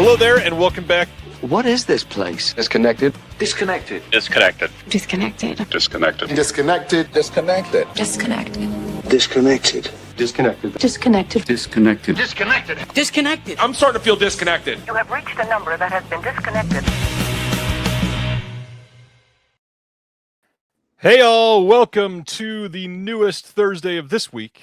Hello there, and welcome back. What is this place? Disconnected. Disconnected. Disconnected. Disconnected. Disconnected. Disconnected. Disconnected. Disconnected. Disconnected. Disconnected. Disconnected. Disconnected. Disconnected. Disconnected. I'm starting to feel disconnected. You have reached a number that has been disconnected. Hey all, welcome to the newest Thursday of this week.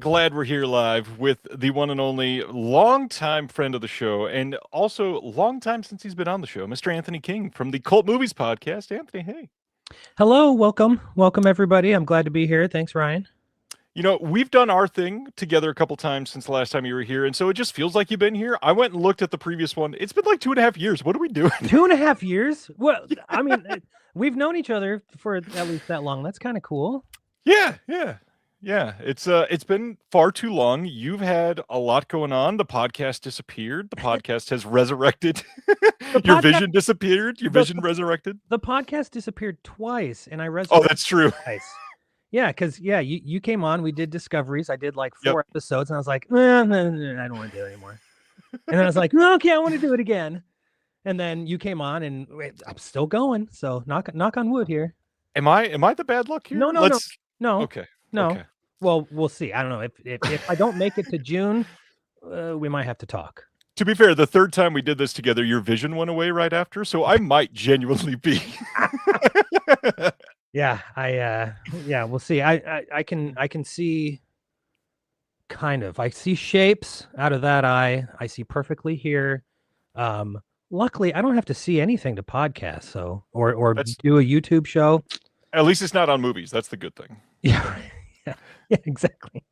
Glad we're here live with the one and only longtime friend of the show, and also long time since he's been on the show, Mr. Anthony King from the Cult Movies Podcast. Anthony, hey. Hello, welcome everybody. I'm glad to be here. Thanks, Ryan. You know, we've done our thing together a couple times since the last time you were here, and so it just feels like you've been here. I went and looked at the previous one. It's been like 2.5 years. What are we doing? 2.5 years? Well, yeah. I mean, we've known each other for at least that long. That's kind of cool. Yeah. It's been far too long. You've had a lot going on. The podcast disappeared. The podcast has resurrected. Your vision disappeared. Your vision resurrected. The podcast disappeared twice, and I resurrected. Oh, that's true. Twice. Yeah, because you came on. We did Discoveries. I did like 4 episodes, and I was like, I don't want to do it anymore. And then I was like, okay, I want to do it again. And then you came on, and I'm still going. So knock on wood here. Am I the bad luck here? No. Okay. No. Okay. Well, we'll see. I don't know if I don't make it to June, we might have to talk. To be fair, the third time we did this together, your vision went away right after, so I might genuinely be. Yeah, we'll see. I can see kind of. I see shapes out of that eye. I see perfectly here. Luckily, I don't have to see anything to podcast, so or do a YouTube show. At least it's not on movies. That's the good thing. Yeah, yeah, exactly.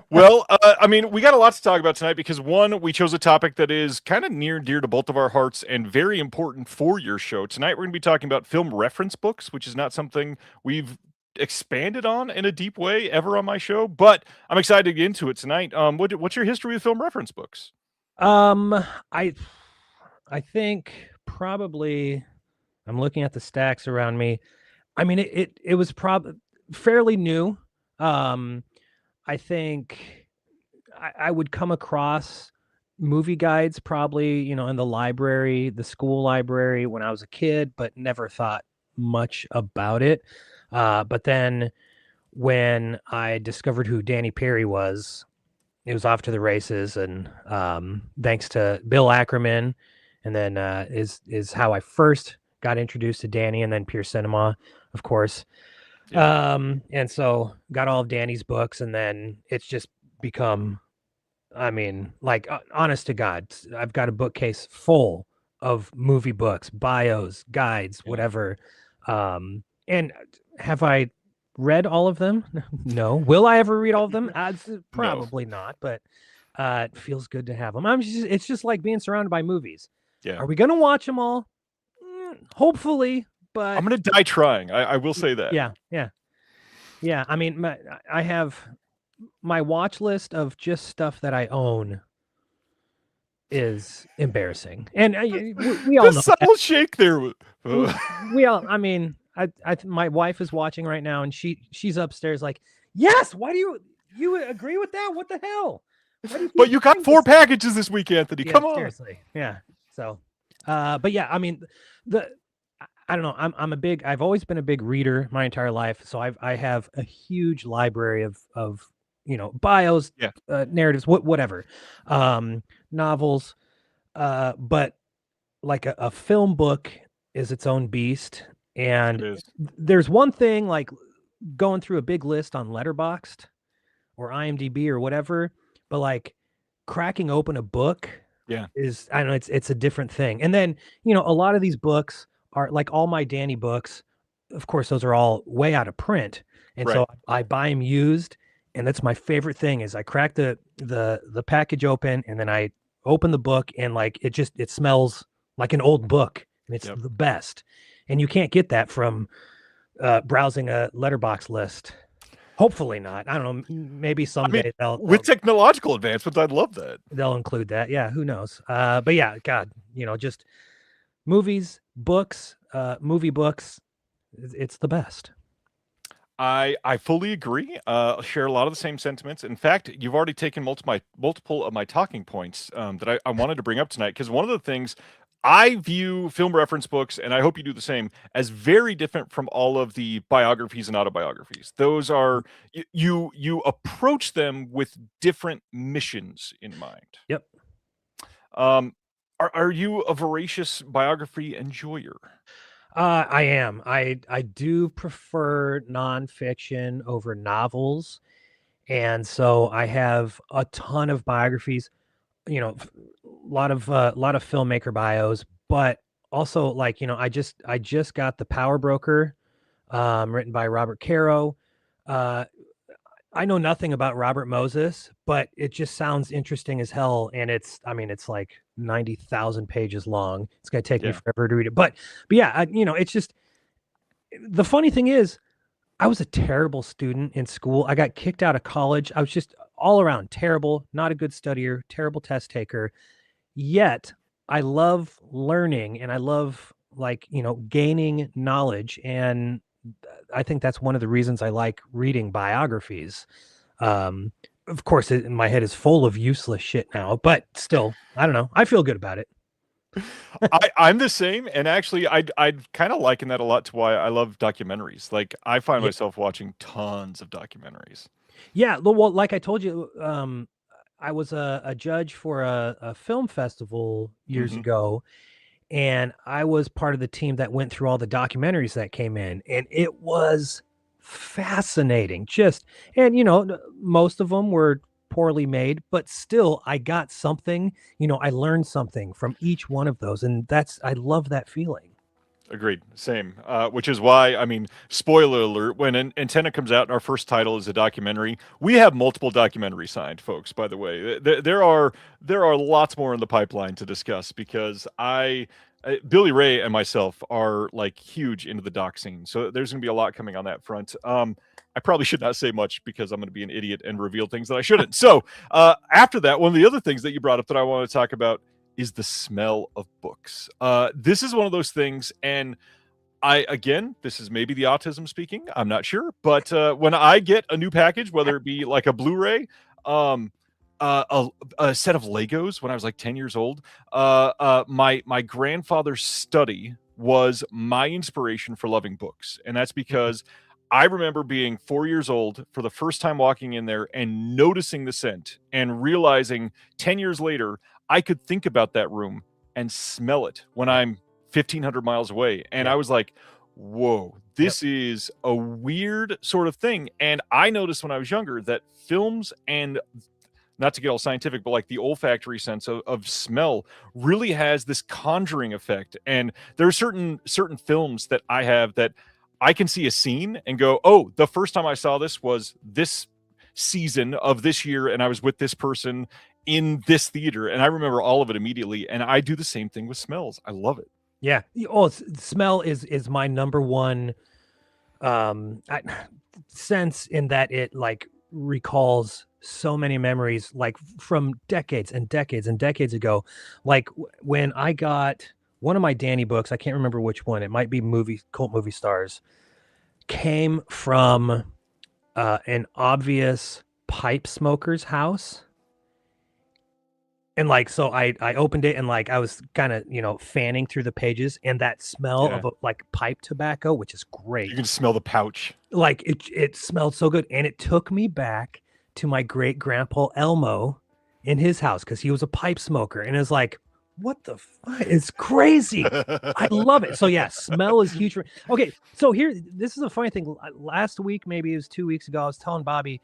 Well, I mean, we got a lot to talk about tonight because, one, we chose a topic that is kind of near and dear to both of our hearts and very important for your show. Tonight, we're going to be talking about film reference books, which is not something we've expanded on in a deep way ever on my show, but I'm excited to get into it tonight. What's your history with film reference books? I think probably I'm looking at the stacks around me. I mean, it was probably fairly new. I think I would come across movie guides probably, in the library, the school library when I was a kid, but never thought much about it. But then when I discovered who Danny Perry was, it was off to the races. And thanks to Bill Ackerman, and then is how I first got introduced to Danny, and then Pure Cinema, of course. Yeah. And so got all of Danny's books, and then it's just become, I mean, like, honest to God, I've got a bookcase full of movie books, bios, guides, whatever. And have I read all of them? No. Will I ever read all of them? Probably not, but it feels good to have them. It's just like being surrounded by movies. Yeah. Are we going to watch them all? Hopefully. But I'm going to die trying. I will say that. Yeah. I mean, I have my watch list of just stuff that I own is embarrassing, and we all know subtle shake there. We all. I mean, my wife is watching right now, and she's upstairs like, yes. Why do you agree with that? What the hell? But you got 4 packages this week, Anthony. Come on. Seriously. Yeah. So, but yeah, I mean, I don't know. I've always been a big reader my entire life. So I have a huge library of bios, narratives, whatever, novels. But like a film book is its own beast. And there's one thing, like going through a big list on Letterboxd or IMDb or whatever, but like cracking open a book is, I don't know, it's a different thing. And then, a lot of these books are like all my Danny books. Of course, those are all way out of print. And so I buy them used. And that's my favorite thing is I crack the package open, and then I open the book, and like, it smells like an old book, and it's the best. And you can't get that from browsing a letterbox list. Hopefully not. I don't know. Maybe someday with technological advancements, I'd love that. They'll include that. Yeah, who knows? But yeah, God, just movies, books, movie books. It's the best. I fully agree. Share a lot of the same sentiments. In fact, you've already taken multiple of my talking points that I wanted to bring up tonight. Because one of the things I view film reference books, and I hope you do the same, as very different from all of the biographies and autobiographies. Those are you approach them with different missions in mind. Yep. Um, are you a voracious biography enjoyer? I am. I do prefer nonfiction over novels, and so I have a ton of biographies. A lot of filmmaker bios, but also like I just got The Power Broker, written by Robert Caro. Uh, I know nothing about Robert Moses, but it just sounds interesting as hell. And it's like 90,000 pages long. It's going to take me Yeah. forever to read it. But yeah, it's just the funny thing is, I was a terrible student in school. I got kicked out of college. I was just all around terrible, not a good studier, terrible test taker. Yet I love learning and I love gaining knowledge. And I think that's one of the reasons I like reading biographies. Of course, my head is full of useless shit now, but still, I don't know. I feel good about it. I'm the same, and actually, I'd kind of liken that a lot to why I love documentaries. Like, I find Yeah. myself watching tons of documentaries. Yeah, well, like I told you, I was a judge for a film festival years Mhm. ago, and I was part of the team that went through all the documentaries that came in, and it was fascinating. Most of them were poorly made, but still, I got something. I learned something from each one of those, and I love that feeling. Agreed. Same. Which is why, I mean, spoiler alert, when Antenna comes out and our first title is a documentary, we have multiple documentaries signed, folks, by the way. There are lots more in the pipeline to discuss because Billy Ray and myself are like huge into the doc scene. So there's going to be a lot coming on that front. I probably should not say much because I'm going to be an idiot and reveal things that I shouldn't. So after that, one of the other things that you brought up that I want to talk about is the smell of books. This is one of those things, and again, this is maybe the autism speaking. I'm not sure, but when I get a new package, whether it be like a Blu-ray, um, a set of Legos when I was like 10 years old, my grandfather's study was my inspiration for loving books, and that's because I remember being 4 years old for the first time walking in there and noticing the scent and realizing 10 years later I could think about that room and smell it when I'm 1,500 miles away. And Yeah. I was like, whoa, this is a weird sort of thing. And I noticed when I was younger that films and not to get all scientific, but like the olfactory sense of smell really has this conjuring effect. And there are certain films that I have that I can see a scene and go, oh, the first time I saw this was this season of this year, and I was with this person in this theater, and I remember all of it immediately. And I do the same thing with smells. I love it. Yeah. Smell is my number one sense, in that it like recalls so many memories, like from decades and decades and decades ago. Like when I got one of my Danny books, I can't remember which one. It might be Cult Movie Stars. Came from an obvious pipe smoker's house. And like, so I opened it and like I was kind of, fanning through the pages, and that smell Yeah. of like pipe tobacco, which is great. You can smell the pouch. Like it smelled so good. And it took me back to my great grandpa Elmo in his house, because he was a pipe smoker. And it was like, what the fuck? It's crazy. I love it. So yeah, smell is huge. Okay, so this is a funny thing. Last week, maybe it was 2 weeks ago, I was telling Bobby,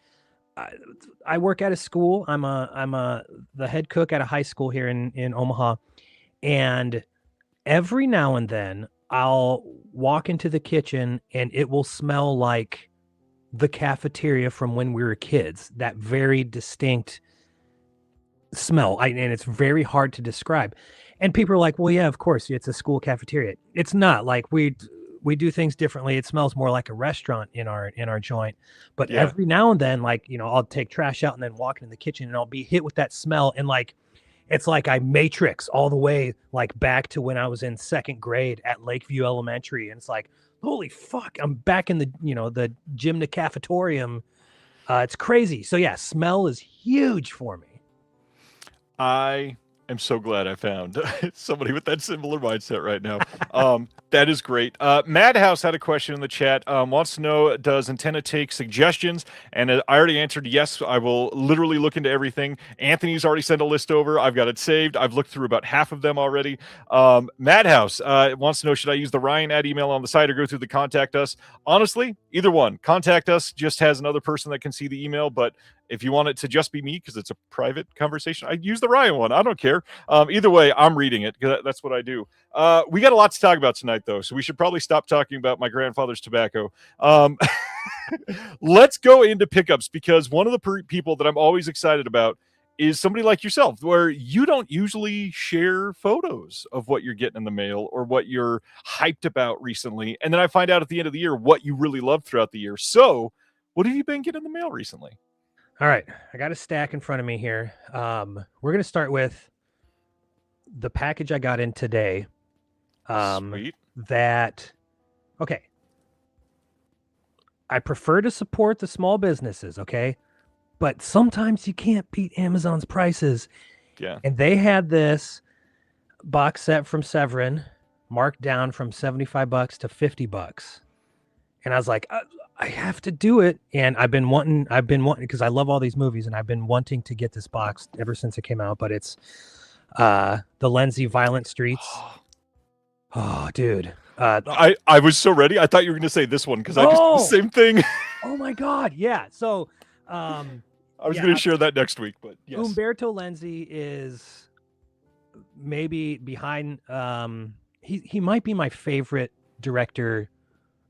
I work at a school. I'm the head cook at a high school here in Omaha, and every now and then I'll walk into the kitchen and it will smell like the cafeteria from when we were kids. That very distinct smell, and it's very hard to describe. And people are like, "Well, yeah, of course, it's a school cafeteria." It's not. Like we do things differently. It smells more like a restaurant in our joint. But every now and then, like, I'll take trash out and then walk in the kitchen and I'll be hit with that smell. And like, it's like I matrix all the way like back to when I was in second grade at Lakeview Elementary, and it's like, holy fuck, I'm back in the the gymnacafetorium. It's crazy. So yeah, smell is huge for me. I am so glad I found somebody with that similar mindset right now. That is great. Madhouse had a question in the chat. Wants to know, does Antenna take suggestions? And I already answered yes. I will literally look into everything. Anthony's already sent a list over. I've got it saved. I've looked through about half of them already. Madhouse wants to know, should I use the Ryan ad email on the site or go through the contact us? Honestly, either one. Contact us just has another person that can see the email, but if you want it to just be me, because it's a private conversation, I use the Ryan one. I don't care. Either way, I'm reading it because that's what I do. We got a lot to talk about tonight, though, so we should probably stop talking about my grandfather's tobacco. Let's go into pickups, because one of the people that I'm always excited about is somebody like yourself, where you don't usually share photos of what you're getting in the mail or what you're hyped about recently. And then I find out at the end of the year what you really loved throughout the year. So what have you been getting in the mail recently? All right, I got a stack in front of me here. We're going to start with the package I got in today. Sweet. Okay. I prefer to support the small businesses, okay? But sometimes you can't beat Amazon's prices. Yeah. And they had this box set from Severin marked down from $75 to $50. And I was like, I have to do it. And I've been wanting because I love all these movies, and I've been wanting to get this box ever since it came out. But it's the Lenzi Violent Streets. Oh, dude. I was so ready. I thought you were going to say this one, because I just did the same thing. Oh my God. Yeah. So I was going to share that next week, but yes. Umberto Lenzi is maybe behind. He might be my favorite director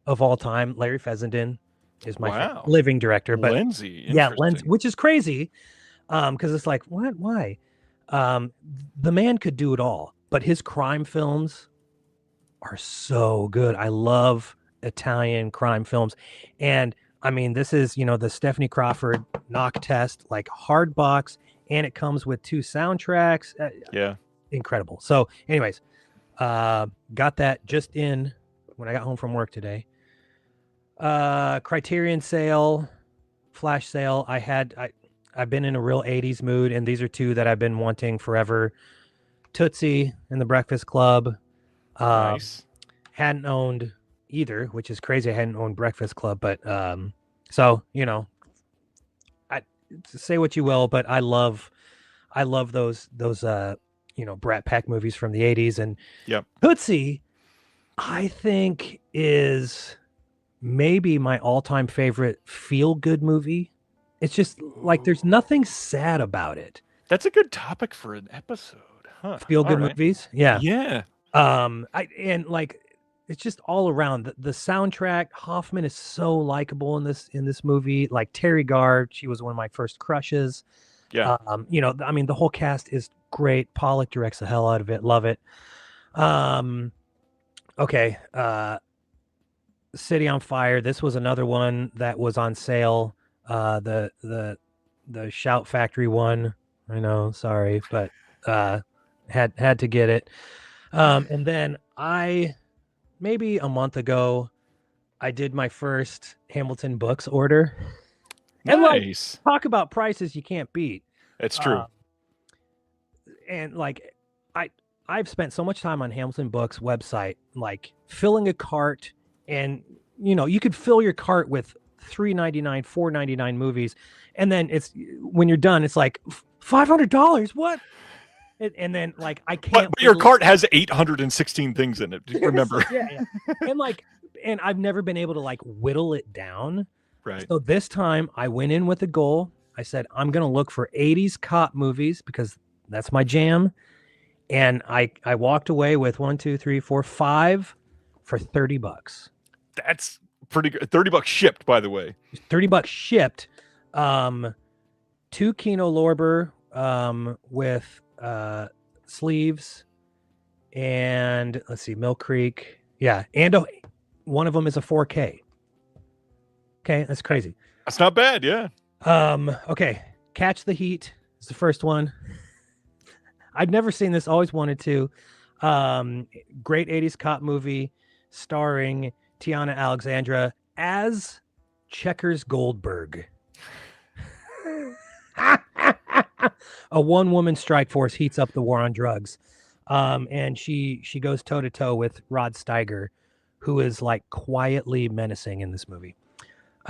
of all time. Larry Fessenden is my living director, but Lenzi, Lenzi, which is crazy, because it's like, what? Why? The man could do it all, but his crime films are so good. I love Italian crime films, and I mean, this is the Stephanie Crawford knock test, like hard box, and it comes with 2 soundtracks. Yeah, incredible. So, anyways, got that just in when I got home from work today. Criterion sale, flash sale. I've been in a real 80s mood, and these are 2 that I've been wanting forever. Tootsie and the Breakfast Club. Nice. Hadn't owned either, which is crazy. I hadn't owned Breakfast Club, but so I say what you will, but I love those Brat Pack movies from the 80s. And yep. Tootsie, I think, is maybe my all-time favorite feel-good movie. It's just like there's nothing sad about it. That's a good topic for an episode, huh? Feel-good movies, yeah. It's just all around the soundtrack. Hoffman is so likable in this movie. Like Terry Garr, she was one of my first crushes. Yeah. I mean, the whole cast is great. Pollock directs the hell out of it. Love it. Okay. City on Fire. This was another one that was on sale. The Shout Factory one. I know, sorry, but had to get it. And then maybe a month ago, I did my first Hamilton Books order. Nice. And talk about prices you can't beat. It's true. And I've spent so much time on Hamilton Books website, like filling a cart, and you could fill your cart with $3.99, $4.99 movies, and then when you're done, it's like $500. What? And then I can't. But your cart has 816 things in it. Remember? Yeah. And I've never been able to whittle it down. Right. So this time I went in with a goal. I said, I'm going to look for 80s cop movies because that's my jam. And I walked away with 1, 2, 3, 4, 5 for $30. That's pretty good. $30 shipped, by the way. $30 shipped. 2 Kino Lorber with sleeves, and let's see, Mill Creek. Yeah, and one of them is a 4K. Okay, that's crazy. That's not bad, yeah. Okay, Catch the Heat is the first one. I'd never seen this, always wanted to. Great 80s cop movie starring Tiana Alexandra as Checkers Goldberg. A one-woman strike force heats up the war on drugs. And she goes toe-to-toe with Rod Steiger, who is like quietly menacing in this movie.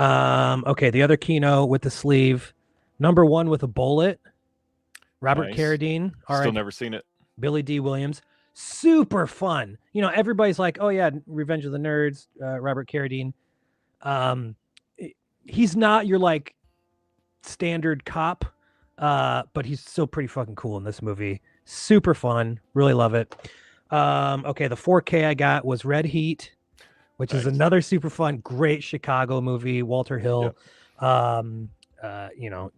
Okay, the other Kino with the sleeve. Number One with a Bullet. Robert Nice. Carradine. Still never seen it. Billy D. Williams. Super fun. You know, everybody's like, oh yeah, Revenge of the Nerds, Robert Carradine. He's not your like standard cop, but he's still pretty fucking cool in this movie. Super fun. Really love it. Okay, the 4K I got was Red Heat, which is another super fun, great Chicago movie. Walter Hill, you know,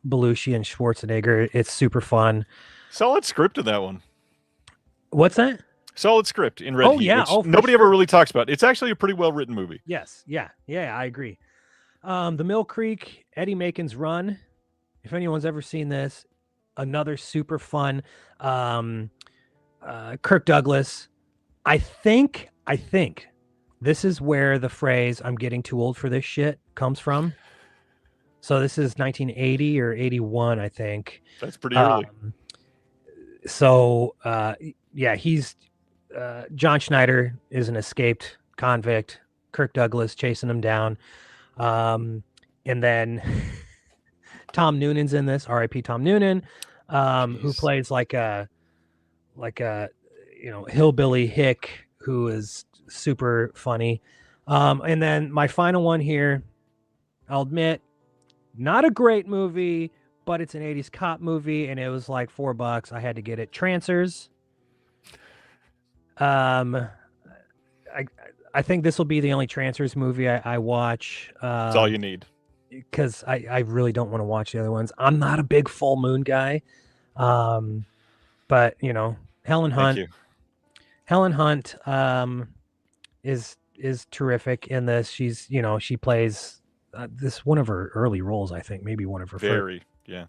Belushi and Schwarzenegger. It's super fun. Solid script in that one. What's that? Solid script in Red Heat. Yeah. Which nobody ever really talks about. It's actually a pretty well written movie. Yes. Yeah. I agree. The Mill Creek, Eddie Macon's Run. If anyone's ever seen this, another super fun. Kirk Douglas. I think this is where the phrase "I'm getting too old for this shit" comes from. So this is 1980 or 81, I think. That's pretty early. So he's John Schneider is an escaped convict. Kirk Douglas chasing him down. And then Tom Noonan's in this, R.I.P. Tom Noonan, who plays like a hillbilly hick who is super funny. And then my final one here, I'll admit, not a great movie, but it's an 80s cop movie, and it was like $4. I had to get it. Trancers. I think this will be the only Trancers movie I watch. That's all you need. Because I really don't want to watch the other ones. I'm not a big Full Moon guy. But you know, Helen Hunt is terrific in this. She's, you know, she plays this one of her early roles, I think, maybe one of her first. Yeah.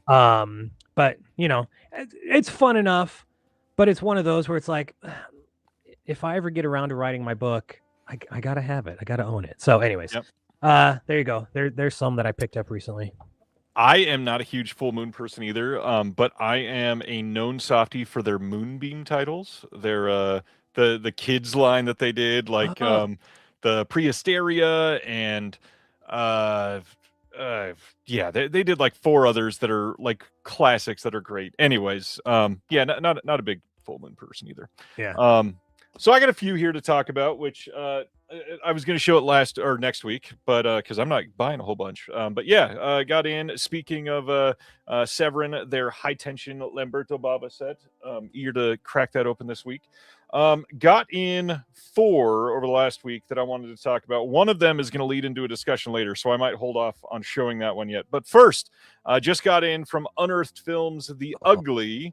But you know, it's fun enough, but it's one of those where it's like, if I ever get around to writing my book, I gotta have it. I gotta own it. So anyways, there you go. There's some that I picked up recently. I am not a huge Full Moon person either, but I am a known softie for their Moonbeam titles. Their the kids line that they did, like the Prehysteria and they did like 4 others that are like classics that are great. Anyways, not a big Full Moon person either. Yeah. So I got a few here to talk about, which I was going to show it next week, but because I'm not buying a whole bunch. Got in. Speaking of Severin, their high tension Lamberto Bava set. Eager to crack that open this week. Got in 4 over the last week that I wanted to talk about. One of them is going to lead into a discussion later, so I might hold off on showing that one yet. But first, just got in from Unearthed Films, The Ugly.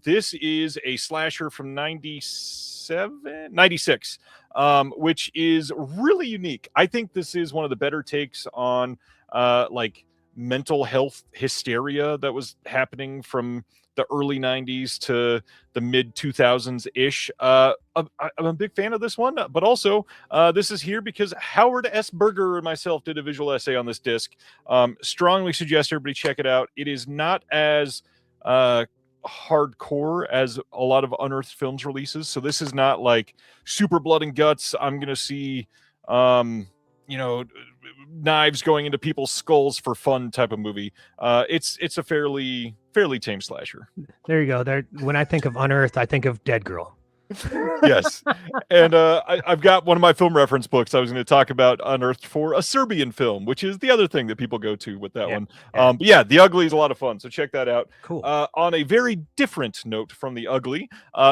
This is a slasher from 96, which is really unique. I think this is one of the better takes on like mental health hysteria that was happening from the early 90s to the mid 2000s ish. I'm a big fan of this one, but also this is here because Howard S. Berger and myself did a visual essay on this disc. Strongly suggest everybody check it out. It is not as hardcore as a lot of Unearthed Films releases, so this is not like super blood and guts. I'm gonna see knives going into people's skulls for fun type of movie. It's a fairly tame slasher. There you go. There, when I think of Unearthed, I think of Dead Girl. Yes. And I've got one of my film reference books I was going to talk about Unearthed for a Serbian film, which is the other thing that people go to with that one. The Ugly is a lot of fun, so check that out. Cool. On a very different note from The Ugly,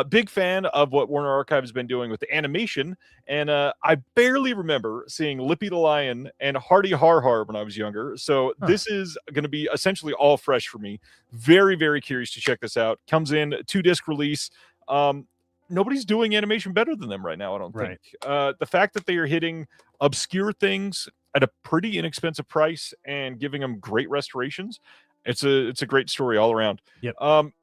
big fan of what Warner Archive has been doing with the animation, and I barely remember seeing Lippy the Lion and Hardy Har Har when I was younger, so this is going to be essentially all fresh for me. Very, very curious to check this out. Comes in 2-disc release. Nobody's doing animation better than them right now, I don't think. The fact that they are hitting obscure things at a pretty inexpensive price and giving them great restorations, It's a great story all around. Yep.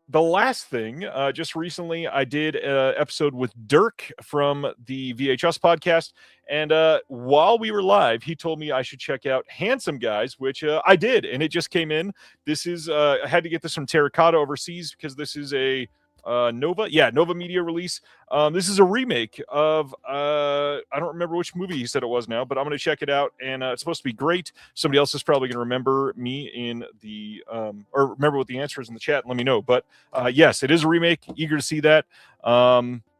The last thing, just recently, I did an episode with Dirk from the VHS podcast, and while we were live, he told me I should check out Handsome Guys, which I did, and it just came in. This is I had to get this from Terracotta overseas because this is a Nova Media release. This is a remake of I don't remember which movie he said it was now, but I'm going to check it out, and it's supposed to be great. Somebody else is probably going to remember me in the or remember what the answer is in the chat and let me know. But yes, it is a remake. Eager to see that.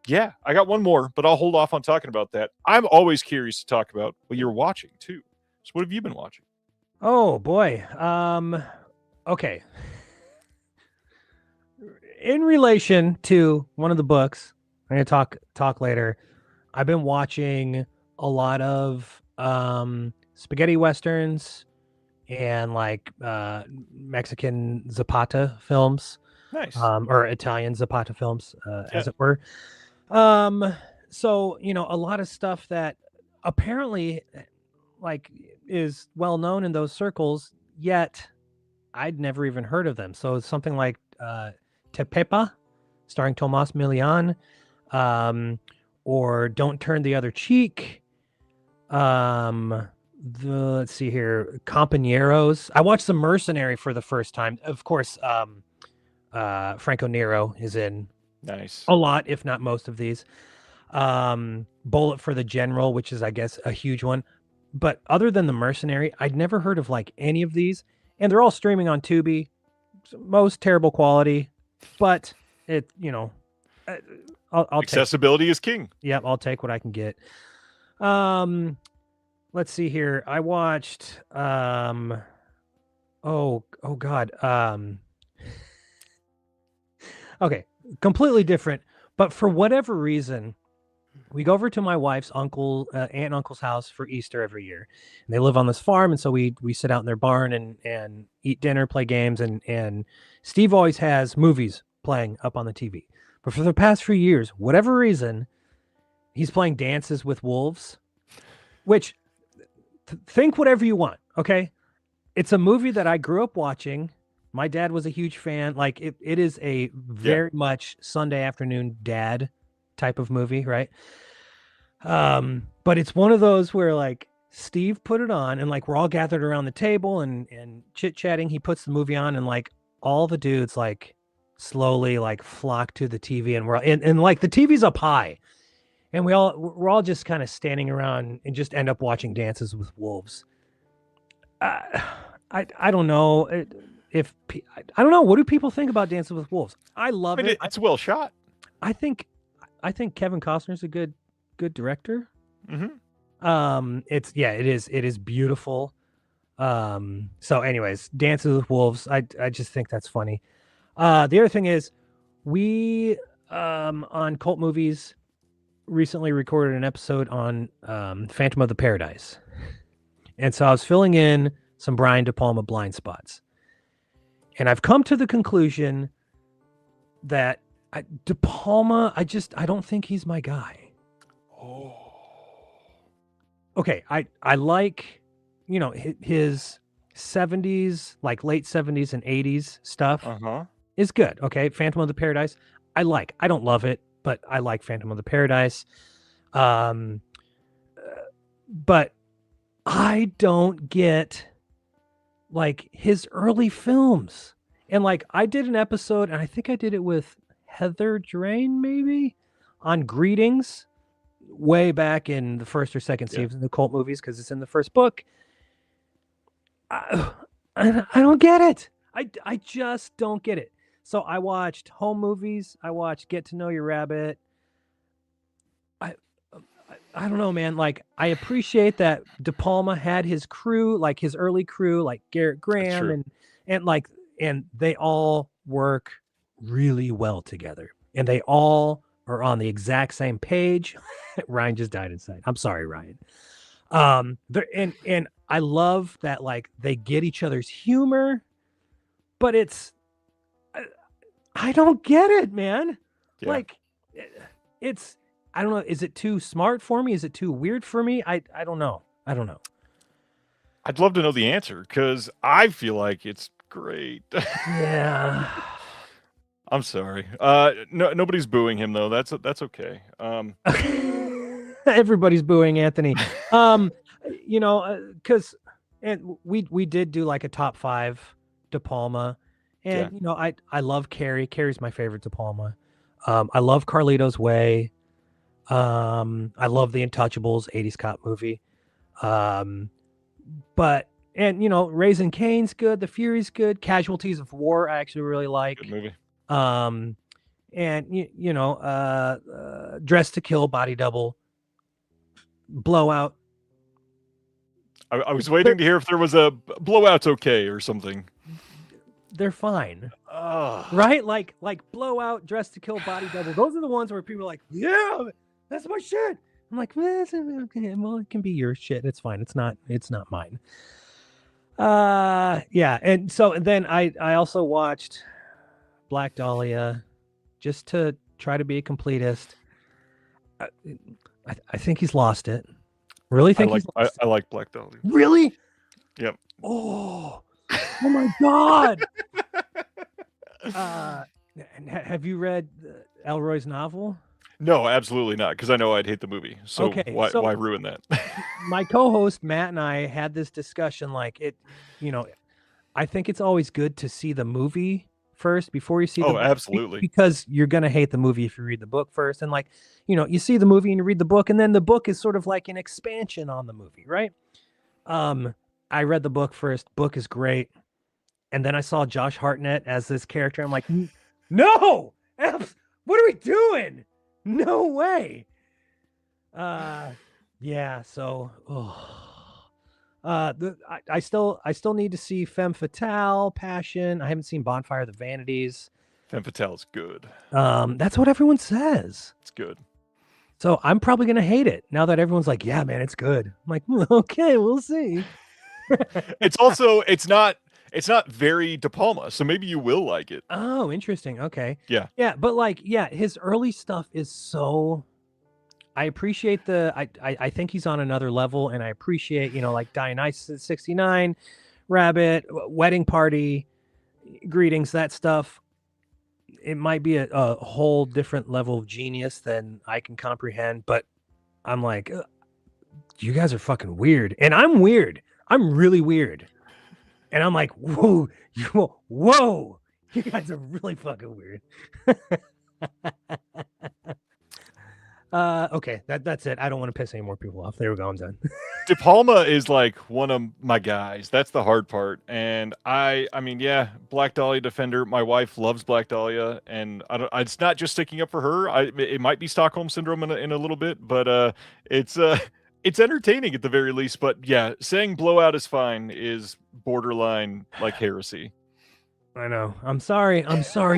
Yeah, I got one more, but I'll hold off on talking about that. I'm always curious to talk about what you're watching too. So what have you been watching? Oh boy. Okay. In relation to one of the books, I'm going to talk later. I've been watching a lot of spaghetti westerns and like Mexican Zapata films. Nice. Or Italian Zapata films, as it were. So, you know, a lot of stuff that apparently like is well known in those circles, yet I'd never even heard of them. So it's something like Tepepa, starring Tomas Milian, or Don't Turn the Other Cheek. Let's see here, Compañeros. I watched The Mercenary for the first time. Of course, Franco Nero is in Nice. a lot, if not most of these. Bullet for the General, which is, I guess, a huge one. But other than The Mercenary, I'd never heard of like any of these, and they're all streaming on Tubi. Most terrible quality, but it, you know, I'll accessibility is king. Yep, I'll take what I can get. Let's see here. I watched oh god. Okay, completely different, but for whatever reason, we go over to my wife's aunt and uncle's house for Easter every year. And they live on this farm, and so we sit out in their barn and eat dinner, play games, and Steve always has movies playing up on the TV. But for the past few years, whatever reason, he's playing Dances with Wolves, which think whatever you want, okay? It's a movie that I grew up watching. My dad was a huge fan. Like it is a very much Sunday afternoon dad type of movie, right? But it's one of those where like Steve put it on and like we're all gathered around the table and chit-chatting. He puts the movie on and like all the dudes like slowly like flock to the TV and we're and like the TV's up high and we're all just kind of standing around and just end up watching Dances with Wolves. I don't know I don't know, what do people think about Dances with Wolves? I love it. It's well shot. I think Kevin Costner's a good director. Mm-hmm. It is beautiful. So anyways, Dances with Wolves, I just think that's funny. The other thing is we on Cult Movies recently recorded an episode on Phantom of the Paradise. And so I was filling in some Brian De Palma blind spots. And I've come to the conclusion that De Palma, I don't think he's my guy. Oh. Okay, I like, you know, his 70s, like late 70s and 80s stuff is good. Okay, Phantom of the Paradise, I like. I don't love it, but I like Phantom of the Paradise. But I don't get like his early films. And like I did an episode, and I think I did it with Heather Drain maybe, on Greetings way back in the first or second season of the Cult Movies, because it's in the first book. I don't get it. I just don't get it. So I watched Home Movies. I watched Get to Know Your Rabbit. I don't know, man. Like, I appreciate that De Palma had his crew, like his early crew, like Garrett Graham and they all work really well together. And they all are on the exact same page. Ryan just died inside. I'm sorry, Ryan. And I love that, like, they get each other's humor, but I don't get it, man. Yeah. Like, it's, I don't know. Is it too smart for me? Is it too weird for me? I don't know. I'd love to know the answer, because I feel like it's Great. Yeah. I'm sorry. No, nobody's booing him though. That's okay. Everybody's booing Anthony. Because and we did do like a top 5 De Palma, and I love Carrie. Carrie's my favorite De Palma. I love Carlito's Way. I love The Untouchables, 80s cop movie. But Raising Cane's good. The Fury's good. Casualties of War I actually really like. Good movie. And Dress to Kill, Body Double, Blowout. I was waiting to hear if there was a Blowout's okay or something. They're fine. Right? Like Blowout, Dress to Kill, Body Double. Those are the ones where people are like, yeah, that's my shit. I'm like, okay, well, it can be your shit. It's fine. It's not mine. Yeah. And then I also watched Black Dahlia just to try to be a completist. I think he's lost it. Really think he's lost it? I like Black Dahlia. Really? Yep. Oh my God. Have you read Elroy's novel? No, absolutely not, because I know I'd hate the movie. So Okay, why ruin that? My co-host Matt and I had this discussion. Like I think it's always good to see the movie first before you see the book, absolutely, because you're gonna hate the movie if you read the book first. And you see the movie and you read the book, and then the book is sort of like an expansion on the movie, right? I read the book first. Book is great, and then I saw Josh Hartnett as this character. I'm like, no, what are we doing? No way. Yeah. So, I still need to see Femme Fatale, Passion. I haven't seen Bonfire of the Vanities. Femme Fatale is good. That's what everyone says. It's good. So I'm probably gonna hate it now that everyone's like, yeah, man, it's good. I'm like, okay, we'll see. It's not very De Palma, so maybe you will like it. Oh, interesting. Okay. Yeah. Yeah, but his early stuff is so. I appreciate I think he's on another level, and I appreciate like Dionysus 69, Rabbit, Wedding Party, Greetings, that stuff. It might be a whole different level of genius than I can comprehend, but I'm like, you guys are fucking weird, and I'm weird. I'm really weird. And I'm like, whoa, you guys are really fucking weird. Okay, that's it. I don't want to piss any more people off. There we go. I'm done. De Palma is like one of my guys. That's the hard part. And I mean, yeah, Black Dahlia defender. My wife loves Black Dahlia, and it's not just sticking up for her. It might be Stockholm syndrome in a little bit, but it's entertaining at the very least. But yeah, saying Blowout is fine is borderline like heresy. I know. I'm sorry,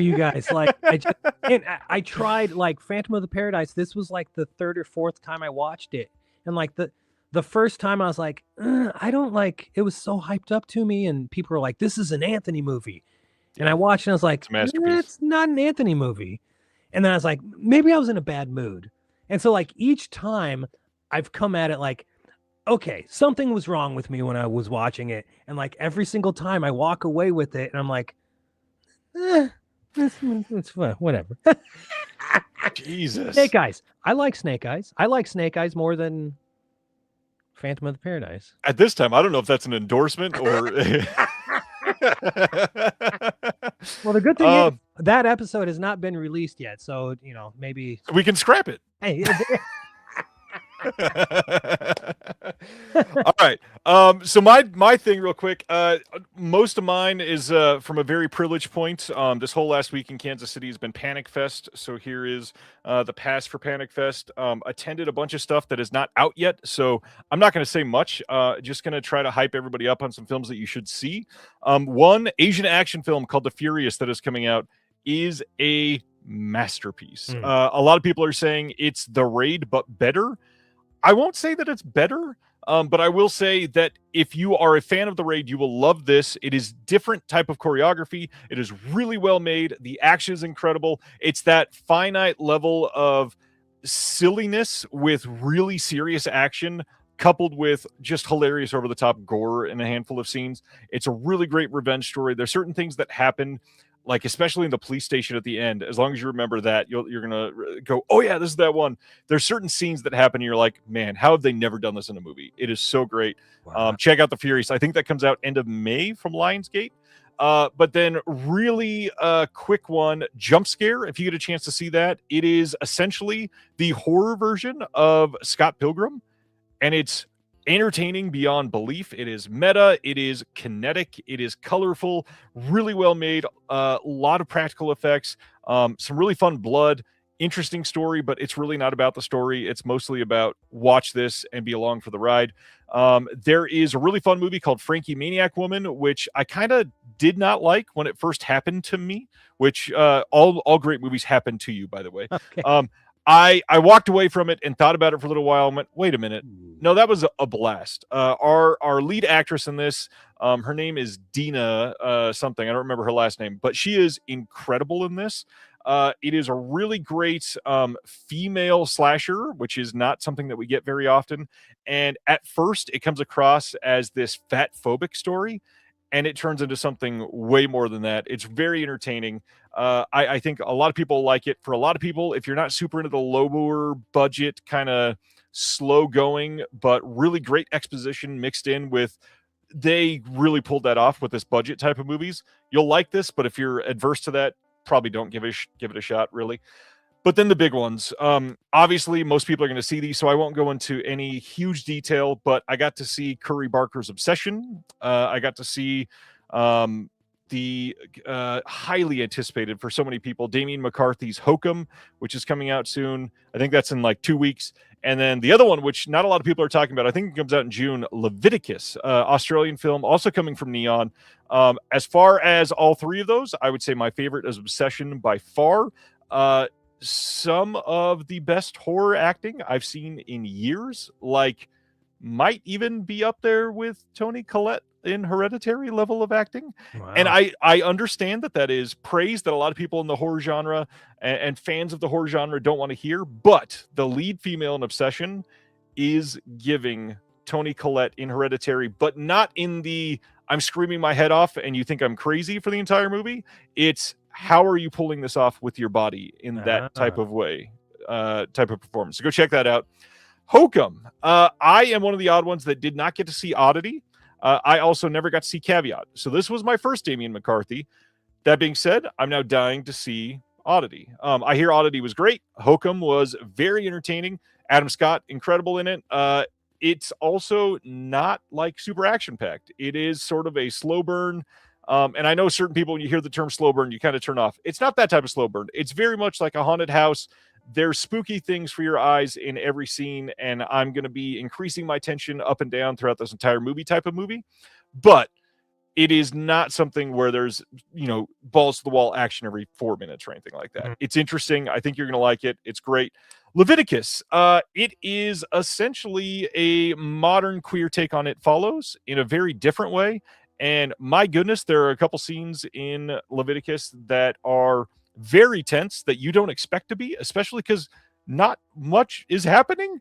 you guys. Like, I tried like Phantom of the Paradise. This was like the 3rd or 4th time I watched it, and like the first time I was like, I don't like. It was so hyped up to me, and people were like, "This is an Anthony movie," and I watched, and I was like, "It's a masterpiece. It's not an Anthony movie." And then I was like, maybe I was in a bad mood, and so like each time I've come at it like, okay, something was wrong with me when I was watching it, and like every single time I walk away with it, and I'm like. It's fun, whatever. Jesus. Snake Eyes. I like Snake Eyes. I like Snake Eyes more than Phantom of the Paradise. At this time, I don't know if that's an endorsement or. Well, the good thing is that episode has not been released yet, so maybe we can scrap it. Hey. All right. So my thing real quick, most of mine is from a very privileged point. This whole last week in Kansas City has been Panic Fest. So here is the pass for Panic Fest. Attended a bunch of stuff that is not out yet. So I'm not going to say much. Just going to try to hype everybody up on some films that you should see. One Asian action film called The Furious that is coming out is a masterpiece. A lot of people are saying it's The Raid, but better. I won't say that it's better, but I will say that if you are a fan of The Raid, you will love this. It is different type of choreography. It is really well made. The action is incredible. It's that finite level of silliness with really serious action coupled with just hilarious over-the-top gore in a handful of scenes. It's a really great revenge story. There's certain things that happen, like especially in the police station at the end. As long as you remember that, you're gonna go, oh yeah, this is that one. There's certain scenes that happen, and you're like, man, how have they never done this in a movie? It is so great. Wow. Check out The Furious. I think that comes out end of May from Lionsgate. But then really quick one, Jump Scare. If you get a chance to see that, it is essentially the horror version of Scott Pilgrim, and it's entertaining beyond belief. It is meta, it is kinetic, it is colorful, really well made, a lot of practical effects, some really fun blood, interesting story, but it's really not about the story. It's mostly about watch this and be along for the ride. There is a really fun movie called Frankie Maniac Woman, which I kind of did not like when it first happened to me, which all great movies happen to you, by the way. Okay. I walked away from it and thought about it for a little while and went, wait a minute. No, that was a blast. Our lead actress in this, her name is Dina something. I don't remember her last name, but she is incredible in this. It is a really great female slasher, which is not something that we get very often. And at first, it comes across as this fat phobic story, and it turns into something way more than that. It's very entertaining. I think a lot of people like it. For a lot of people, if you're not super into the lower budget, kind of slow going, but really great exposition mixed in with, they really pulled that off with this budget type of movies. You'll like this, but if you're adverse to that, probably don't give it a shot, really. But then the big ones, obviously most people are going to see these, so I won't go into any huge detail, but I got to see Curry Barker's Obsession. I got to see the highly anticipated for so many people, Damien McCarthy's Hokum, which is coming out soon. I think that's in like 2 weeks. And then the other one, which not a lot of people are talking about, I think it comes out in June, Leviticus, Australian film, also coming from Neon. As far as all three of those, I would say my favorite is Obsession by far. Some of the best horror acting I've seen in years, like might even be up there with Toni Collette in Hereditary level of acting. Wow. And I understand that is praise that a lot of people in the horror genre and fans of the horror genre don't want to hear, but the lead female in Obsession is giving Toni Collette in Hereditary, but not in the I'm screaming my head off and you think I'm crazy for the entire movie. It's how are you pulling this off with your body in that type of way, type of performance. So go check that out. Hokum. I am one of the odd ones that did not get to see Oddity. I also never got to see Caveat. So this was my first Damien McCarthy. That being said, I'm now dying to see Oddity. I hear Oddity was great. Hokum was very entertaining. Adam Scott, incredible in it. It's also not like super action-packed. It is sort of a slow burn. And I know certain people, when you hear the term slow burn, you kind of turn off. It's not that type of slow burn. It's very much like a haunted house. There's spooky things for your eyes in every scene, and I'm going to be increasing my tension up and down throughout this entire movie type of movie. But it is not something where there's, balls to the wall action every 4 minutes or anything like that. Mm-hmm. It's interesting. I think you're going to like it. It's great. Leviticus. It is essentially a modern queer take on It Follows in a very different way. And my goodness, there are a couple scenes in Leviticus that are very tense that you don't expect to be, especially because not much is happening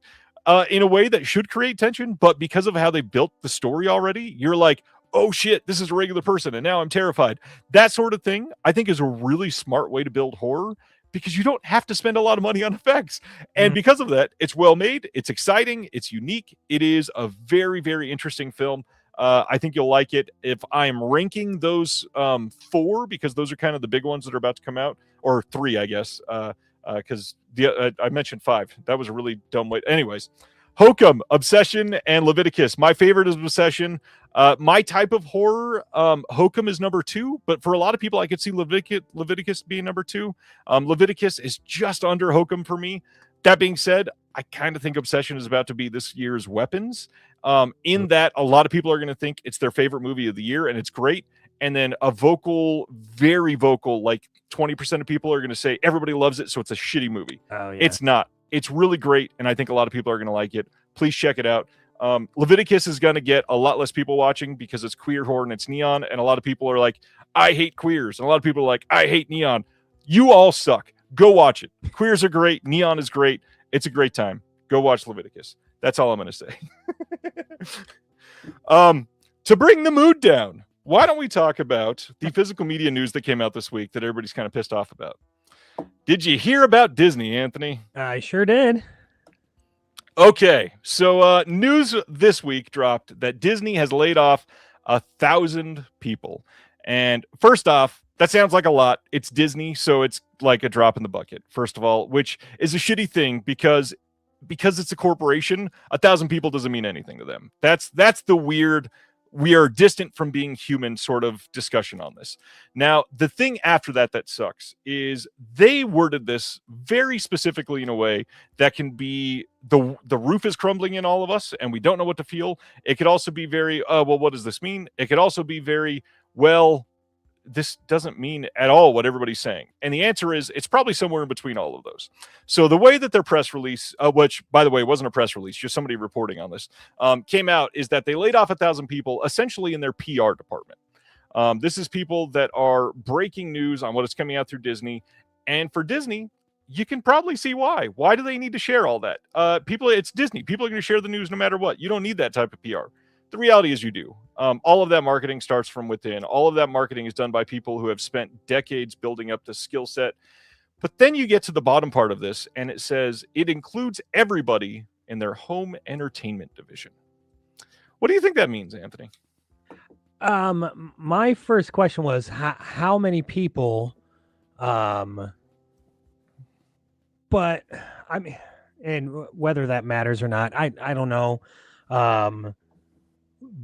in a way that should create tension. But because of how they built the story already, you're like, oh shit, this is a regular person. And now I'm terrified. That sort of thing, I think, is a really smart way to build horror because you don't have to spend a lot of money on effects. And because of that, it's well made. It's exciting. It's unique. It is a very, very interesting film. I think you'll like it. If I'm ranking those 4, because those are kind of the big ones that are about to come out, or 3, I guess, because I mentioned 5. That was a really dumb way. Anyways, Hokum, Obsession, and Leviticus. My favorite is Obsession. My type of horror, Hokum is number 2, but for a lot of people, I could see Leviticus being number 2. Leviticus is just under Hokum for me. That being said, I kind of think Obsession is about to be this year's Weapons. In that a lot of people are going to think it's their favorite movie of the year, and it's great. And then very vocal, like 20% of people are going to say everybody loves it, so it's a shitty movie. Oh, yeah. It's not. It's really great, and I think a lot of people are going to like it. Please check it out. Leviticus is going to get a lot less people watching because it's queer horror and it's neon, and a lot of people are like, I hate queers. And a lot of people are like, I hate neon. You all suck. Go watch it. Queers are great. Neon is great. It's a great time. Go watch Leviticus. That's all I'm going to say. To bring the mood down, why don't we talk about the physical media news that came out this week that everybody's kind of pissed off about? Did you hear about Disney, Anthony? I sure did. Okay, so news this week dropped that Disney has laid off 1,000 people. And first off, that sounds like a lot. It's Disney, so it's like a drop in the bucket, first of all, which is a shitty thing because it's a corporation. 1,000 people doesn't mean anything to them. That's the weird, we are distant from being human sort of discussion on this. Now, the thing after that sucks is they worded this very specifically in a way that can be the roof is crumbling in all of us and we don't know what to feel. It could also be very, well, what does this mean? It could also be very, well, this doesn't mean at all what everybody's saying. And the answer is it's probably somewhere in between all of those. So the way that their press release, which by the way, wasn't a press release, just somebody reporting on this, came out is that they laid off 1,000 people essentially in their PR department. This is people that are breaking news on what is coming out through Disney. And for Disney, you can probably see why. Why do they need to share all that? It's Disney. People are going to share the news no matter what. You don't need that type of PR. The reality is you do. All of that marketing starts from within. All of that marketing is done by people who have spent decades building up the skill set. But then you get to the bottom part of this, and it says it includes everybody in their home entertainment division. What do you think that means, Anthony? My first question was how many people, but I mean, and whether that matters or not, I don't know.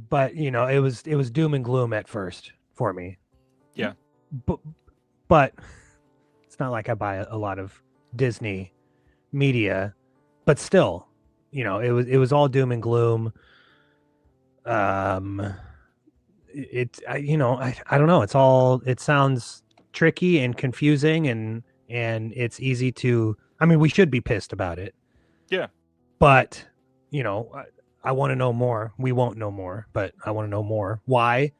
But you know, it was doom and gloom at first for me. Yeah. But it's not like I buy a lot of Disney media, but still, you know, it was all doom and gloom. I don't know. It sounds tricky and confusing and it's easy to, I mean, we should be pissed about it. Yeah. But, you know, I want to know more. We won't know more, but I want to know more. Why?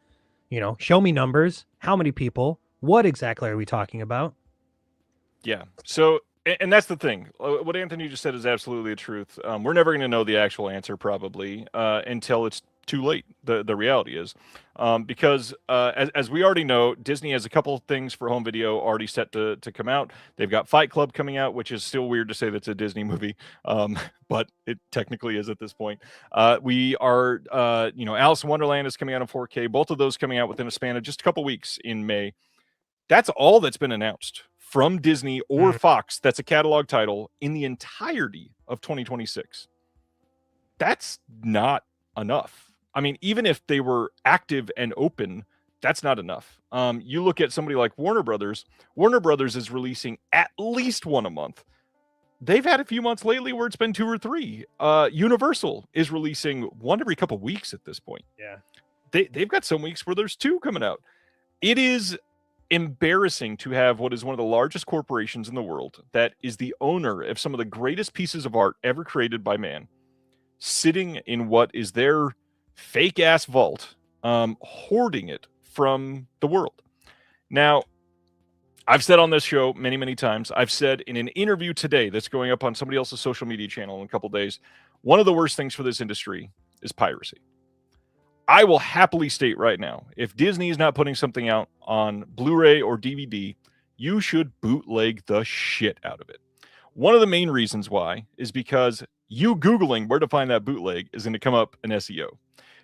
You know, show me numbers. How many people? What exactly are we talking about? Yeah. So, and that's the thing. What Anthony just said is absolutely the truth. We're never going to know the actual answer probably until it's too late. The reality is, because as we already know, Disney has a couple of things for home video already set to come out. They've got Fight Club coming out, which is still weird to say that's a Disney movie, but it technically is at this point. We are, Alice in Wonderland is coming out in 4K. Both of those coming out within a span of just a couple weeks in May. That's all that's been announced from Disney or Fox. That's a catalog title in the entirety of 2026. That's not enough. I mean, even if they were active and open, that's not enough. You look at somebody like Warner Brothers. Warner Brothers is releasing at least one a month. They've had a few months lately where it's been 2 or 3. Universal is releasing one every couple weeks at this point. Yeah. They've got some weeks where there's 2 coming out. It is embarrassing to have what is one of the largest corporations in the world that is the owner of some of the greatest pieces of art ever created by man sitting in what is their fake ass vault, hoarding it from the world. Now, I've said on this show many, many times, I've said in an interview today that's going up on somebody else's social media channel in a couple days, one of the worst things for this industry is piracy. I will happily state right now, if Disney is not putting something out on Blu-ray or DVD, you should bootleg the shit out of it. One of the main reasons why is because you Googling where to find that bootleg is going to come up in SEO.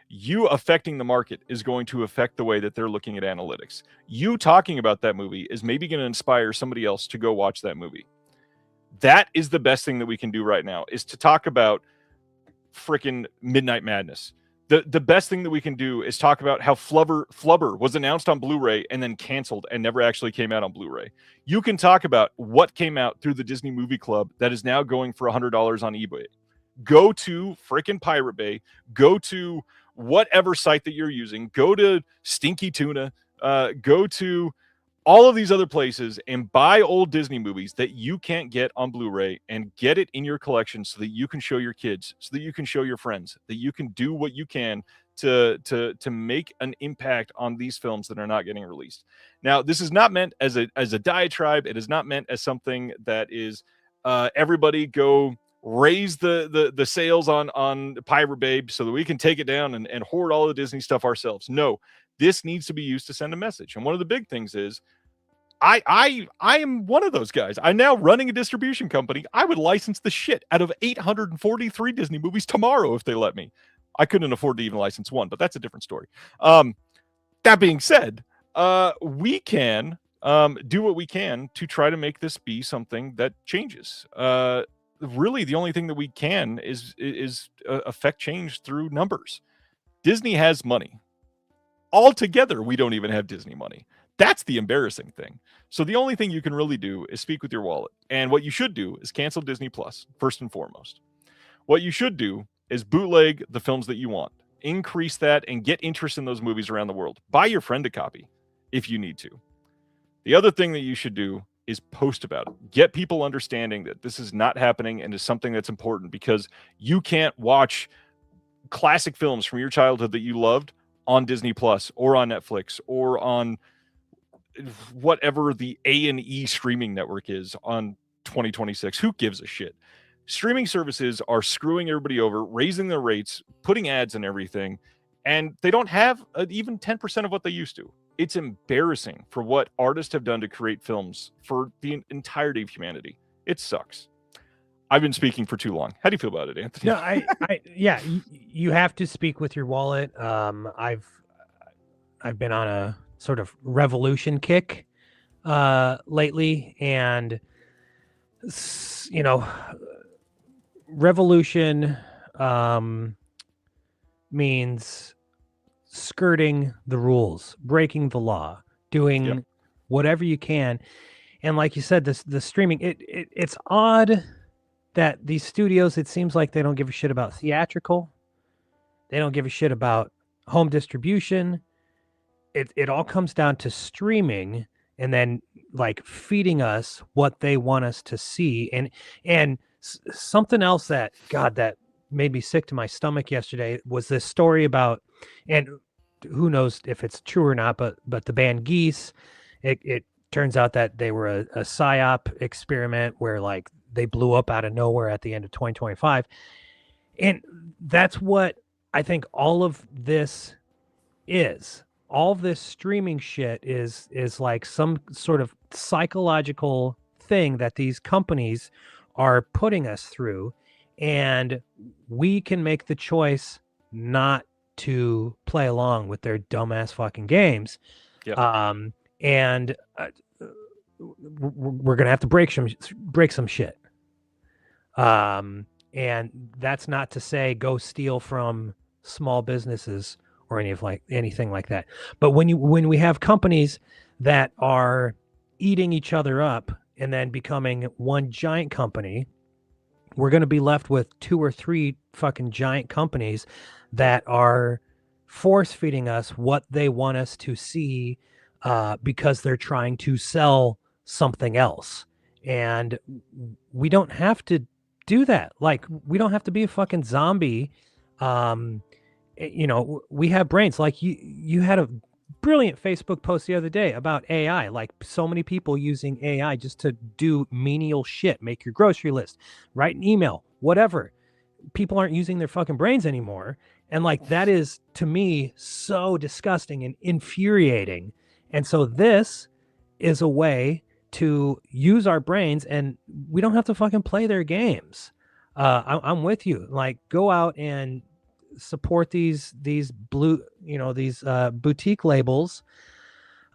You affecting the market is going to affect the way that they're looking at analytics. You talking about that movie is maybe going to inspire somebody else to go watch that movie. That is the best thing that we can do right now, is to talk about freaking Midnight Madness. The best thing that we can do is talk about how Flubber was announced on Blu-ray and then canceled and never actually came out on Blu-ray. You can talk about what came out through the Disney Movie Club that is now going for $100 on eBay. Go to freaking Pirate Bay. Go to whatever site that you're using. Go to Stinky Tuna. Go to all of these other places and buy old Disney movies that you can't get on Blu-ray and get it in your collection so that you can show your kids, so that you can show your friends, that you can do what you can to make an impact on these films that are not getting released. Now, this is not meant as a diatribe. It is not meant as something that is everybody go raise the sales on Pirate Babe so that we can take it down and hoard all the Disney stuff ourselves. No, this needs to be used to send a message. And one of the big things is I am one of those guys. I'm now running a distribution company. I would license the shit out of 843 Disney movies tomorrow if they let me. I couldn't afford to even license one, but that's a different story. That being said, we can do what we can to try to make this be something that changes. Really, the only thing that we can is affect change through numbers. Disney has money. Altogether, we don't even have Disney money. That's the embarrassing thing. So the only thing you can really do is speak with your wallet. And what you should do is cancel Disney Plus, first and foremost. What you should do is bootleg the films that you want. Increase that and get interest in those movies around the world. Buy your friend a copy if you need to. The other thing that you should do is post about it. Get people understanding that this is not happening and is something that's important, because you can't watch classic films from your childhood that you loved on Disney Plus or on Netflix or on whatever the A&E streaming network is on 2026. Who gives a shit? Streaming services are screwing everybody over, raising their rates, putting ads and everything, and they don't have even 10% of what they used to. It's embarrassing for what artists have done to create films for the entirety of humanity. It sucks. I've been speaking for too long. How do you feel about it, Anthony? No, yeah, you have to speak with your wallet. I've been on a sort of revolution kick lately, and revolution means skirting the rules, breaking the law, doing whatever you can. And like you said, the streaming, it's odd that these studios, it seems like they don't give a shit about theatrical. They don't give a shit about home distribution. It all comes down to streaming, and then like feeding us what they want us to see. And something else that made me sick to my stomach yesterday was this story about, and who knows if it's true or not, but the band Geese, it turns out that they were a PSYOP experiment where like they blew up out of nowhere at the end of 2025. And that's what I think all of this is. All this streaming shit is like some sort of psychological thing that these companies are putting us through, and we can make the choice not to play along with their dumbass fucking games. Yep. And we're gonna have to break some shit. And that's not to say go steal from small businesses or anything like that. But when we have companies that are eating each other up and then becoming one giant company, we're going to be left with 2 or 3 fucking giant companies that are force feeding us what they want us to see, because they're trying to sell something else. And we don't have to do that. Like, we don't have to be a fucking zombie. We have brains. Like you had a brilliant Facebook post the other day about AI, like so many people using AI just to do menial shit, make your grocery list, write an email, whatever. People aren't using their fucking brains anymore. And like, that is to me so disgusting and infuriating. And so this is a way to use our brains, and we don't have to fucking play their games. I'm with you. Like, go out and support these boutique labels,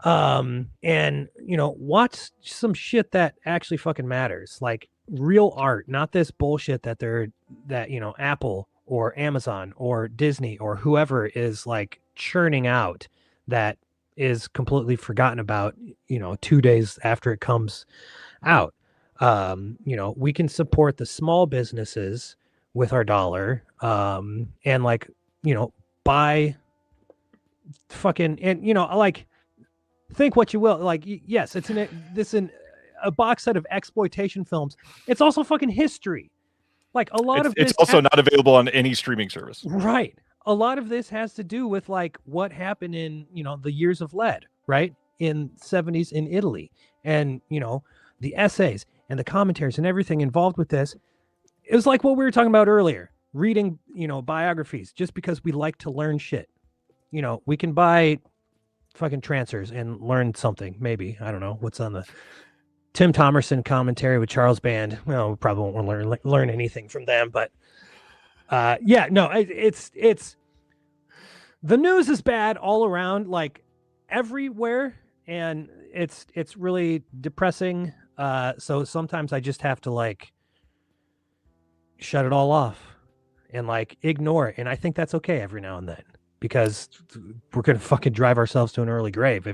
and watch some shit that actually fucking matters, like real art, not this bullshit that Apple or Amazon or Disney or whoever is like churning out that is completely forgotten about 2 days after it comes out. We can support the small businesses with our dollar, and like, buy fucking, and like, think what you will, like, yes, it's a box set of exploitation films. It's also fucking history. Like, a lot of it's also not available on any streaming service. Right. A lot of this has to do with like what happened in the years of lead, right, in 70s in Italy, and the essays and the commentaries and everything involved with this. it was like what we were talking about earlier, reading, biographies just because we like to learn shit. We can buy fucking transfers and learn something. Maybe, I don't know what's on the Tim Thomerson commentary with Charles Band. Well, we probably won't learn anything from them, but it's the news is bad all around, like everywhere, and it's really depressing. So sometimes I just have to like shut it all off and like ignore it, and I think that's okay every now and then, because we're gonna fucking drive ourselves to an early grave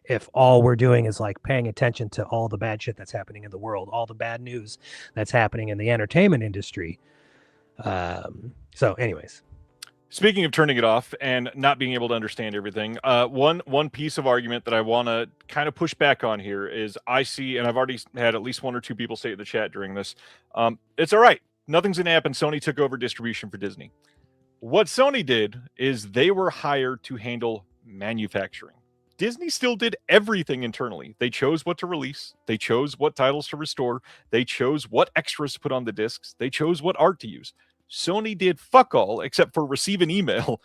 if all we're doing is like paying attention to all the bad shit that's happening in the world, all the bad news that's happening in the entertainment industry. So anyways, speaking of turning it off and not being able to understand everything, one piece of argument that I want to kind of push back on here is I see, and I've already had at least one or two people say it in the chat during this, it's all right, nothing's gonna happen. Sony took over distribution for Disney. What Sony did is they were hired to handle manufacturing. Disney still did everything internally. They chose what to release. They chose what titles to restore. They chose what extras to put on the discs. They chose what art to use. Sony did fuck all except for receive an email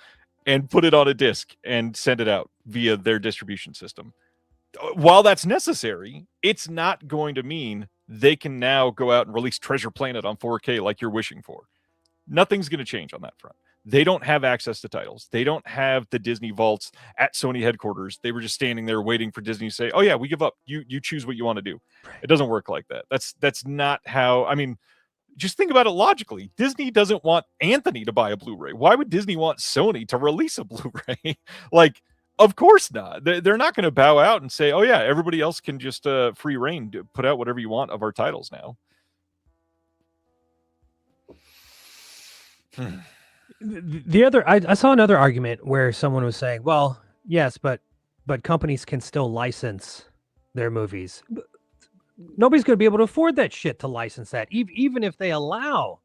and put it on a disc and send it out via their distribution system. While that's necessary, it's not going to mean they can now go out and release Treasure Planet on 4K like you're wishing for. Nothing's going to change on that front. They don't have access to titles. They don't have the Disney vaults at Sony headquarters. They were just standing there waiting for Disney to say, "Oh yeah, we give up. You choose what you want to do." It doesn't work like that. That's not how. I mean, just think about it logically. Disney doesn't want Anthony to buy a Blu-ray. Why would Disney want Sony to release a Blu-ray? Like, of course not. They're not going to bow out and say, "Oh yeah, everybody else can just free reign to put out whatever you want of our titles now." The other, I saw another argument where someone was saying, well, yes, but companies can still license their movies. Nobody's going to be able to afford that shit to license that, even if they allow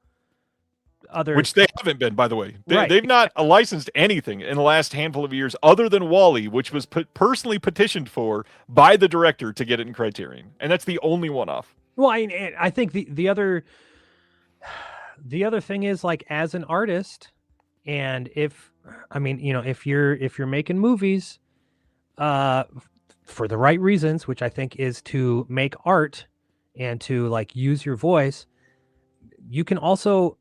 others. Which they haven't been, by the way. Right. They've not licensed anything in the last handful of years other than WALL-E, which was personally petitioned for by the director to get it in Criterion. And that's the only one off. Well, I think the other thing is, like, as an artist, and if you're making movies for the right reasons, which I think is to make art and to like use your voice, you can also,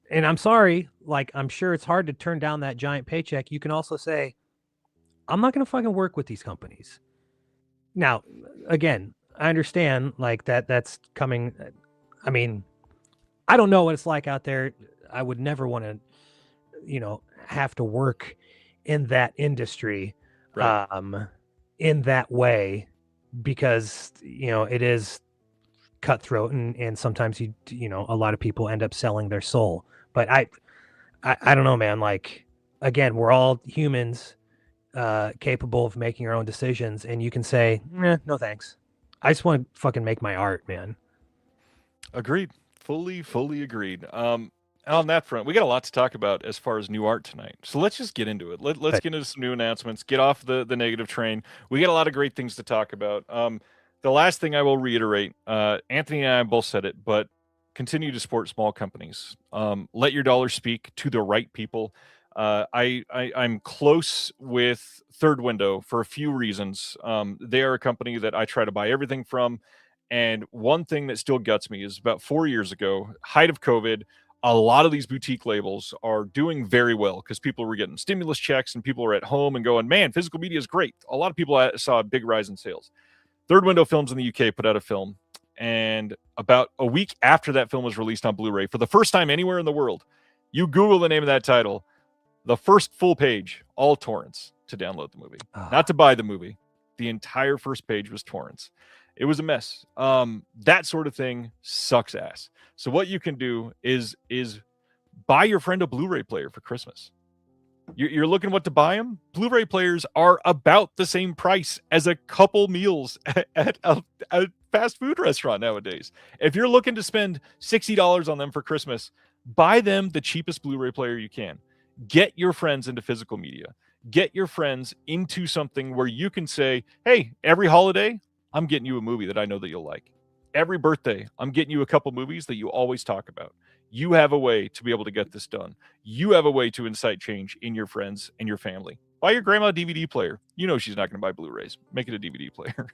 and I'm sorry, like, I'm sure it's hard to turn down that giant paycheck. You can also say, I'm not going to fucking work with these companies. Now, again, I understand like that's coming. I mean, I don't know what it's like out there. I would never want to, have to work in that industry, right, in that way, because, it is cutthroat, and sometimes a lot of people end up selling their soul. But I don't know, man. Like, again, we're all humans, capable of making our own decisions, and you can say, no thanks. I just want to fucking make my art, man. Agreed. Fully agreed. On that front, we got a lot to talk about as far as new art tonight. So let's just get into it. Let's get into some new announcements, get off the negative train. We got a lot of great things to talk about. The last thing I will reiterate, Anthony and I both said it, but continue to support small companies. Let your dollar speak to the right people. I'm close with Third Window for a few reasons. They are a company that I try to buy everything from. And one thing that still guts me is about 4 years ago, height of COVID, a lot of these boutique labels are doing very well because people were getting stimulus checks and people were at home and going, man, physical media is great. A lot of people saw a big rise in sales. Third Window Films in the UK put out a film. And about a week after that film was released on Blu-ray, for the first time anywhere in the world, you Google the name of that title, the first full page, all torrents to download the movie. Not to buy the movie. The entire first page was torrents. It was a mess. That sort of thing sucks ass. So what you can do is buy your friend a Blu-ray player for Christmas. You're looking what to buy them? Blu-ray players are about the same price as a couple meals at a fast food restaurant nowadays. If you're looking to spend $60 on them for Christmas, buy them the cheapest Blu-ray player you can. Get your friends into physical media. Get your friends into something where you can say, hey, every holiday, I'm getting you a movie that I know that you'll like. Every birthday, I'm getting you a couple movies that you always talk about. you have a way to be able to get this done. You have a way to incite change in your friends and your family. Buy your grandma a DVD player. You know she's not going to buy Blu-rays. Make it a DVD player.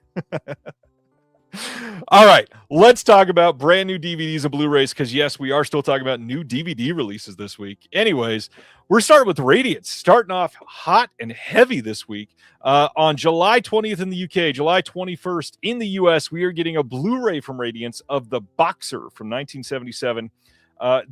All right, let's talk about brand new DVDs and Blu-rays because, yes, we are still talking about new DVD releases this week. Anyways, we're starting with Radiance, starting off hot and heavy this week. On July 20th in the UK, July 21st in the US, we are getting a Blu-ray from Radiance of The Boxer from 1977.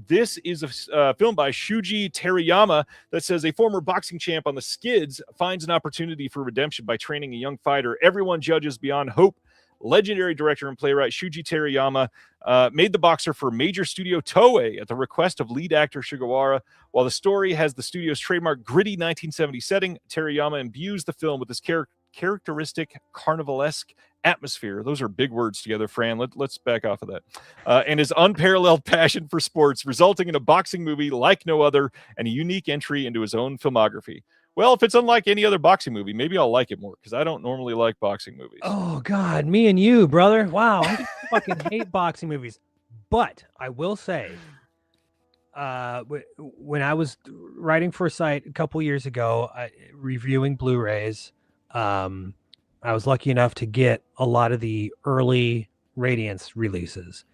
This is a film by Shuji Terayama that says a former boxing champ on the skids finds an opportunity for redemption by training a young fighter. Everyone judges beyond hope. Legendary director and playwright Shuji Terayama made The Boxer for major studio Toei at the request of lead actor Sugawara. While the story has the studio's trademark gritty 1970s setting, Terayama imbues the film with this characteristic carnivalesque atmosphere. Those are big words together, Fran. Let's back off of that. And his unparalleled passion for sports, resulting in a boxing movie like no other and a unique entry into his own filmography. Well, if it's unlike any other boxing movie, maybe I'll like it more because I don't normally like boxing movies. Oh, God, me and you, brother. Wow, I fucking hate boxing movies. But I will say, when I was writing for a site a couple years ago, reviewing Blu-rays, I was lucky enough to get a lot of the early Radiance releases.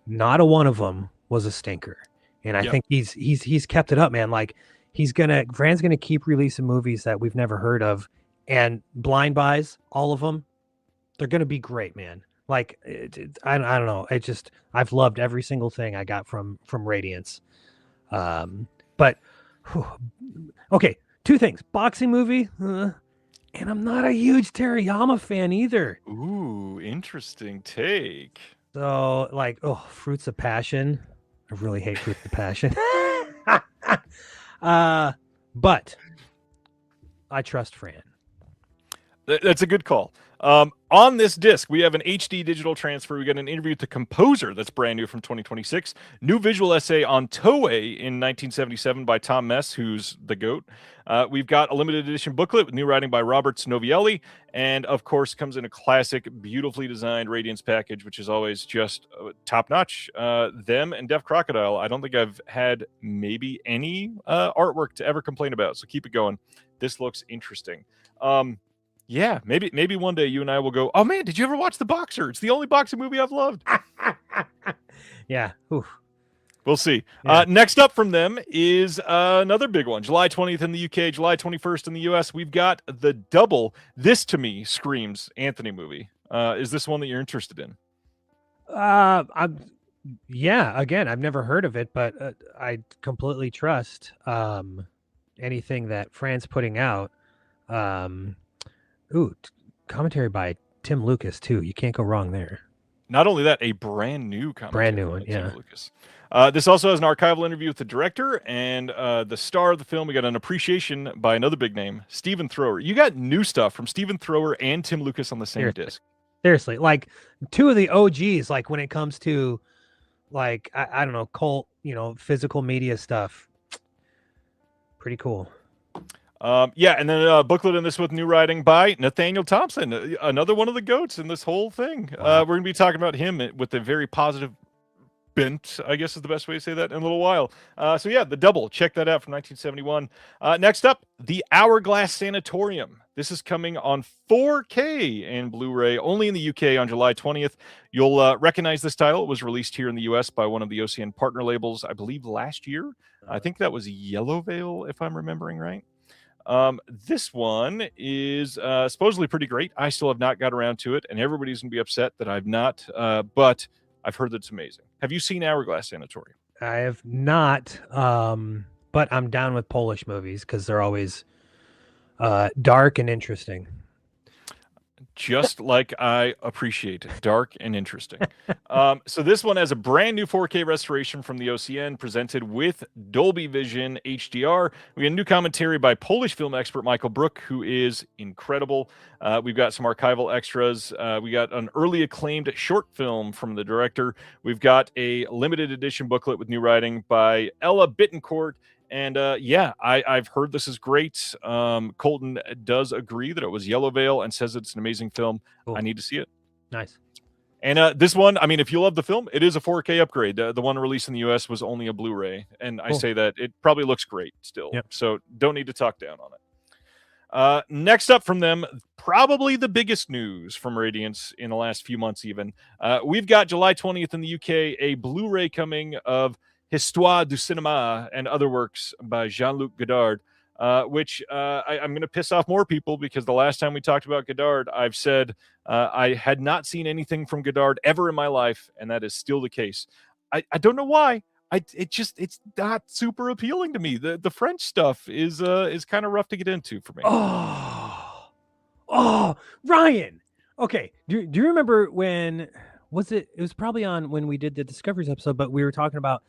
Not a one of them was a stinker, and I think he's kept it up, man. Like Fran's gonna keep releasing movies that we've never heard of, and blind buys, all of them, they're gonna be great, man. Like I don't know, I've loved every single thing I got from Radiance. But okay, two things: boxing movie, and I'm not a huge Terayama fan either. Ooh, interesting take. So like, Fruits of Passion. I really hate Fruits of Passion. But I trust Fran. That's a good call. On this disc, we have an HD digital transfer. We got an interview with the composer that's brand new from 2026. New visual essay on Toei in 1977 by Tom Mess, who's the GOAT. We've got a limited edition booklet with new writing by Robert Snovielli. And, of course, comes in a classic, beautifully designed Radiance package, which is always just top-notch. Them and Deaf Crocodile, I don't think I've had maybe any artwork to ever complain about. So keep it going. This looks interesting. Yeah, maybe one day you and I will go, oh, man, did you ever watch The Boxer? It's the only boxing movie I've loved. Yeah. Oof. We'll see. Yeah. Next up from them is another big one. July 20th in the UK, July 21st in the US. We've got The Double. This, to me, screams Anthony movie. Is this one that you're interested in? Yeah, again, I've never heard of it, but I completely trust anything that Fran's putting out. Commentary by Tim Lucas too. You can't go wrong there. Not only that, a brand new commentary. Brand new one, yeah. Tim Lucas. This also has an archival interview with the director and the star of the film. We got an appreciation by another big name, Stephen Thrower. You got new stuff from Stephen Thrower and Tim Lucas on the same disc. Seriously, like two of the OGs. Like when it comes to, like I don't know, cult, physical media stuff. Pretty cool. Yeah, and then a booklet in this with new writing by Nathaniel Thompson, another one of the GOATs in this whole thing. Wow. We're going to be talking about him with a very positive bent, I guess is the best way to say that, in a little while. So yeah, The Double. Check that out from 1971. Next up, The Hourglass Sanatorium. This is coming on 4K and Blu-ray, only in the UK on July 20th. You'll recognize this title. It was released here in the US by one of the OCN partner labels, I believe, last year. I think that was Yellow Veil, if I'm remembering right. This one is supposedly pretty great. I still have not got around to it, and everybody's going to be upset that I've not, but I've heard that it's amazing. Have you seen Hourglass Sanatorium? I have not, but I'm down with Polish movies because they're always dark and interesting. Just like I appreciate it. Dark and interesting. So this one has a brand new 4K restoration from the OCN presented with Dolby Vision HDR. We have a new commentary by Polish film expert Michael Brook, who is incredible. We've got some archival extras. We got an early acclaimed short film from the director. We've got a limited edition booklet with new writing by Ella Bittencourt. And yeah, I've heard this is great. Colton does agree that it was Yellow Veil and says it's an amazing film. Cool. I need to see it. Nice. And this one, I mean, if you love the film, it is a 4K upgrade. The one released in the US was only a Blu-ray, and I Cool. say that it probably looks great still. Yep. So don't need to talk down on it. Next up from them, probably the biggest news from Radiance in the last few months even. We've got July 20th in the UK, a Blu-ray coming of Histoire du cinéma and other works by Jean-Luc Godard, which I'm going to piss off more people because the last time we talked about Godard, I've said I had not seen anything from Godard ever in my life, and that is still the case. I don't know why. It's not super appealing to me. The French stuff is kind of rough to get into for me. Oh, Ryan. Okay. Do you remember when was it? It was probably on when we did the Discoveries episode, but we were talking about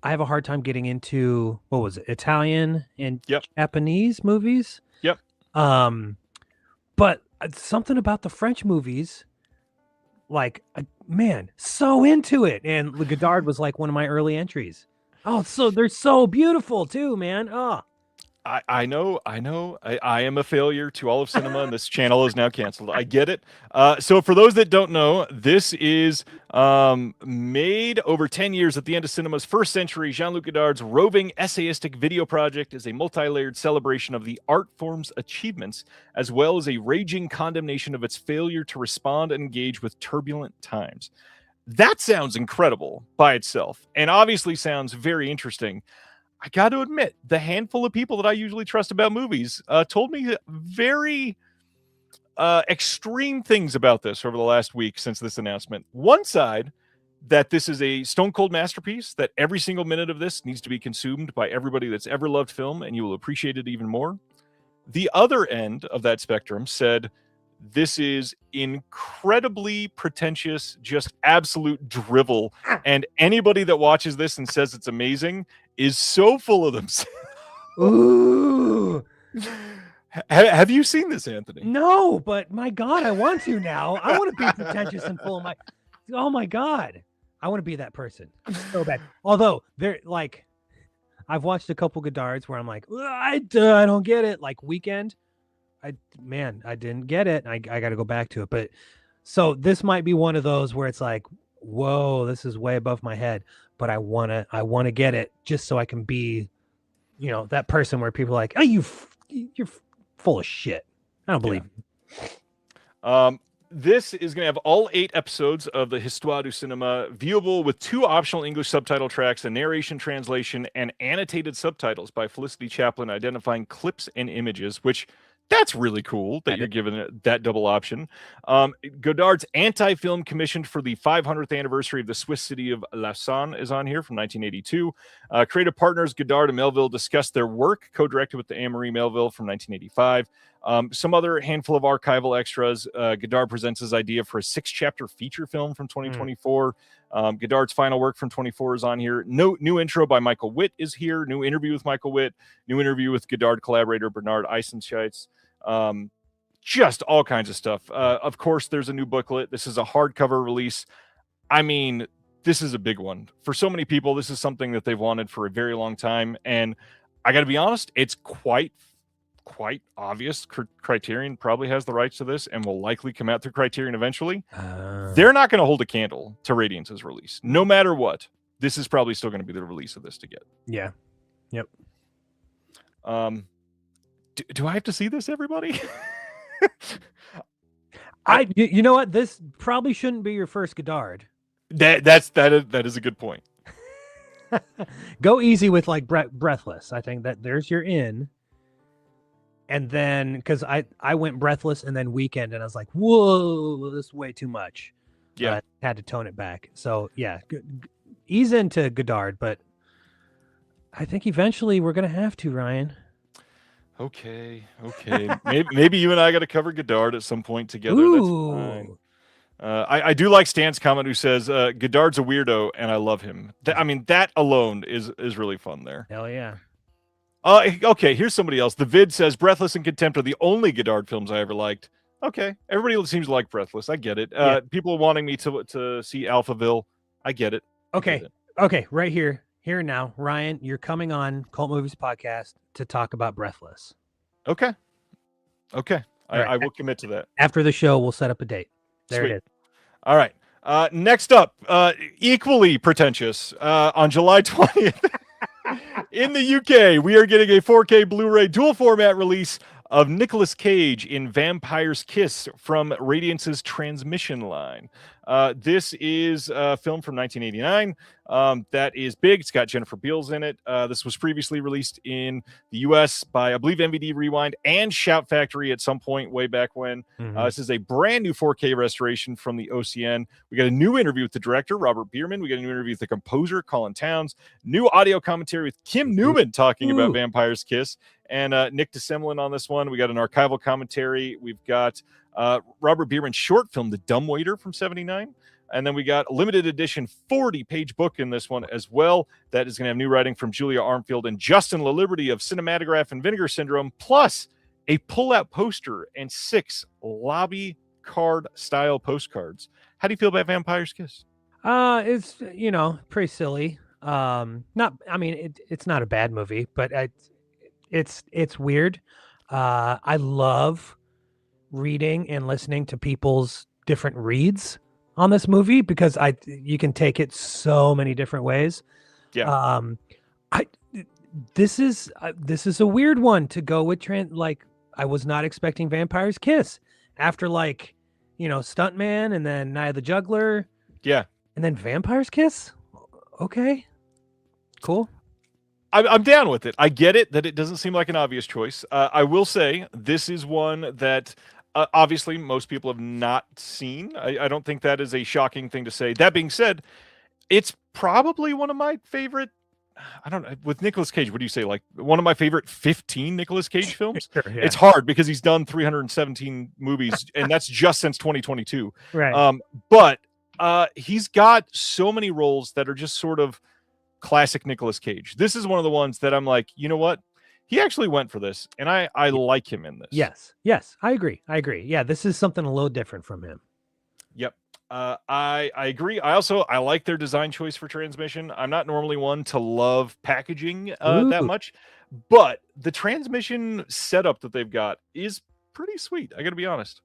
I have a hard time getting into what was it? Italian and Japanese movies. Yep. But something about the French movies, like man, so into it. And Godard was like one of my early entries. Oh, so they're so beautiful too, man. Oh. I know. I am a failure to all of cinema, and this channel is now canceled. I get it. So for those that don't know, this is made over 10 years at the end of cinema's first century. Jean-Luc Godard's roving essayistic video project is a multi-layered celebration of the art form's achievements, as well as a raging condemnation of its failure to respond and engage with turbulent times. That sounds incredible by itself, and obviously sounds very interesting. I got to admit, the handful of people that I usually trust about movies told me very extreme things about this over the last week since this announcement. One side, that this is a stone cold masterpiece, that every single minute of this needs to be consumed by everybody that's ever loved film, and you will appreciate it even more. The other end of that spectrum said, this is incredibly pretentious, just absolute drivel. And anybody that watches this and says it's amazing is so full of themselves. Ooh. Have you seen this, Anthony? No, but my God, I want to now. I want to be pretentious and full of my. Oh my God, I want to be that person so bad. Although they're like, I've watched a couple Godards where I'm like, I don't get it. Like Weekend. I didn't get it. I got to go back to it. But so this might be one of those where it's like, whoa, this is way above my head, but I want to get it just so I can be, that person where people are like, oh, you're full of shit. I don't believe you. This is going to have all 8 episodes of the Histoire du Cinéma viewable with 2 optional English subtitle tracks, a narration translation, and annotated subtitles by Felicity Chaplin identifying clips and images, which that's really cool that you're given it that double option. Godard's anti-film commissioned for the 500th anniversary of the Swiss city of Lausanne is on here from 1982. Creative partners Godard and Melville discussed their work, co-directed with the Anne-Marie Melville from 1985. Some other handful of archival extras. Godard presents his idea for a 6-chapter feature film from 2024. Godard's final work from 24 is on here. New intro by Michael Witt is here. New interview with Michael Witt. New interview with Godard collaborator Bernard Eisenschitz. Just all kinds of stuff. Of course, there's a new booklet. This is a hardcover release. I mean, this is a big one. For so many people, this is something that they've wanted for a very long time. And I got to be honest, it's quite obvious. Criterion probably has the rights to this and will likely come out through Criterion eventually. They're not going to hold a candle to Radiance's release. No matter what, this is probably still going to be the release of this to get. Yeah. Yep. Do I have to see this, everybody? You know what? This probably shouldn't be your first Godard. That is a good point. Go easy with like Breathless. I think that there's your in. And then, because I went Breathless and then Weekend, and I was like, whoa, this is way too much. Yeah. Had to tone it back. So, yeah, ease into Godard, but I think eventually we're going to have to, Ryan. Okay. maybe you and I got to cover Godard at some point together. Ooh. That's fine. I do like Stan's comment who says, Godard's a weirdo, and I love him. That alone is really fun there. Hell yeah. Okay, here's somebody else. The Vid says, Breathless and Contempt are the only Godard films I ever liked. Okay, everybody seems to like Breathless. I get it. People wanting me to see Alphaville. I get it. Okay, right here and now. Ryan, you're coming on Cult Movies Podcast to talk about Breathless. Okay. Right. I will commit to that. After the show, we'll set up a date. There Sweet. it is. All right. Next up, equally pretentious, on July 20th in the UK, we are getting a 4K Blu-ray dual format release of Nicolas Cage in Vampire's Kiss from Radiance's Transmission line. This is a film from 1989 that is big. It's got Jennifer Beals in it. This was previously released in the US by, I believe, MVD Rewind and Shout Factory at some point way back when. This is a brand new 4K restoration from the OCN. We got a new interview with the director, Robert Bierman. We got a new interview with the composer, Colin Towns. New audio commentary with Kim Newman talking about Vampire's Kiss. And Nick DeSemlin on this one. We got an archival commentary. We've got Robert Bierman's short film, The Dumbwaiter from 79. And then we got a limited edition 40-page book in this one as well. That is going to have new writing from Julia Armfield and Justin LaLiberty of Cinematograph and Vinegar Syndrome, plus a pull-out poster and 6 lobby card-style postcards. How do you feel about Vampire's Kiss? It's, pretty silly. It's not a bad movie, but it's weird. I love reading and listening to people's different reads on this movie because you can take it so many different ways. Yeah. This is a weird one to go with. I was not expecting Vampire's Kiss after Stuntman and then Night of the Juggler. Yeah. And then Vampire's Kiss. Okay. Cool. I'm down with it. I get it that it doesn't seem like an obvious choice. I will say this is one that obviously most people have not seen. I don't think that is a shocking thing to say. That being said, it's probably one of my favorite. I don't know. With Nicolas Cage, what do you say? Like one of my favorite 15 Nicolas Cage films? Sure, yeah. It's hard because he's done 317 movies, and that's just since 2022. Right. But he's got so many roles that are just sort of classic Nicolas Cage. This is one of the ones that I'm like, you know what? He actually went for this, and I like him in this. Yes, I agree. Yeah, this is something a little different from him. Yep. I agree. I like their design choice for transmission. I'm not normally one to love packaging that much, but the transmission setup that they've got is pretty sweet. I got to be honest.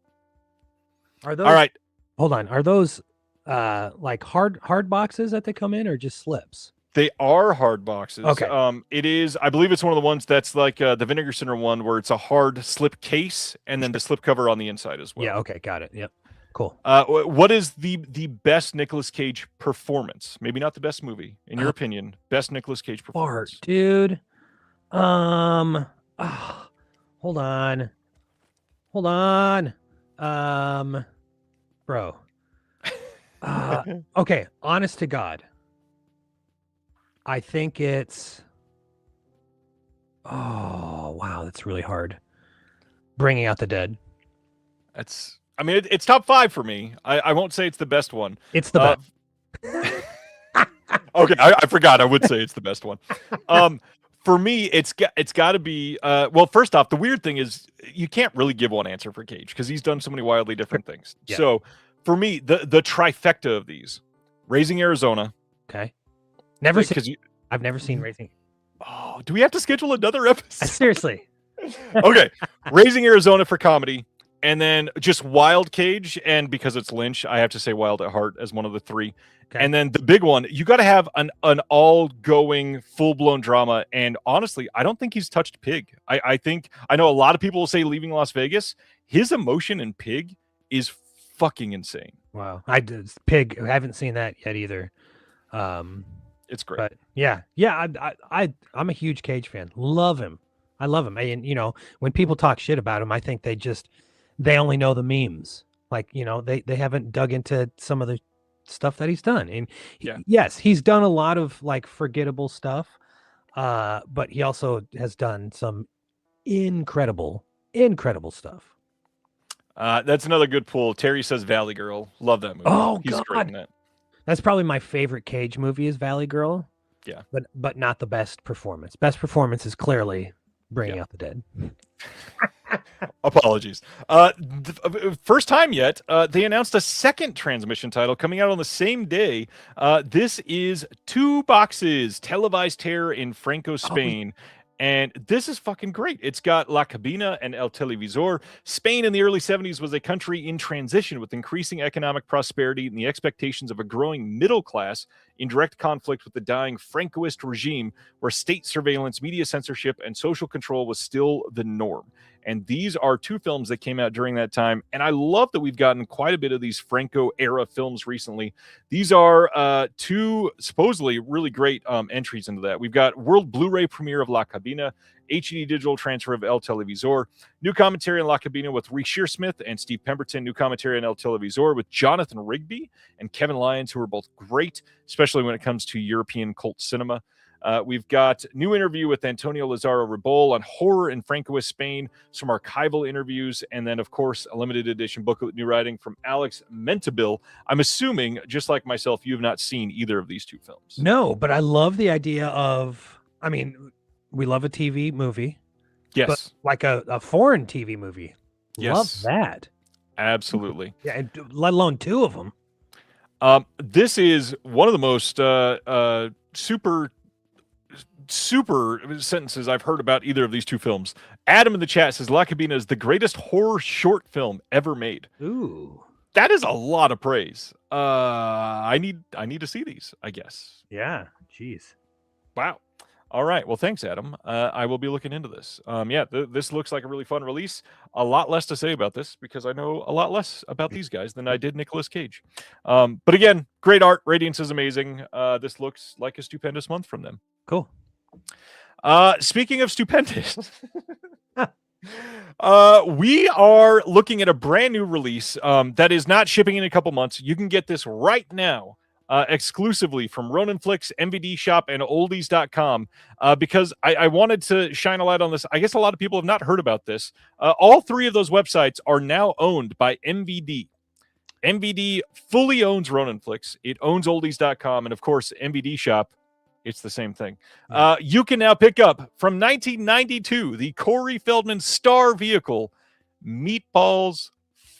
Are those? All right. Hold on. Are those like hard boxes that they come in, or just slips? They are hard boxes. Okay. It is. I believe it's one of the ones that's like the Vinegar Syndrome one, where it's a hard slip case and then the slip cover on the inside as well. Yeah. Okay. Got it. Yep. Cool. What is the best Nicolas Cage performance? Maybe not the best movie, in your opinion. Best Nicolas Cage performance, dude. Hold on. Bro. Okay. Honest to God, I think it's. Oh wow, that's really hard. Bringing Out the Dead. It's top 5 for me. I won't say it's the best one. It's the best. Okay, I forgot. I would say it's the best one. For me, it's got to be. Well, first off, the weird thing is you can't really give one answer for Cage because he's done so many wildly different things. Yeah. So for me, the trifecta of these: Raising Arizona. Okay. I've never seen Raising. Oh, do we have to schedule another episode? Seriously. Okay, Raising Arizona for comedy. And then just Wild Cage, and because it's Lynch, I have to say Wild at Heart as one of the 3. Okay. And then the big one, you got to have an all-going, full-blown drama. And honestly, I don't think he's touched Pig. I know a lot of people will say Leaving Las Vegas. His emotion in Pig is fucking insane. Wow, Pig. I haven't seen that yet either. It's great. But yeah. I'm a huge Cage fan. Love him. I love him. And when people talk shit about him, I think they only know the memes. Like, they haven't dug into some of the stuff that he's done. And yes, he's done a lot of like forgettable stuff. But he also has done some incredible stuff. That's another good pull. Terry says Valley Girl. Love that movie. Oh, he's God. great in that. That's probably my favorite Cage movie is Valley Girl. Yeah. But not the best performance. Best performance is clearly Bringing Out the Dead. Apologies. First time yet, they announced a second transmission title coming out on the same day. This is 2 Boxes, Televised Terror in Franco, Spain. And this is fucking great. It's got La Cabina and El Televisor. Spain in the early 70s was a country in transition with increasing economic prosperity and the expectations of a growing middle class in direct conflict with the dying Francoist regime, where state surveillance, media censorship, and social control was still the norm. And these are two films that came out during that time. And I love that we've gotten quite a bit of these Franco era films recently. These are two supposedly really great entries into that. We've got world Blu-ray premiere of La Cabina, HD digital transfer of El Televisor, new commentary on La Cabina with Reece Shearsmith and Steve Pemberton, new commentary on El Televisor with Jonathan Rigby and Kevin Lyons, who are both great, especially when it comes to European cult cinema. We've got new interview with Antonio Lazaro Ribol on horror in Francoist Spain, some archival interviews, and then, of course, a limited edition booklet new writing from Alex Mentabil. I'm assuming, just like myself, you have not seen either of these two films. No, but I love the idea of, I mean, we love a TV movie. Yes. But like a foreign TV movie. Yes. Love that. Absolutely. Yeah, and let alone two of them. This is one of the most super sentences I've heard about either of these two films. Adam in the chat says La Cabina is the greatest horror short film ever made. Ooh, that is a lot of praise. I need to see these, I guess. Yeah, jeez. Wow. All right. Well, thanks, Adam. I will be looking into this. This looks like a really fun release. A lot less to say about this because I know a lot less about these guys than I did Nicolas Cage. But again, great art. Radiance is amazing. This looks like a stupendous month from them. Cool. Speaking of stupendous, we are looking at a brand new release that is not shipping in a couple months. You can get this right now. Exclusively from Ronin Flicks, MVD Shop, and Oldies.com because I wanted to shine a light on this. I guess a lot of people have not heard about this. All three of those websites are now owned by MVD. MVD fully owns Ronin Flicks. It owns Oldies.com, and of course, MVD Shop. It's the same thing. You can now pick up from 1992 the Corey Feldman star vehicle, Meatballs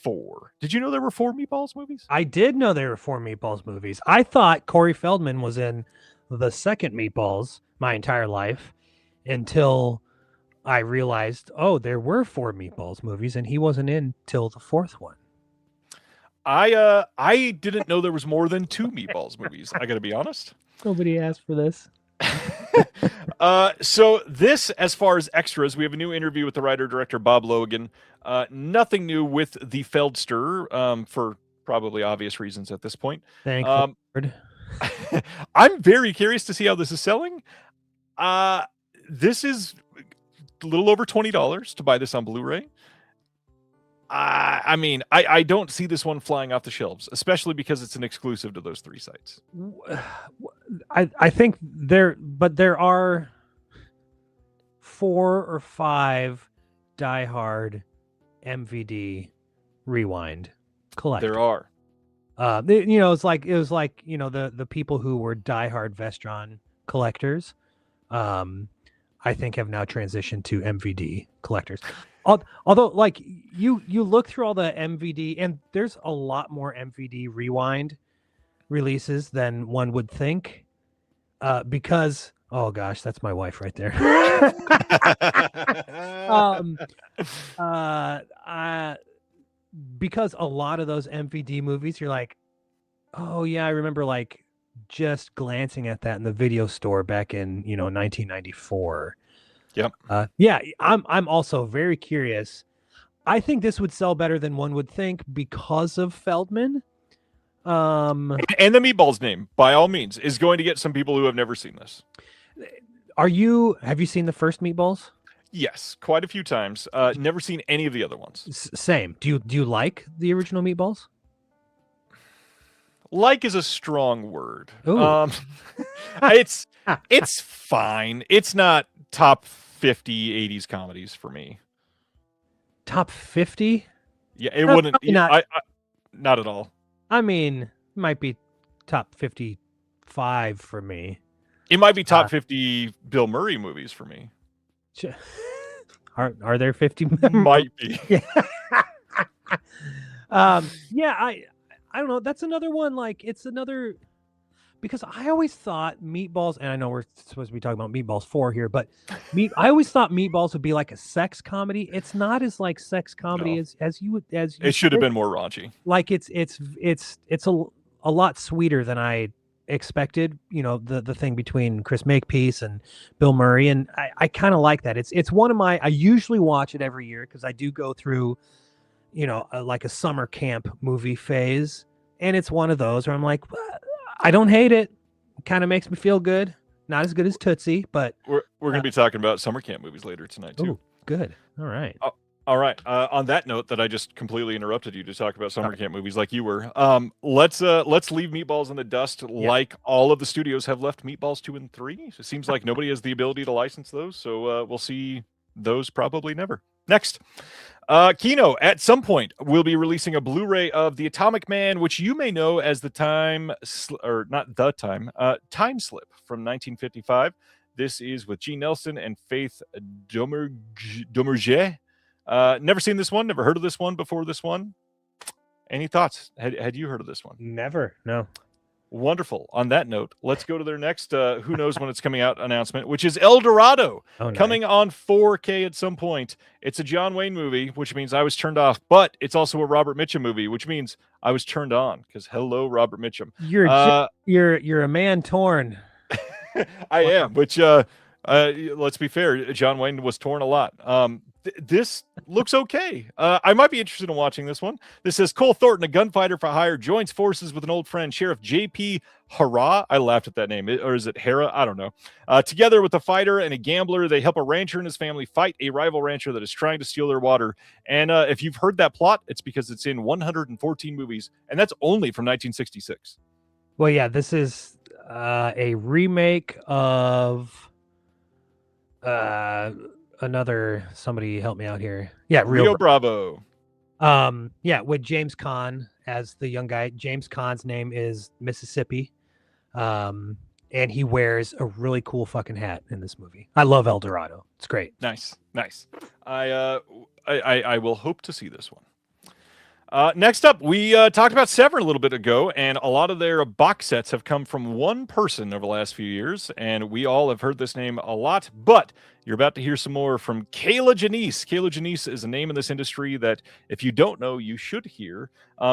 4. Did you know there were 4 Meatballs movies? I did know there were 4 Meatballs movies. I thought Corey Feldman was in the second Meatballs my entire life until I realized, oh, there were 4 Meatballs movies and he wasn't in till the 4th one. I didn't know there was more than 2 Meatballs movies. I got to be honest. Nobody asked for this. So this, as far as extras, we have a new interview with the writer-director Bob Logan. Nothing new with the Feldster, for probably obvious reasons at this point. Thank you. I'm very curious to see how this is selling. This is a little over $20 to buy this on Blu-ray. I mean, I don't see this one flying off the shelves, especially because it's an exclusive to those 3 sites. I think there are 4 or 5 diehard MVD Rewind collectors. There are. It was like the people who were diehard Vestron collectors, I think have now transitioned to MVD collectors. Although, like you look through all the MVD, and there's a lot more MVD Rewind releases than one would think, because oh gosh, that's my wife right there. Because a lot of those MVD movies, you're like, oh yeah, I remember like just glancing at that in the video store back in 1994. Yep. Yeah, I'm also very curious. I think this would sell better than one would think because of Feldman. And the Meatballs name, by all means, is going to get some people who have never seen this. Have you seen the first Meatballs? Yes, quite a few times. Never seen any of the other ones. Same. Do you like the original Meatballs? Like is a strong word. It's fine. It's not top 50 80s comedies for me. Top 50? Yeah, it wouldn't. Not at all. I mean, it might be top 55 for me. It might be top 50 Bill Murray movies for me. Are there 50? Might be. Yeah. I don't know. That's another one. Like, it's another. because I always thought Meatballs, and I know we're supposed to be talking about Meatballs 4 here, but I alwa's thought Meatballs would be like a sex comedy. It's not as like sex comedy No. as you It should have think. been more raunchy. Like it's a lot sweeter than I expected. You know, the thing between Chris Makepeace and Bill Murray, and I kind of like that. It's one of my. I usually watch it every year because I do go through, like a summer camp movie phase, and it's one of those where I'm like, well, I don't hate it. Kind of makes me feel good. Not as good as Tootsie, but We're going to be talking about summer camp movies later tonight too. ooh, good. All right. All right. On that note, that I just completely interrupted you to talk about summer camp movies, like you were. Let's leave Meatballs in the dust, like all of the studios have left Meatballs 2 and 3. It seems like nobody has the ability to license those, so we'll see those probably never. Next, Kino at some point will be releasing a Blu-ray of The Atomic Man, which you may know as Time Slip from 1955. This is with Gene Nelson and Faith Domergue. Never seen this one, never heard of this one before this one. Any thoughts? Had you heard of this one? Never. No. Wonderful. On that note, let's go to their next who knows when it's coming out announcement, which is El Dorado, coming on 4K at some point. It's a John Wayne movie, which means I was turned off, but it's also a Robert Mitchum movie, which means I was turned on because hello, Robert Mitchum. You're a man torn. I am, which let's be fair, John Wayne was torn a lot. This looks okay. I might be interested in watching this one. This says Cole Thornton, a gunfighter for hire, joins forces with an old friend, Sheriff J.P. Hara. I laughed at that name. Or is it Hara? I don't know. Together with a fighter and a gambler, they help a rancher and his family fight a rival rancher that is trying to steal their water. And if you've heard that plot, it's because it's in 114 movies, and that's only from 1966. Well, yeah, this is a remake of another, somebody help me out here. Yeah, Rio Bravo. With James Caan as the young guy. James Caan's name is Mississippi. And he wears a really cool fucking hat in this movie. I love El Dorado. It's great. Nice. I will hope to see this one. Next up, we talked about Severin a little bit ago, and a lot of their box sets have come from one person over the last few years, and we all have heard this name a lot, but you're about to hear some more from Kayla Janice. Kayla Janice is a name in this industry that, if you don't know, you should hear.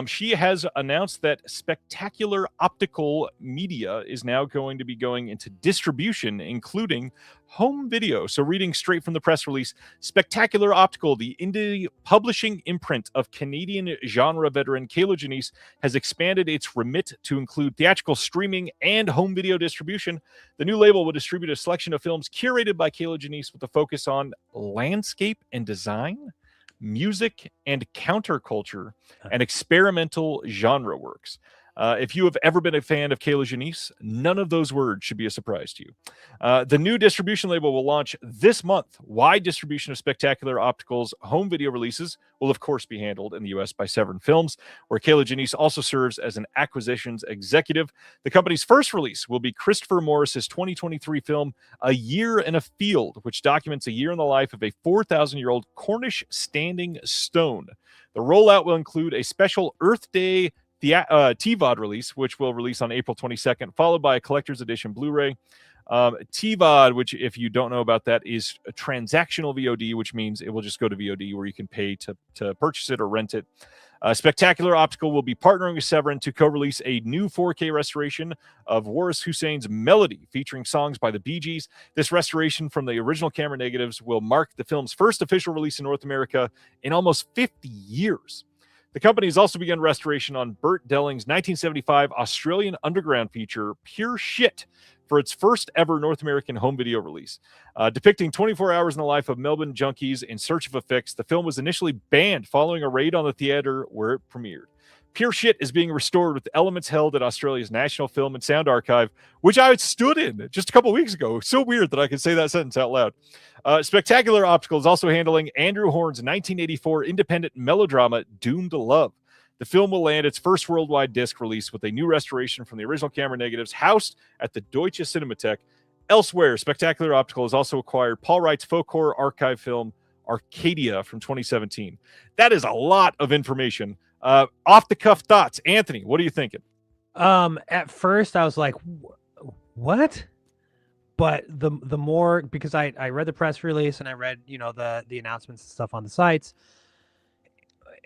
She has announced that Spectacular Optical Media is now going to be going into distribution, including home video. So reading straight from the press release, Spectacular Optical, the indie publishing imprint of Canadian genre veteran Kayla Janice, has expanded its remit to include theatrical streaming and home video distribution. The new label will distribute a selection of films curated by Kayla Janice with a focus on landscape and design, music and counterculture, and experimental genre works. If you have ever been a fan of Kayla Janice, none of those words should be a surprise to you. The new distribution label will launch this month. Wide distribution of Spectacular Optical's home video releases will, of course, be handled in the U.S. by Severin Films, where Kayla Janice also serves as an acquisitions executive. The company's first release will be Christopher Morris's 2023 film, A Year in a Field, which documents a year in the life of a 4,000-year-old Cornish standing stone. The rollout will include a special Earth Day TVOD release, which will release on April 22nd, followed by a collector's edition Blu-ray. TVOD, which, if you don't know about that, is a transactional VOD, which means it will just go to VOD where you can pay to purchase it or rent it. Spectacular Optical will be partnering with Severin to co-release a new 4K restoration of Waris Hussein's Melody, featuring songs by the Bee Gees. This restoration from the original camera negatives will mark the film's first official release in North America in almost 50 years. The company has also begun restoration on Burt Delling's 1975 Australian underground feature, Pure Shit, for its first ever North American home video release. Depicting 24 hours in the life of Melbourne junkies in search of a fix, the film was initially banned following a raid on the theater where it premiered. Pure Shit is being restored with elements held at Australia's National Film and Sound Archive, which I stood in just a couple of weeks ago. It's so weird that I can say that sentence out loud. Spectacular Optical is also handling Andrew Horn's 1984 independent melodrama, Doomed to Love. The film will land its first worldwide disc release with a new restoration from the original camera negatives housed at the Deutsche Cinemathek. Elsewhere, Spectacular Optical has also acquired Paul Wright's folk horror archive film, Arcadia, from 2017. That is a lot of information. Off-the-cuff thoughts. Anthony, what are you thinking? At first I was like, what? But the more, because I read the press release and I read, the announcements and stuff on the sites,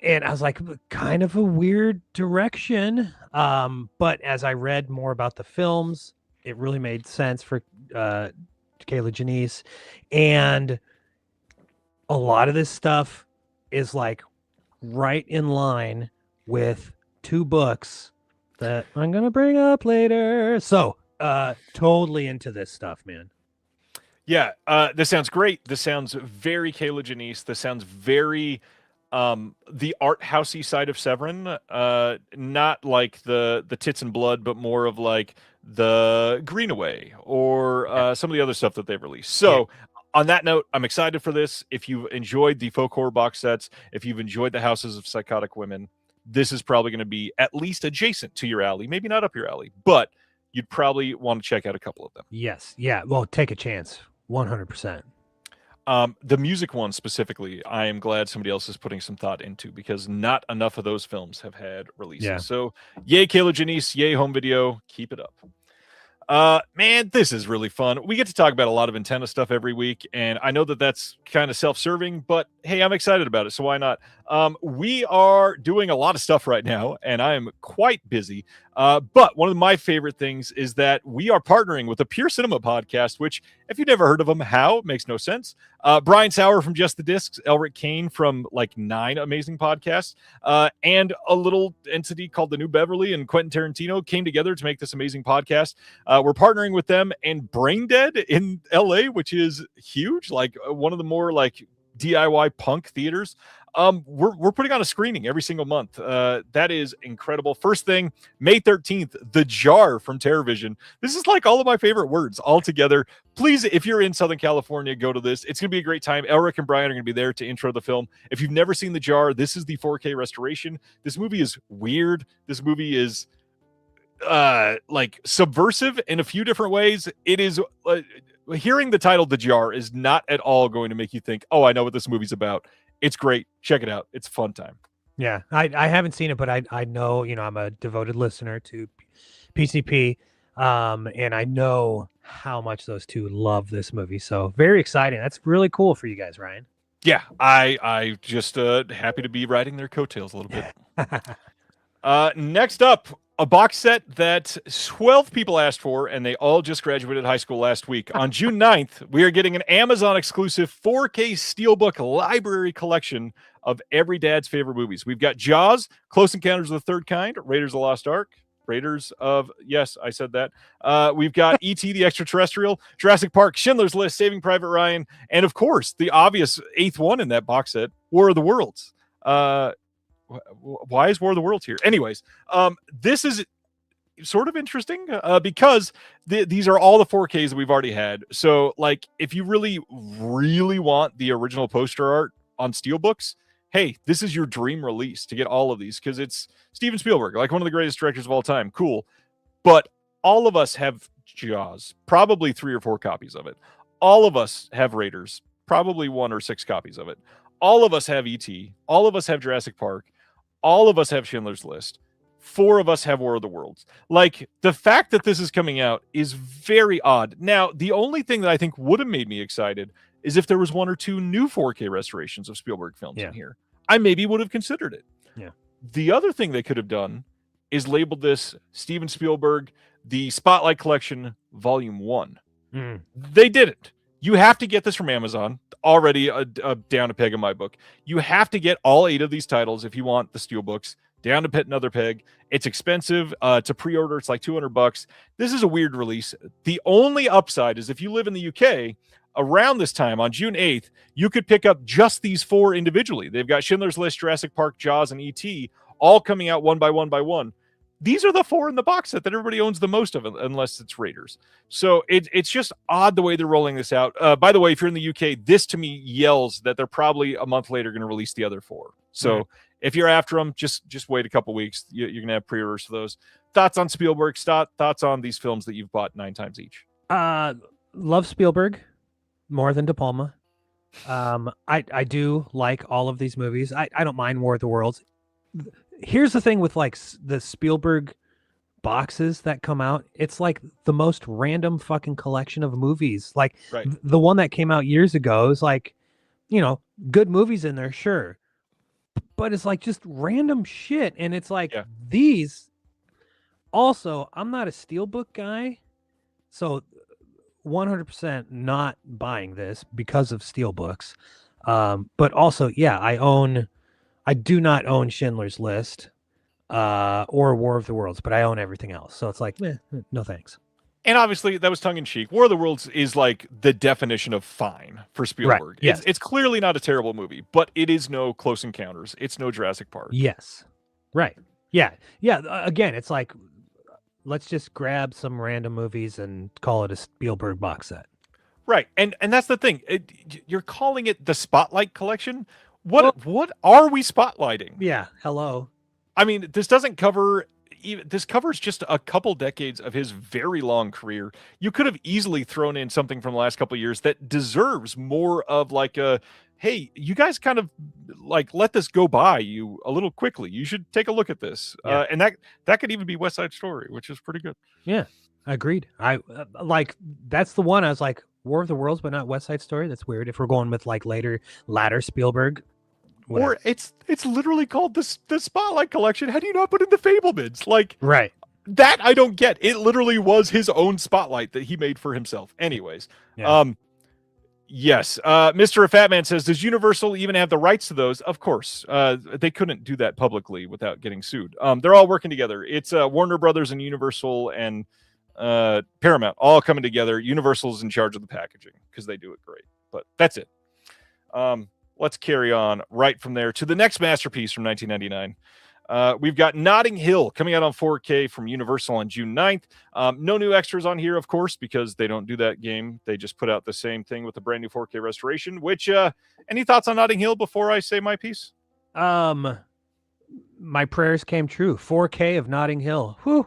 and I was like, kind of a weird direction. But as I read more about the films, it really made sense for Kayla Janice, and a lot of this stuff is like right in line with two books that I'm gonna bring up later. So totally into this stuff, man. Yeah, this sounds great. This sounds very Kayla Janice. This sounds very the art housey side of Severin. Not like the tits and blood, but more of like the Greenaway or some of the other stuff that they've released. So on that note, I'm excited for this. If you've enjoyed the folk horror box sets, if you've enjoyed the Houses of Psychotic Women, this is probably going to be at least adjacent to your alley. Maybe not up your alley, but you'd probably want to check out a couple of them. Yes. Yeah. Well, take a chance. 100%. The music one specifically, I am glad somebody else is putting some thought into, because not enough of those films have had releases. Yeah. So yay, Kayla Janice, yay, home video. Keep it up. Man, this is really fun. We get to talk about a lot of antenna stuff every week, and I know that that's kind of self-serving, but hey, I'm excited about it, so why not? We are doing a lot of stuff right now, and I am quite busy. But one of my favorite things is that we are partnering with a Pure Cinema podcast, which, if you've never heard of them, how? Makes no sense. Brian Sauer from Just the Discs, Elric Kane from like 9 amazing podcasts, and a little entity called the New Beverly and Quentin Tarantino came together to make this amazing podcast. We're partnering with them and Brain Dead in LA, which is huge, like one of the more like DIY punk theaters. We're putting on a screening every single month. That is incredible. First thing, May 13th, The Jar from TerrorVision. This is like all of my favorite words all together. Please, if you're in Southern California, go to this. It's going to be a great time. Elric and Brian are going to be there to intro the film. If you've never seen The Jar, this is the 4K restoration. This movie is weird. This movie is like subversive in a few different ways. It is hearing the title The Jar is not at all going to make you think, oh, I know what this movie's about. It's great. Check it out. It's a fun time. Yeah, I haven't seen it, but I know, I'm a devoted listener to PCP, and I know how much those two love this movie. So very exciting. That's really cool for you guys, Ryan. Yeah, I just happy to be riding their coattails a little bit. Next up, a box set that 12 people asked for, and they all just graduated high school last week. On June 9th, we are getting an Amazon exclusive 4K Steelbook library collection of every dad's favorite movies. We've got Jaws, Close Encounters of the Third Kind, Raiders of the Lost Ark, Raiders of, yes, I said that. We've got E.T. the Extraterrestrial, Jurassic Park, Schindler's List, Saving Private Ryan, and of course, the obvious 8th one in that box set, War of the Worlds. Why is War of the Worlds here? Anyways, this is sort of interesting because these are all the 4Ks that we've already had. So, like, if you really, really want the original poster art on Steelbooks, hey, this is your dream release to get all of these, because it's Steven Spielberg, like one of the greatest directors of all time. Cool. But all of us have Jaws, probably 3 or 4 copies of it. All of us have Raiders, probably 1 or 6 copies of it. All of us have E.T. All of us have Jurassic Park. All of us have Schindler's List. 4 of us have War of the Worlds. Like, the fact that this is coming out is very odd. Now, the only thing that I think would have made me excited is if there was 1 or 2 new 4K restorations of Spielberg films in here. I maybe would have considered it. Yeah. The other thing they could have done is labeled this Steven Spielberg, the Spotlight Collection, Volume 1. They didn't. You have to get this from Amazon. Already down a peg in my book. You have to get all 8 of these titles if you want the Steelbooks. Down to another peg. It's expensive to pre-order. It's like $200. This is a weird release. The only upside is if you live in the UK, around this time on June 8th, you could pick up just these 4 individually. They've got Schindler's List, Jurassic Park, Jaws, and E.T. all coming out one by one. These are the 4 in the box set that everybody owns the most of, unless it's Raiders. So it's just odd the way they're rolling this out. By the way, if you're in the UK, this to me yells that they're probably a month later going to release the other 4. So if you're after them, just wait a couple weeks. You're going to have pre-orders for those. Thoughts on Spielberg? Thoughts on these films that you've bought 9 times each? Love Spielberg more than De Palma. I do like all of these movies. I don't mind War of the Worlds. Here's the thing with like the Spielberg boxes that come out, it's like the most random fucking collection of movies. Like Right. the one that came out years ago is like, good movies in there, sure. But it's like just random shit. And it's like these. Also, I'm not a steelbook guy. So 100% not buying this because of steelbooks. But also, I do not own Schindler's List or War of the Worlds, but I own everything else. So it's like, no thanks. And obviously, that was tongue-in-cheek. War of the Worlds is like the definition of fine for Spielberg. Right. Yes. It's clearly not a terrible movie, but it is no Close Encounters. It's no Jurassic Park. Yes. Right. Yeah. Yeah. Again, it's like, let's just grab some random movies and call it a Spielberg box set. Right. And that's the thing. You're calling it the Spotlight Collection. What are we spotlighting? Yeah. Hello. I mean, this doesn't cover... This covers just a couple decades of his very long career. You could have easily thrown in something from the last couple of years that deserves more of like a, hey, you guys kind of like let this go by you a little quickly. You should take a look at this. Yeah. And that could even be West Side Story, which is pretty good. Yeah, agreed. I like that's the one I was like War of the Worlds, but not West Side Story. That's weird. If we're going with like latter Spielberg. Whatever. Or it's literally called the Spotlight Collection. How do you not put in the Fablemans? Like right. That I don't get. It literally was his own spotlight that he made for himself. Anyways. Yeah. Yes. Mr. Fatman says, does Universal even have the rights to those? Of course. They couldn't do that publicly without getting sued. They're all working together. It's Warner Brothers and Universal and Paramount all coming together. Universal's in charge of the packaging because they do it great. But that's it. Let's carry on right from there to the next masterpiece from 1999. We've got Notting Hill coming out on 4K from Universal on June 9th. No new extras on here, of course, because they don't do that game. They just put out the same thing with the brand new 4K restoration, which, any thoughts on Notting Hill before I say my piece? My prayers came true. 4K of Notting Hill. Whew.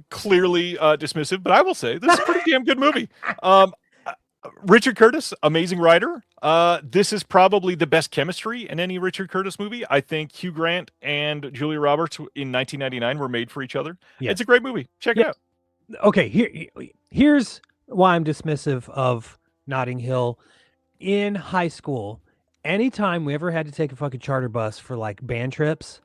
Clearly dismissive, but I will say this is a pretty damn good movie. Richard Curtis, amazing writer. This is probably the best chemistry in any Richard Curtis movie. I think Hugh Grant and Julia Roberts in 1999 were made for each other. Yes. It's a great movie. Check it out. Okay, here's why I'm dismissive of Notting Hill. In high school, anytime we ever had to take a fucking charter bus for like band trips,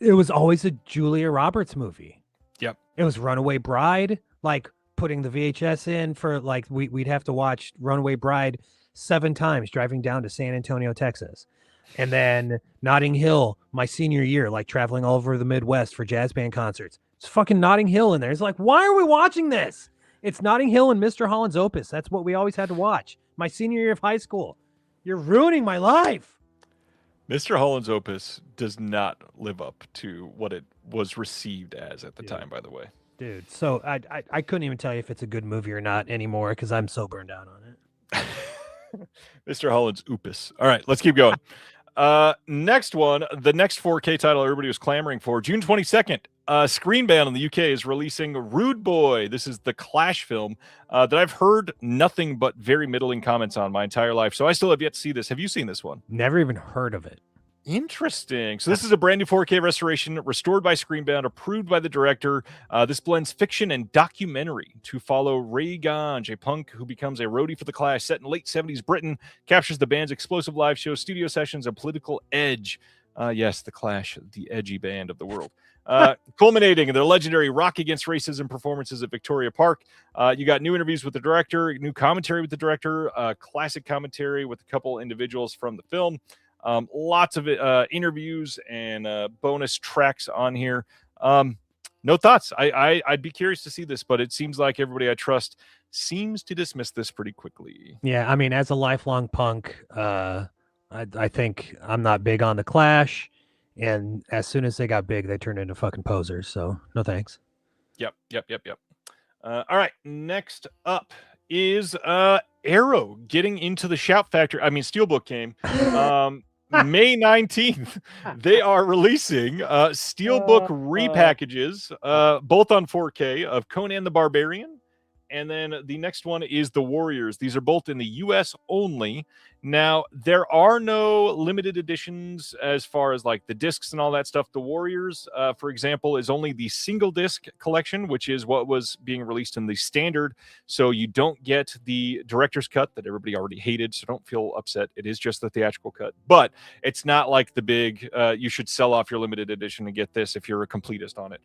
it was always a Julia Roberts movie. Yep. It was Runaway Bride, like putting the VHS in for like we'd have to watch Runaway Bride 7 times driving down to San Antonio, Texas. And then Notting Hill my senior year, like traveling all over the Midwest for jazz band concerts. It's fucking Notting Hill in there. It's like, why are we watching this? It's Notting Hill and Mr. Holland's Opus. That's what we always had to watch my senior year of high school. You're ruining my life. Mr. Holland's Opus does not live up to what it was received as at the time, by the way. Dude, so I couldn't even tell you if it's a good movie or not anymore because I'm so burned out on it. Mr. Holland's Opus. All right, let's keep going. Next one, the next 4K title everybody was clamoring for, June 22nd. Screenbound in the UK is releasing Rude Boy. This is the Clash film that I've heard nothing but very middling comments on my entire life. So I still have yet to see this. Have you seen this one? Never even heard of it. Interesting. So this is a brand new 4K restoration restored by Screenbound, approved by the director. This blends fiction and documentary to follow Ray Ganj, a punk who becomes a roadie for the Clash, set in late 70s Britain, captures the band's explosive live shows, studio sessions, and political edge. Yes, the Clash, the edgy band of the world. Culminating in their legendary Rock Against Racism performances at Victoria Park. You got new interviews with the director, new commentary with the director, classic commentary with a couple individuals from the film. Lots of interviews and bonus tracks on here. No thoughts. I'd be curious to see this, but it seems like everybody I trust seems to dismiss this pretty quickly. Yeah, I mean, as a lifelong punk, I think I'm not big on the Clash, and as soon as they got big, they turned into fucking posers. So no thanks. Yep. All right, next up is Arrow getting into the Shout Factory. I mean, Steelbook came. May 19th, they are releasing Steelbook repackages, both on 4K, of Conan the Barbarian And then the next one is The Warriors. These are both in the US only. Now, there are no limited editions as far as like the discs and all that stuff. The Warriors, for example, is only the single disc collection, which is what was being released in the standard. So you don't get the director's cut that everybody already hated. So don't feel upset. It is just the theatrical cut. But it's not like the big, you should sell off your limited edition and get this if you're a completist on it.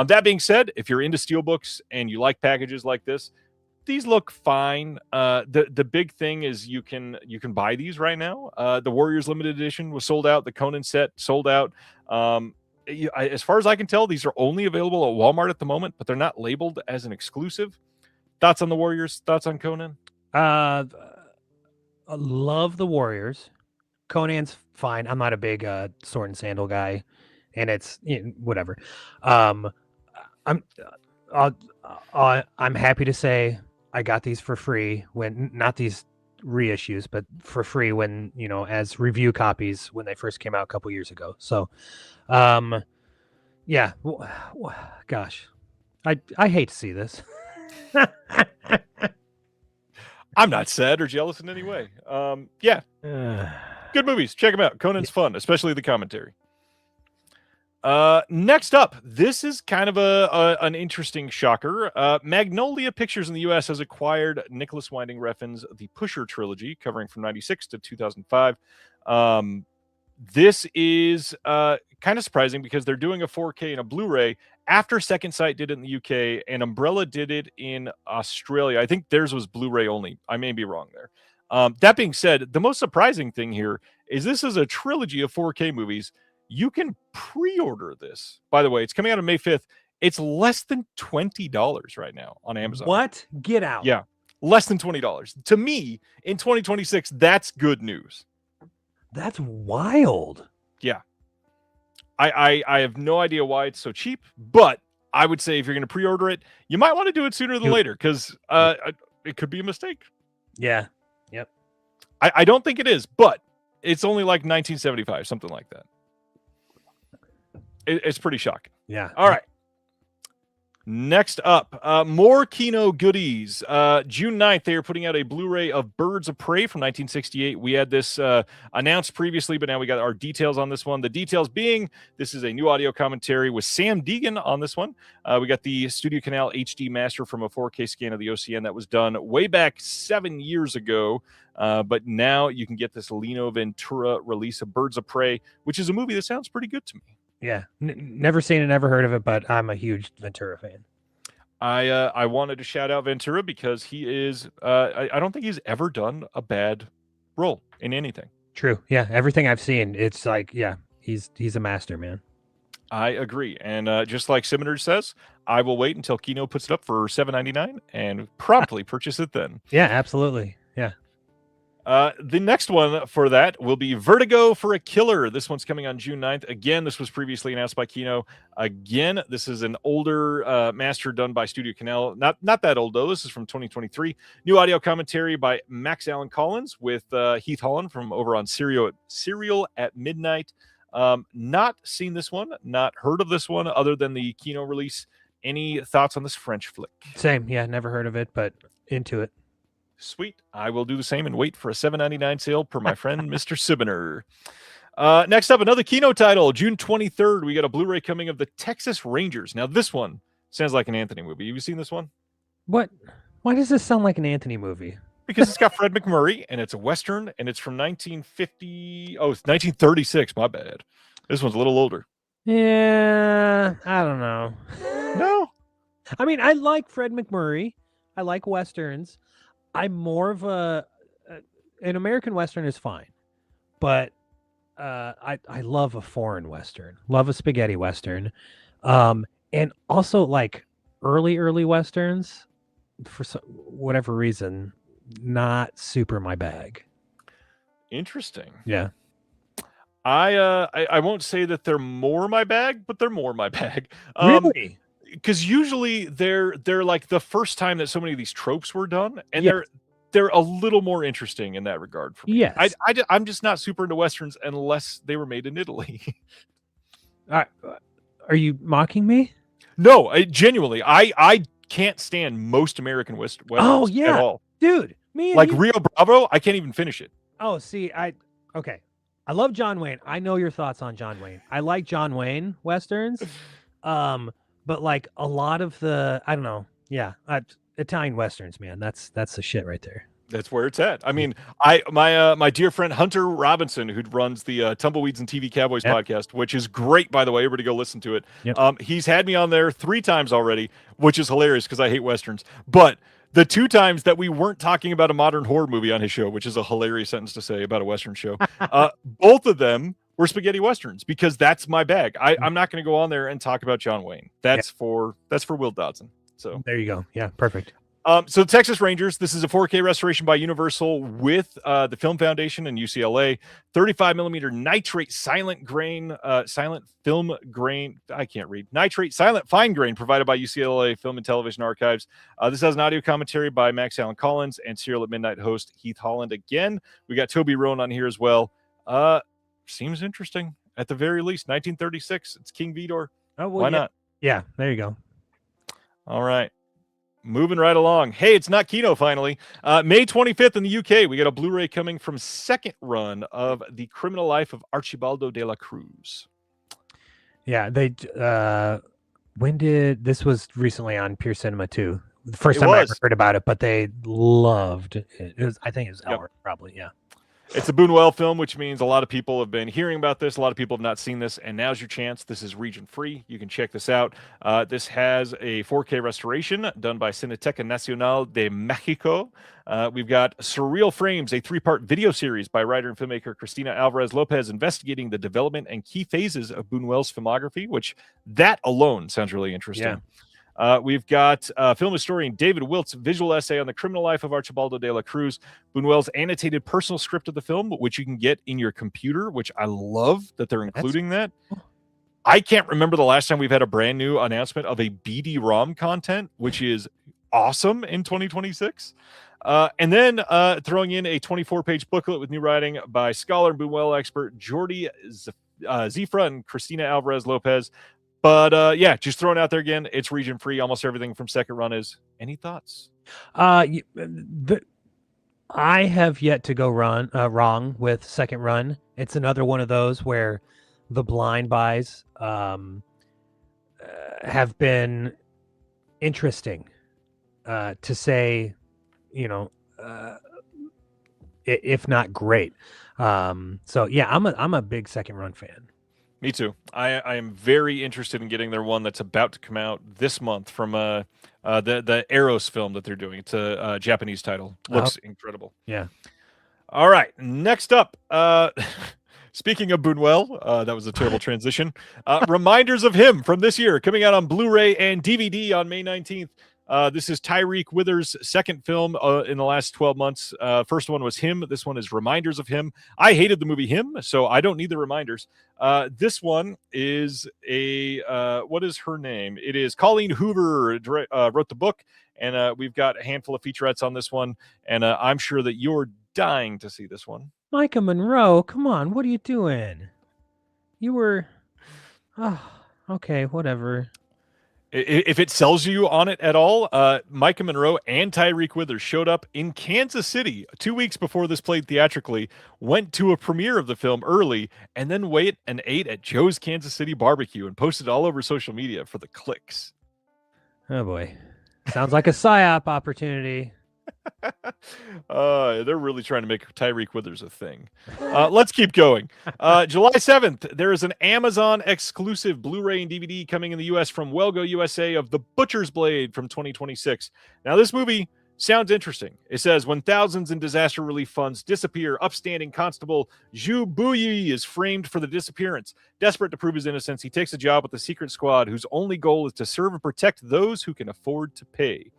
That being said, if you're into steelbooks and you like packages like this, these look fine. The big thing is you can buy these right now. The Warriors limited edition was sold out. The Conan set sold out. As far as I can tell, these are only available at Walmart at the moment, but they're not labeled as an exclusive. Thoughts on the Warriors? Thoughts on Conan? I love the Warriors. Conan's fine. I'm not a big sword and sandal guy, and it's whatever. I'm happy to say I got these for free when not these reissues, but for free when as review copies when they first came out a couple years ago. So, yeah, gosh, I hate to see this. I'm not sad or jealous in any way. Yeah, good movies. Check them out. Conan's fun, especially the commentary. Next up, this is kind of an interesting shocker. Magnolia Pictures in the U.S. has acquired Nicholas Winding Refn's The Pusher trilogy, covering from 96 to 2005. This is kind of surprising because they're doing a 4K and a Blu-ray after Second Sight did it in the UK and Umbrella did it in Australia. I think theirs was Blu-ray only. I may be wrong there. That being said, the most surprising thing here is this is a trilogy of 4K movies. You can pre-order this. By the way, it's coming out on May 5th. It's less than $20 right now on Amazon. What? Get out. Yeah, less than $20. To me, in 2026, that's good news. That's wild. Yeah. I have no idea why it's so cheap, but I would say if you're going to pre-order it, you might want to do it sooner than later because it could be a mistake. Yeah. Yep. I don't think it is, but it's only like 1975, something like that. It's pretty shocking. Yeah. All right. Next up, more Kino goodies. June 9th, they are putting out a Blu-ray of Birds of Prey from 1968. We had this announced previously, but now we got our details on this one. The details being, this is a new audio commentary with Sam Deegan on this one. We got the Studio Canal HD master from a 4K scan of the OCN that was done way back 7 years ago. But now you can get this Lino Ventura release of Birds of Prey, which is a movie that sounds pretty good to me. Yeah, never seen it, never heard of it, but I'm a huge Ventura fan. I wanted to shout out Ventura because he is, I don't think he's ever done a bad role in anything. True. Yeah, everything I've seen, it's like, yeah, he's a master, man. I agree. And just like Simiter says, I will wait until Kino puts it up for $7.99 and promptly purchase it then. Yeah, absolutely. Yeah. The next one for that will be Vertigo for a Killer. This one's coming on June 9th. Again, this was previously announced by Kino. Again, this is an older master done by Studio Canal. Not that old, though. This is from 2023. New audio commentary by Max Allen Collins with Heath Holland from over on Serial at Midnight. Not seen this one, not heard of this one other than the Kino release. Any thoughts on this French flick? Same. Yeah, never heard of it, but into it. Sweet. I will do the same and wait for a $7.99 sale per my friend, Mr. Sibiner. Next up, another Kino title. June 23rd, we got a Blu-ray coming of the Texas Rangers. Now, this one sounds like an Anthony movie. Have you seen this one? What? Why does this sound like an Anthony movie? Because it's got Fred McMurray, and it's a Western, and it's from 1950. Oh, it's 1936. My bad. This one's a little older. Yeah, I don't know. No? I mean, I like Fred McMurray. I like Westerns. I'm more of an American Western is fine, but I love a foreign Western, love a spaghetti Western, and also like early Westerns for whatever reason, not super my bag. Interesting. Yeah. I won't say that they're more my bag, but they're more my bag. Really? Because usually they're like the first time that so many of these tropes were done, and Yes. they're a little more interesting in that regard for me. Yes. I'm just not super into Westerns unless they were made in Italy. Are you mocking me? No, genuinely, I can't stand most American westerns Oh at yeah, all. dude. Me and Like you. Rio Bravo, I can't even finish it. Oh, see, okay. I love John Wayne. I know your thoughts on John Wayne. I like John Wayne westerns. But like a lot of the, I don't know. Yeah, Italian westerns, man. That's the shit right there. That's where it's at. I mean, my dear friend Hunter Robinson, who runs the Tumbleweeds and TV Cowboys podcast, which is great, by the way. Everybody go listen to it. Yep. He's had me on there 3 times already, which is hilarious because I hate westerns. But the 2 times that we weren't talking about a modern horror movie on his show, which is a hilarious sentence to say about a western show, both of them were spaghetti westerns because that's my bag. I'm not going to go on there and talk about John Wayne. That's for Will Dodson. So there you go. Yeah, perfect. So the Texas Rangers, this is a 4K restoration by Universal with the Film Foundation and UCLA, 35 millimeter nitrate silent film grain. I can't read. Nitrate silent fine grain provided by UCLA Film and Television Archives. This has an audio commentary by Max Allen Collins and Serial at Midnight host Heath Holland. Again, we got Toby Rohn on here as well. Seems interesting at the very least. 1936. It's King Vidor. Oh, well, why not? Yeah, there you go. All right. Moving right along. Hey, it's not Kino finally. May 25th in the UK, we got a Blu-ray coming from second run of The Criminal Life of Archibaldo de la Cruz. Yeah, they this was recently on Pure Cinema too. The first time I ever heard about it, but they loved it. I think it was Elmer, probably, yeah. It's a Buñuel film, which means a lot of people have been hearing about this. A lot of people have not seen this, and now's your chance. This is region free. You can check this out. This has a 4K restoration done by Cineteca Nacional de Mexico. We've got Surreal Frames, a 3-part video series by writer and filmmaker Cristina Alvarez Lopez, investigating the development and key phases of Buñuel's filmography, which that alone sounds really interesting. Yeah. We've got film historian David Wilt's visual essay on the criminal life of Archibaldo de la Cruz, Buñuel's annotated personal script of the film, which you can get in your computer, which I love that they're including that. I can't remember the last time we've had a brand new announcement of a BD-ROM content, which is awesome in 2026. And then throwing in a 24-page booklet with new writing by scholar and Buñuel expert Jordi Zifra and Cristina Alvarez Lopez. But yeah, just throwing out there again, it's region free. Almost everything from second run is. Any thoughts? I have yet to go wrong with second run. It's another one of those where the blind buys have been interesting, to say, if not great. So yeah, I'm a big second run fan. Me too. I am very interested in getting their one that's about to come out this month from the Eros film that they're doing. It's a Japanese title. Looks incredible. Yeah. All right. Next up, speaking of Buñuel, that was a terrible transition. Reminders of Him from this year, coming out on Blu-ray and DVD on May 19th. This is Tyreek Withers' second film in the last 12 months. First one was Him. This one is Reminders of Him. I hated the movie Him, so I don't need the reminders. This one is what is her name? It is Colleen Hoover wrote the book, and we've got a handful of featurettes on this one, and I'm sure that you're dying to see this one. Micah Monroe, come on, what are you doing? You were... Oh, okay, whatever. If it sells you on it at all, Micah Monroe and Tyreek Withers showed up in Kansas City 2 weeks before this played theatrically, went to a premiere of the film early, and then went and ate at Joe's Kansas City Barbecue and posted all over social media for the clicks. Oh, boy. Sounds like a PSYOP opportunity. They're really trying to make Tyreek Withers a thing. Let's keep going. July 7th, there is an Amazon exclusive Blu-ray and DVD coming in the U.S. from Welgo USA of The Butcher's Blade from 2026. Now, this movie sounds interesting. It says, when thousands in disaster relief funds disappear, upstanding Constable Zhu Buyi is framed for the disappearance. Desperate to prove his innocence, he takes a job with the secret squad whose only goal is to serve and protect those who can afford to pay.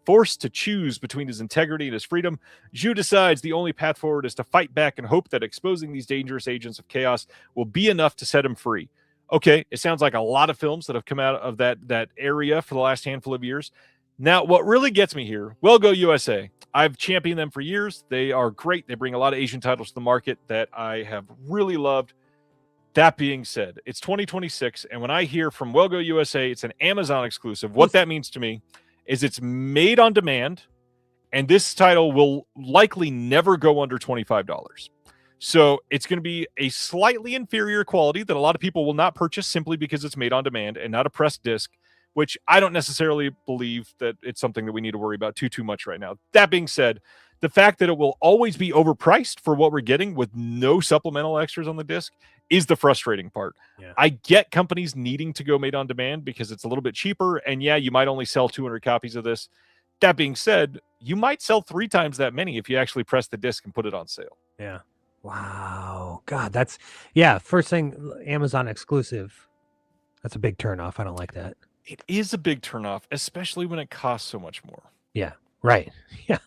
Forced to choose between his integrity and his freedom, Zhu decides the only path forward is to fight back and hope that exposing these dangerous agents of chaos will be enough to set him free. Okay, it sounds like a lot of films that have come out of that area for the last handful of years. Now, what really gets me here, Welgo USA. I've championed them for years. They are great. They bring a lot of Asian titles to the market that I have really loved. That being said, it's 2026, and when I hear from Welgo USA, it's an Amazon exclusive. What that means to me is it's made on demand, and this title will likely never go under $25. So it's going to be a slightly inferior quality that a lot of people will not purchase simply because it's made on demand and not a pressed disc, which I don't necessarily believe that it's something that we need to worry about too much right now. That being said, the fact that it will always be overpriced for what we're getting with no supplemental extras on the disc is the frustrating part. Yeah. I get companies needing to go made on demand because it's a little bit cheaper, and yeah, you might only sell 200 copies of this. That being said, you might sell 3 times that many if you actually press the disc and put it on sale. Yeah. Wow. God, first thing, Amazon exclusive. That's a big turnoff. I don't like that. It is a big turnoff, especially when it costs so much more. Yeah. Right. Yeah.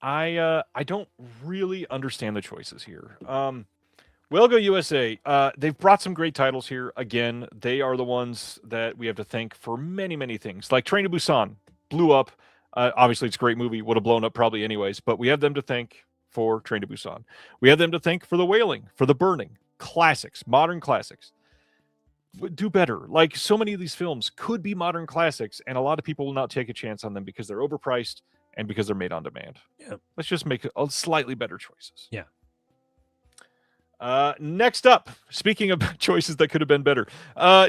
I don't really understand the choices here. Well, Go USA. They've brought some great titles here. Again, they are the ones that we have to thank for many, many things. Like Train to Busan blew up. Obviously, it's a great movie. Would have blown up probably anyways. But we have them to thank for Train to Busan. We have them to thank for The Wailing, for The Burning. Classics, modern classics. Do better. Like, so many of these films could be modern classics, and a lot of people will not take a chance on them because they're overpriced and because they're made on demand. Yeah. Let's just make slightly better choices. Yeah. Next up, speaking of choices that could have been better,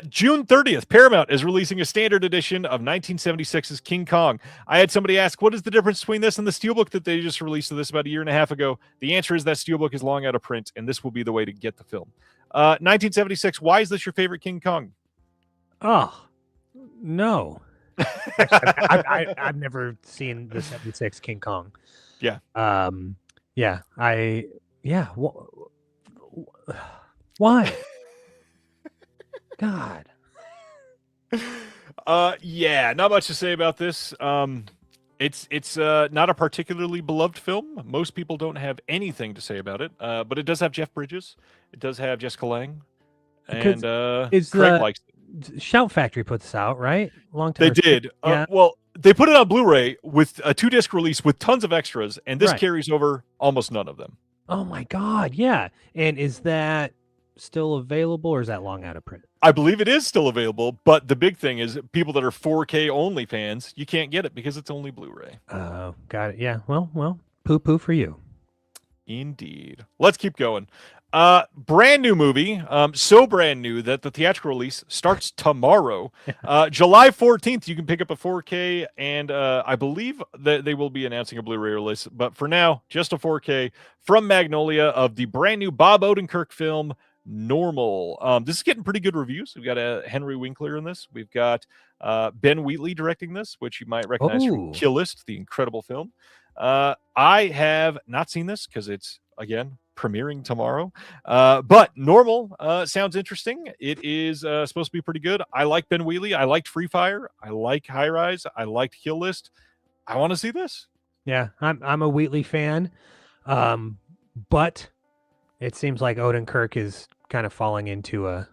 June 30th, Paramount is releasing a standard edition of 1976's King Kong. I had somebody ask, what is the difference between this and the steelbook that they just released of this about a year and a half ago? The answer is that steelbook is long out of print, and this will be the way to get the film. 1976, why is this your favorite King Kong? Oh, no. I've never seen the 76 King Kong. Yeah. Why? God. Yeah, not much to say about this. It's not a particularly beloved film. Most people don't have anything to say about it. But it does have Jeff Bridges. It does have Jessica Lange. And Craig likes it. Shout Factory put this out, right? Long time. They did. Yeah. Well, they put it on Blu-ray with a 2-disc release with tons of extras, and this Right. carries over almost none of them. Oh my God, yeah. And is that still available, or is that long out of print? I believe it is still available, but the big thing is people that are 4K only fans, you can't get it because it's only Blu-ray. Oh, got it. Yeah. Well, poo for you. Indeed. Let's keep going. Brand new movie. So brand new that the theatrical release starts tomorrow. July 14th, you can pick up a 4K, and I believe that they will be announcing a Blu-ray release. But for now, just a 4K from Magnolia of the brand new Bob Odenkirk film, Normal. This is getting pretty good reviews. We've got Henry Winkler in this. We've got Ben Wheatley directing this, which you might recognize from Kill List, the incredible film. I have not seen this because it's, again, premiering tomorrow. But Normal sounds interesting. It is supposed to be pretty good. I like Ben Wheatley. I liked Free Fire. I like High Rise. I liked Kill List. I want to see this. Yeah, I'm a Wheatley fan. But it seems like Odenkirk is kind of falling into a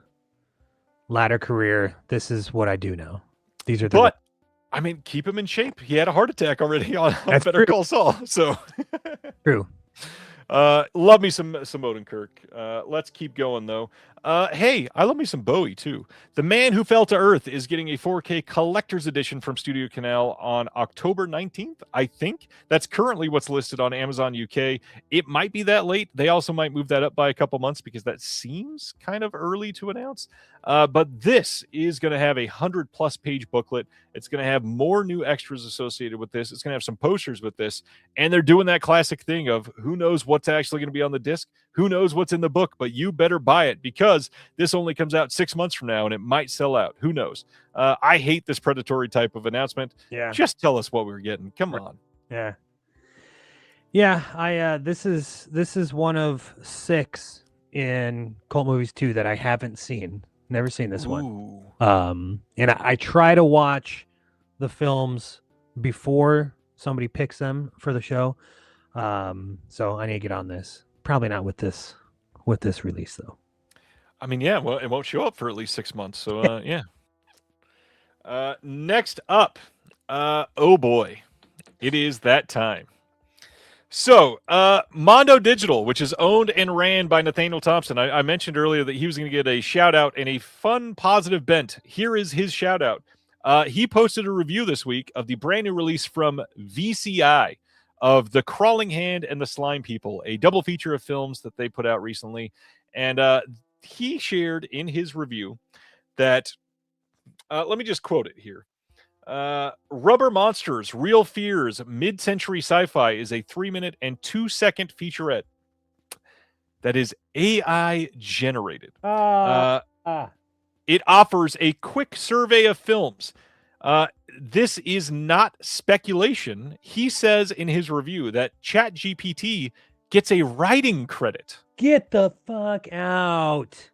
latter career. This is what I do now. These are the. But I mean, keep him in shape. He had a heart attack already on Better Call Saul. So true. Love me some Odenkirk. Let's keep going though. Hey, I love me some Bowie too. The Man Who Fell to Earth is getting a 4K collector's edition from Studio Canal on October 19th. I think that's currently what's listed on Amazon UK. It might be that late. They also might move that up by a couple months because that seems kind of early to announce. But this is going to have a 100+ page booklet. It's going to have more new extras associated with this. It's going to have some posters with this. And they're doing that classic thing of who knows what's actually going to be on the disc? Who knows what's in the book? But you better buy it because this only comes out 6 months from now and it might sell out. Who knows? I hate this predatory type of announcement. Yeah. Just tell us what we're getting. Come on. Yeah. Yeah. This is one of 6 in Cult Movies 2 that I haven't seen. Never seen this one. And I try to watch the films before somebody picks them for the show. So I need to get on this. Probably not with this release though. I mean, yeah, well, it won't show up for at least 6 months. So yeah. Next up, oh boy, it is that time. So, Mondo Digital, which is owned and ran by Nathaniel Thompson. I mentioned earlier that he was going to get a shout out and a fun, positive bent. Here is his shout out. He posted a review this week of the brand new release from VCI of The Crawling Hand and the Slime People, a double feature of films that they put out recently. And he shared in his review that, let me just quote it here. Rubber Monsters, Real Fears, Mid-Century Sci-Fi is a 3-minute and 2-second featurette that is AI generated. It offers a quick survey of films. This is not speculation. He says in his review that ChatGPT gets a writing credit. Get the fuck out.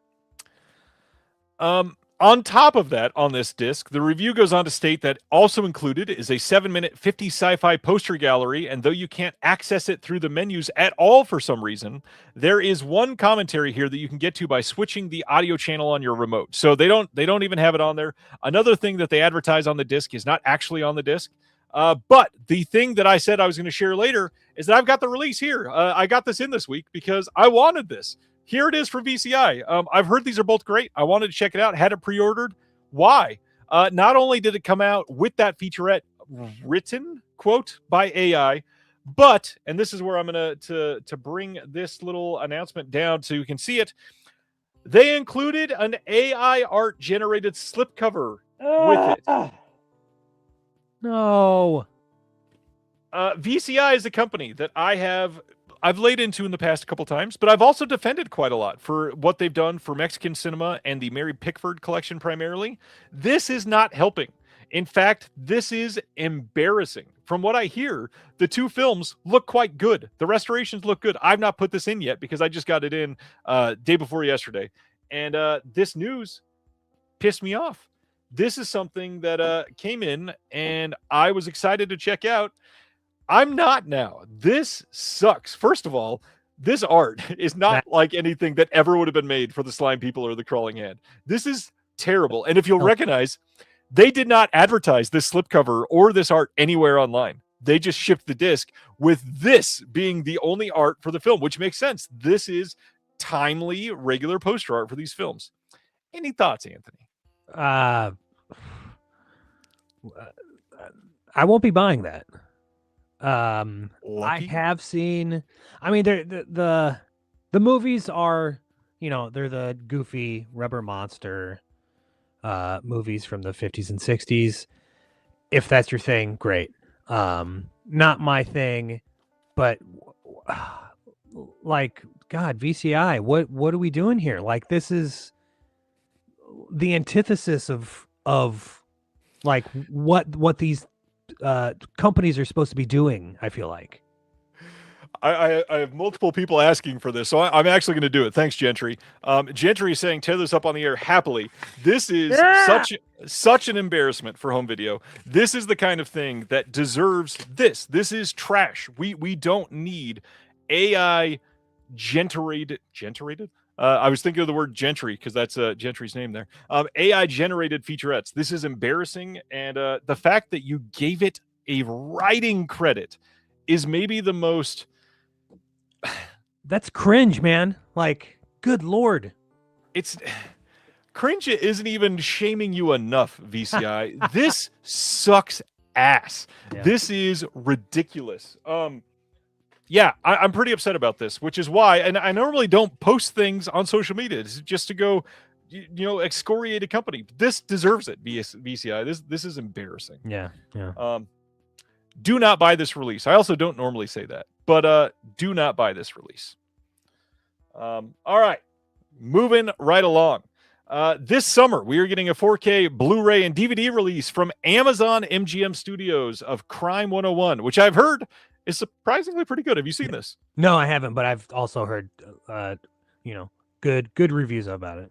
On top of that, on this disc, the review goes on to state that also included is a 7-minute 50 sci-fi poster gallery, and though you can't access it through the menus at all for some reason, there is one commentary here that you can get to by switching the audio channel on your remote. So they don't even have it on there. Another thing that they advertise on the disc is not actually on the disc. But the thing that I said I was going to share later is that I've got the release here. I got this in this week because I wanted this. Here it is from VCI. I've heard these are both great. I wanted to check it out. Had it pre-ordered. Why? Not only did it come out with that featurette written, quote, by AI, but, and this is where I'm going to bring this little announcement down so you can see it, they included an AI art-generated slipcover with it. No. VCI is a company that I've laid into in the past a couple times, but I've also defended quite a lot for what they've done for Mexican cinema and the Mary Pickford collection primarily. This is not helping. In fact, this is embarrassing. From what I hear, the two films look quite good. The restorations look good. I've not put this in yet because I just got it in day before yesterday. And this news pissed me off. This is something that came in and I was excited to check out. I'm not now. This sucks. First of all, this art is not like anything that ever would have been made for the Slime People or the Crawling Hand. This is terrible. And if you'll recognize, they did not advertise this slipcover or this art anywhere online. They just shipped the disc with this being the only art for the film, which makes sense. This is timely, regular poster art for these films. Any thoughts, Anthony? I won't be buying that. I have seen, I mean, the movies are, you know, they're the goofy rubber monster movies from the 50s and 60s. If that's your thing, great. Not my thing, but like, God, VCI, what are we doing here? Like, this is the antithesis of like what these companies are supposed to be doing, I feel like. I have multiple people asking for this, so I'm actually going to do it. Thanks, Gentry. Gentry is saying, tear this up on the air happily. This is such an embarrassment for home video. This is the kind of thing that deserves this. This is trash. We don't need AI generated. I was thinking of the word Gentry because that's Gentry's name there. AI generated featurettes. This is embarrassing, and the fact that you gave it a writing credit is maybe the most. That's cringe, man. Like, good Lord. It's cringe isn't even shaming you enough, VCI. This sucks ass. Yeah. This is ridiculous. Yeah, I'm pretty upset about this, which is why, and I normally don't post things on social media. It's just to go, excoriate a company. This deserves it, VCI. This is embarrassing. Yeah. Do not buy this release. I also don't normally say that, but do not buy this release. All right, moving right along. This summer, we are getting a 4K Blu-ray and DVD release from Amazon MGM Studios of Crime 101, which I've heard is surprisingly pretty good. Have you seen this? No, I haven't, but I've also heard, good reviews about it.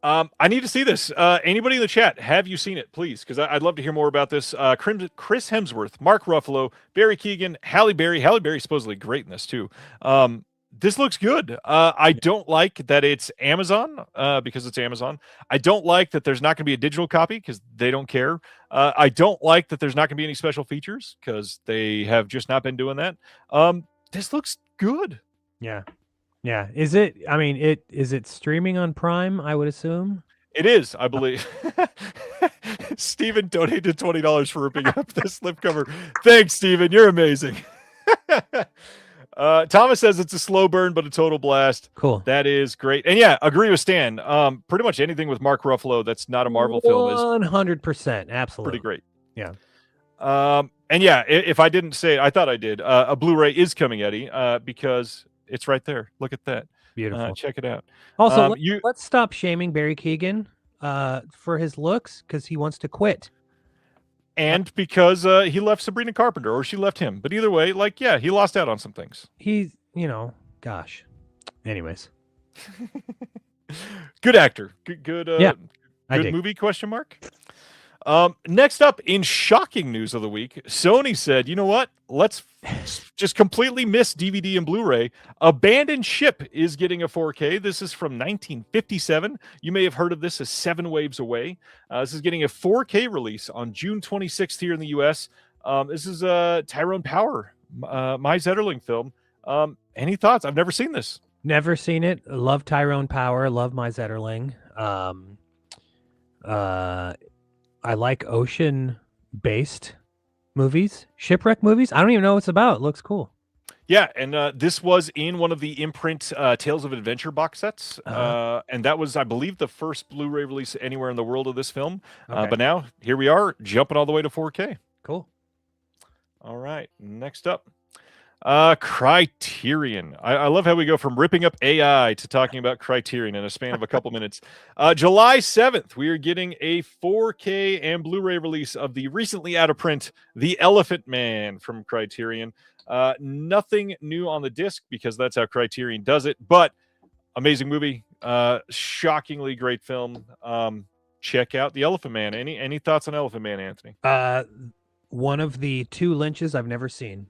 I need to see this. Anybody in the chat, have you seen it, please? Because I'd love to hear more about this. Chris Hemsworth, Mark Ruffalo, Barry Keoghan, Halle Berry. Halle Berry's supposedly great in this, too. This looks good. I don't like that it's Amazon because it's Amazon. I don't like that there's not going to be a digital copy because they don't care. I don't like that there's not going to be any special features because they have just not been doing that. This looks good. Yeah. Is it? I mean, is it streaming on Prime? I would assume. It is, I believe. Steven donated $20 for ripping up this slipcover. Thanks, Steven. You're amazing. Thomas says it's a slow burn, but a total blast. Cool. That is great. And yeah, agree with Stan. Pretty much anything with Mark Ruffalo that's not a Marvel film is 100%. Absolutely. pretty great. Yeah. And yeah, if I didn't say it, I thought I did. A Blu-ray is coming, Eddie, because it's right there. Look at that. Beautiful. Check it out. Also, let's stop shaming Barry Keoghan for his looks because he wants to quit. And because he left Sabrina Carpenter, or she left him. But either way, like, yeah, he lost out on some things. He's, gosh. Anyways. Good actor. Good dig. movie, question mark? Next up, in shocking news of the week, Sony said, you know what? Let's just completely miss DVD and Blu-ray. Abandoned Ship is getting a 4K. This is from 1957. You may have heard of this as 7 Waves Away. This is getting a 4K release on June 26th here in the U.S. This is a Tyrone Power, my Zetterling film. Any thoughts? I've never seen this. Never seen it. Love Tyrone Power. Love my Zetterling. I like ocean-based movies, shipwreck movies. I don't even know what it's about. It looks cool. Yeah, and this was in one of the Imprint Tales of Adventure box sets, and that was, I believe, the first Blu-ray release anywhere in the world of this film. Okay. But now, here we are, jumping all the way to 4K. Cool. All right, next up. Criterion. I love how we go from ripping up AI to talking about Criterion in a span of a couple minutes. July 7th, we are getting a 4K and Blu-ray release of the recently out of print The Elephant Man from Criterion. Nothing new on the disc because that's how Criterion does it, but amazing movie. Shockingly great film. Check out The Elephant Man. Any thoughts on Elephant Man, Anthony? One of the 2 Lynches I've never seen.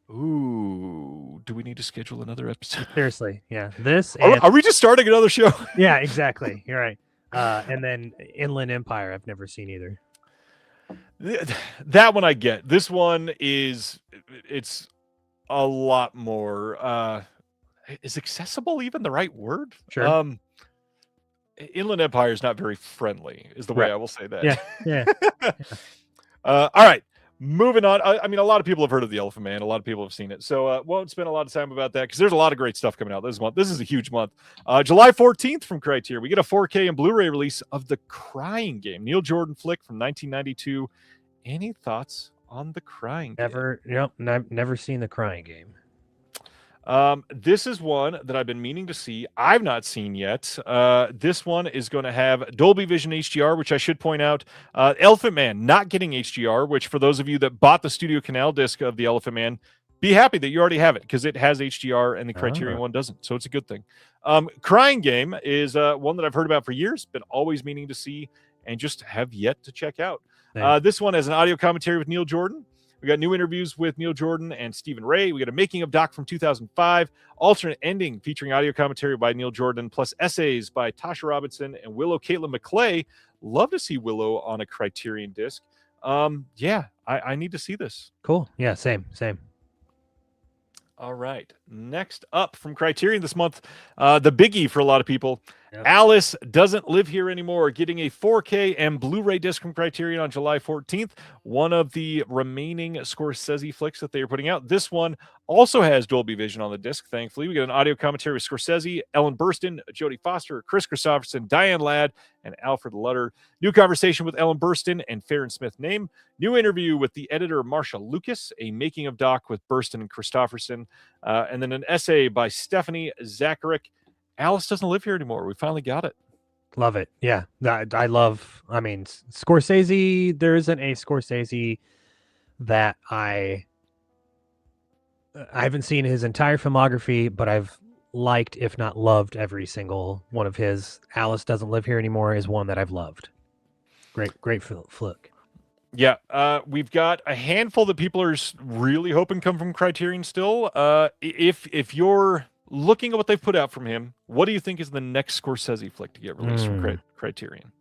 Ooh, do we need to schedule another episode? Seriously, yeah. This are we just starting another show? Yeah, exactly. You're right. And then Inland Empire, I've never seen either. That one I get. This one it's a lot more. Is accessible even the right word? Sure. Inland Empire is not very friendly, is the way I will say that. Yeah. All right. Moving on. I mean, a lot of people have heard of The Elephant Man. A lot of people have seen it. So won't spend a lot of time about that because there's a lot of great stuff coming out this month. This is a huge month. July 14th from Criterion, we get a 4K and Blu-ray release of The Crying Game. Neil Jordan flick from 1992. Any thoughts on The Crying Game? Never seen The Crying Game. This is one that I've been meaning to see. I've not seen yet. This one is going to have Dolby Vision HDR, which I should point out. Elephant Man not getting HDR, which for those of you that bought the Studio Canal disc of the Elephant Man, be happy that you already have it because it has HDR and the Criterion one doesn't. So it's a good thing. Crying Game is one that I've heard about for years, been always meaning to see and just have yet to check out. This one has an audio commentary with Neil Jordan. We got new interviews with Neil Jordan and Stephen Ray. We got a making of doc from 2005, alternate ending featuring audio commentary by Neil Jordan, plus essays by Tasha Robinson and Willow Caitlin McClay. Love to see Willow on a Criterion disc. I need to see this. Cool. Yeah, same. All right. Next up from Criterion this month, the biggie for a lot of people. Yep. Alice Doesn't Live Here Anymore, getting a 4K and Blu-ray disc from Criterion on July 14th. One of the remaining Scorsese flicks that they are putting out. This one also has Dolby Vision on the disc, thankfully. We got an audio commentary with Scorsese, Ellen Burstyn, Jodie Foster, Chris Christopherson, Diane Ladd, and Alfred Lutter. New conversation with Ellen Burstyn and Farron Smith Name. New interview with the editor, Marsha Lucas. A making of doc with Burstyn and Christopherson. And then an essay by Stephanie Zacharek. Alice Doesn't Live Here Anymore. We finally got it. Love it. Yeah. I mean, Scorsese, there isn't a Scorsese that I haven't seen his entire filmography, but I've liked, if not loved, every single one of his. Alice Doesn't Live Here Anymore is one that I've loved. Great flick. Yeah, we've got a handful that people are really hoping come from Criterion still. If you're looking at what they've put out from him, what do you think is the next Scorsese flick to get released from Criterion?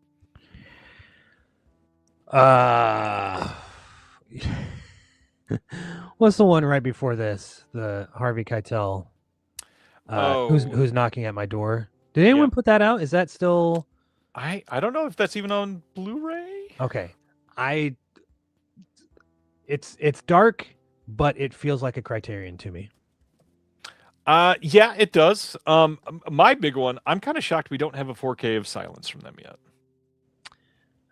What's the one right before this? The Harvey Keitel, who's knocking at my door. Did anyone put that out? Is that still? I don't know if that's even on Blu-ray. Okay. It's dark, but it feels like a Criterion to me. Yeah, it does. My big one, I'm kind of shocked we don't have a 4K of Silence from them yet.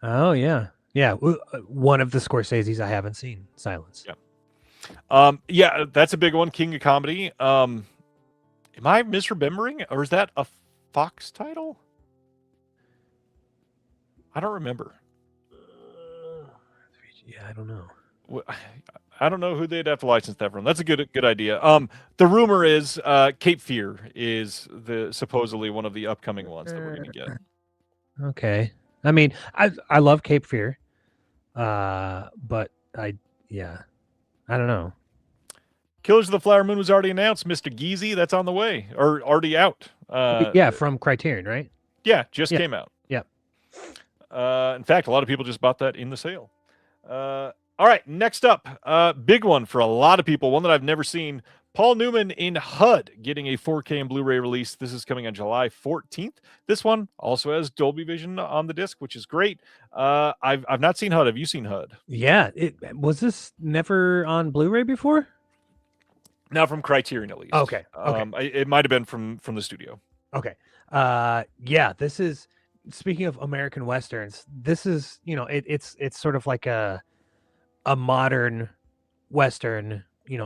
Oh yeah. Yeah, one of the Scorsese's I haven't seen, Silence. Yeah. Yeah, that's a big one, King of Comedy. Am I misremembering, or is that a Fox title? I don't remember. Yeah, I don't know. I don't know who they'd have to license that from. That's a good idea. The rumor is Cape Fear is supposedly one of the upcoming ones that we're going to get. Okay. I mean, I love Cape Fear. But I don't know. Killers of the Flower Moon was already announced. Mr. Geezy, that's on the way, or already out. Yeah, from Criterion, right? Yeah, just came out. Yep. In fact, a lot of people just bought that in the sale. All right, next up, big one for a lot of people, one that I've never seen. Paul Newman in HUD getting a 4K and Blu-ray release. This is coming on July 14th. This one also has Dolby Vision on the disc, which is great. I've not seen HUD. Have you seen HUD? Yeah. Was this never on Blu-ray before? Now from Criterion, at least. Okay. It might have been from the studio. Okay. Yeah. This is, speaking of American westerns. This is, it's sort of like a modern western.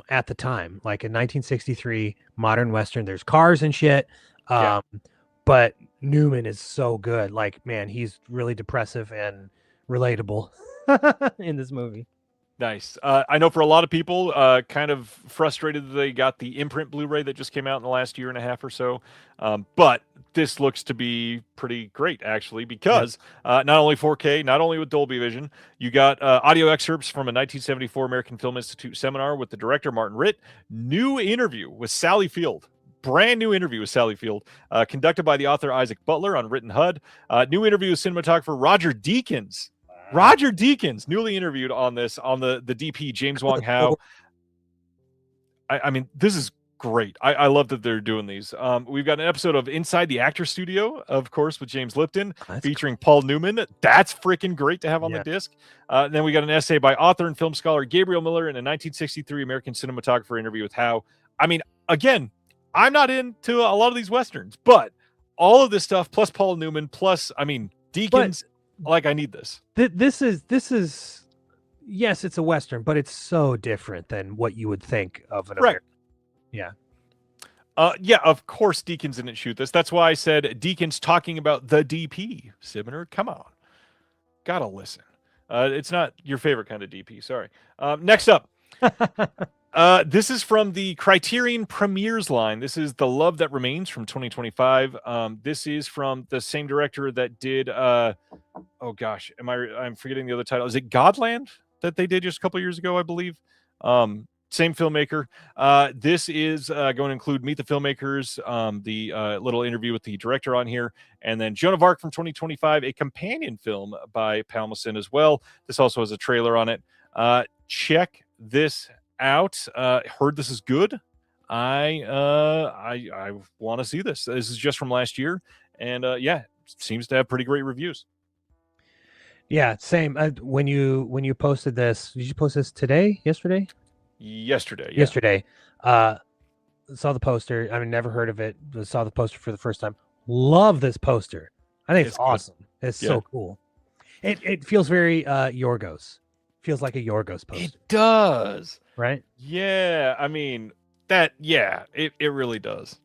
At the time, like a 1963 modern western, there's cars and shit. But Newman is so good. Like, man, he's really depressive and relatable in this movie. Nice. I know for a lot of people, kind of frustrated that they got the imprint Blu-ray that just came out in the last year and a half or so. But this looks to be pretty great, actually, because not only 4K, not only with Dolby Vision, you got audio excerpts from a 1974 American Film Institute seminar with the director, Martin Ritt, new interview with Sally Field. Brand new interview with Sally Field, conducted by the author Isaac Butler on Written HUD. New interview with cinematographer Roger Deakins. Roger Deakins, newly interviewed on this, on the DP, James Wong Howe. I mean, this is great. I love that they're doing these. We've got an episode of Inside the Actor Studio, of course, with James Lipton, featuring Paul Newman. That's freaking great to have on the disc. Then we got an essay by author and film scholar Gabriel Miller in a 1963 American cinematographer interview with Howe. I mean, again, I'm not into a lot of these Westerns, but all of this stuff, plus Paul Newman, plus, I mean, Deakins... I need this. This is yes, it's a Western, but it's so different than what you would think of an American. Yeah. Yeah, of course Deakins didn't shoot this. That's why I said Deakins talking about the DP. Sibner, come on. Gotta listen. It's not your favorite kind of DP, sorry. Next up. This is from the Criterion Premieres line. This is The Love That Remains from 2025. This is from the same director that did oh gosh, I'm forgetting the other title. Is it Godland that they did just a couple years ago, I believe? Same filmmaker. This is going to include Meet the Filmmakers, the little interview with the director on here, and then Joan of Arc from 2025, a companion film by Palma as well. This also has a trailer on it. Check this out. Heard this is good. I want to see this. This is just from last year, and yeah, seems to have pretty great reviews. Yeah, same. When you posted this, did you post this today? Yesterday? Yesterday. Yeah. Yesterday. Saw the poster. I mean, never heard of it. But saw the poster for the first time. Love this poster. I think it's awesome. Good. It's so cool. It feels very Yorgos. Feels like a Yorgos poster. It does. Right? Yeah. I mean, it really does.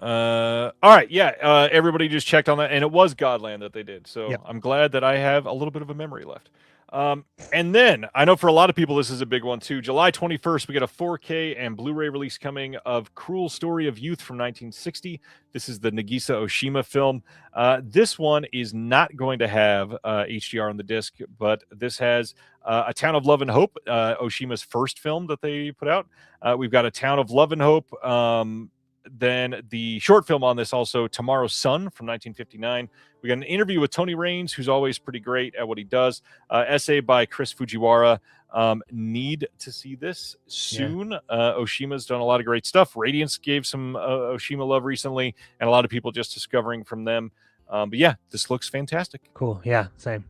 All right. Yeah. Everybody just checked on that, and it was Godland that they did. So I'm glad that I have a little bit of a memory left. And then I know for a lot of people, this is a big one too. July 21st, we get a 4K and Blu-ray release coming of Cruel Story of Youth from 1960. This is the Nagisa Oshima film. This one is not going to have HDR on the disc, but this has A Town of Love and Hope, Oshima's first film that they put out. We've got A Town of Love and Hope. Then the short film on this also, Tomorrow's Sun from 1959. We got an interview with Tony Raines, who's always pretty great at what he does. Essay by Chris Fujiwara. Need to see this soon. Oshima's done a lot of great stuff. Radiance gave some Oshima love recently, and a lot of people just discovering from them. But yeah, this looks fantastic. Cool. Yeah, same.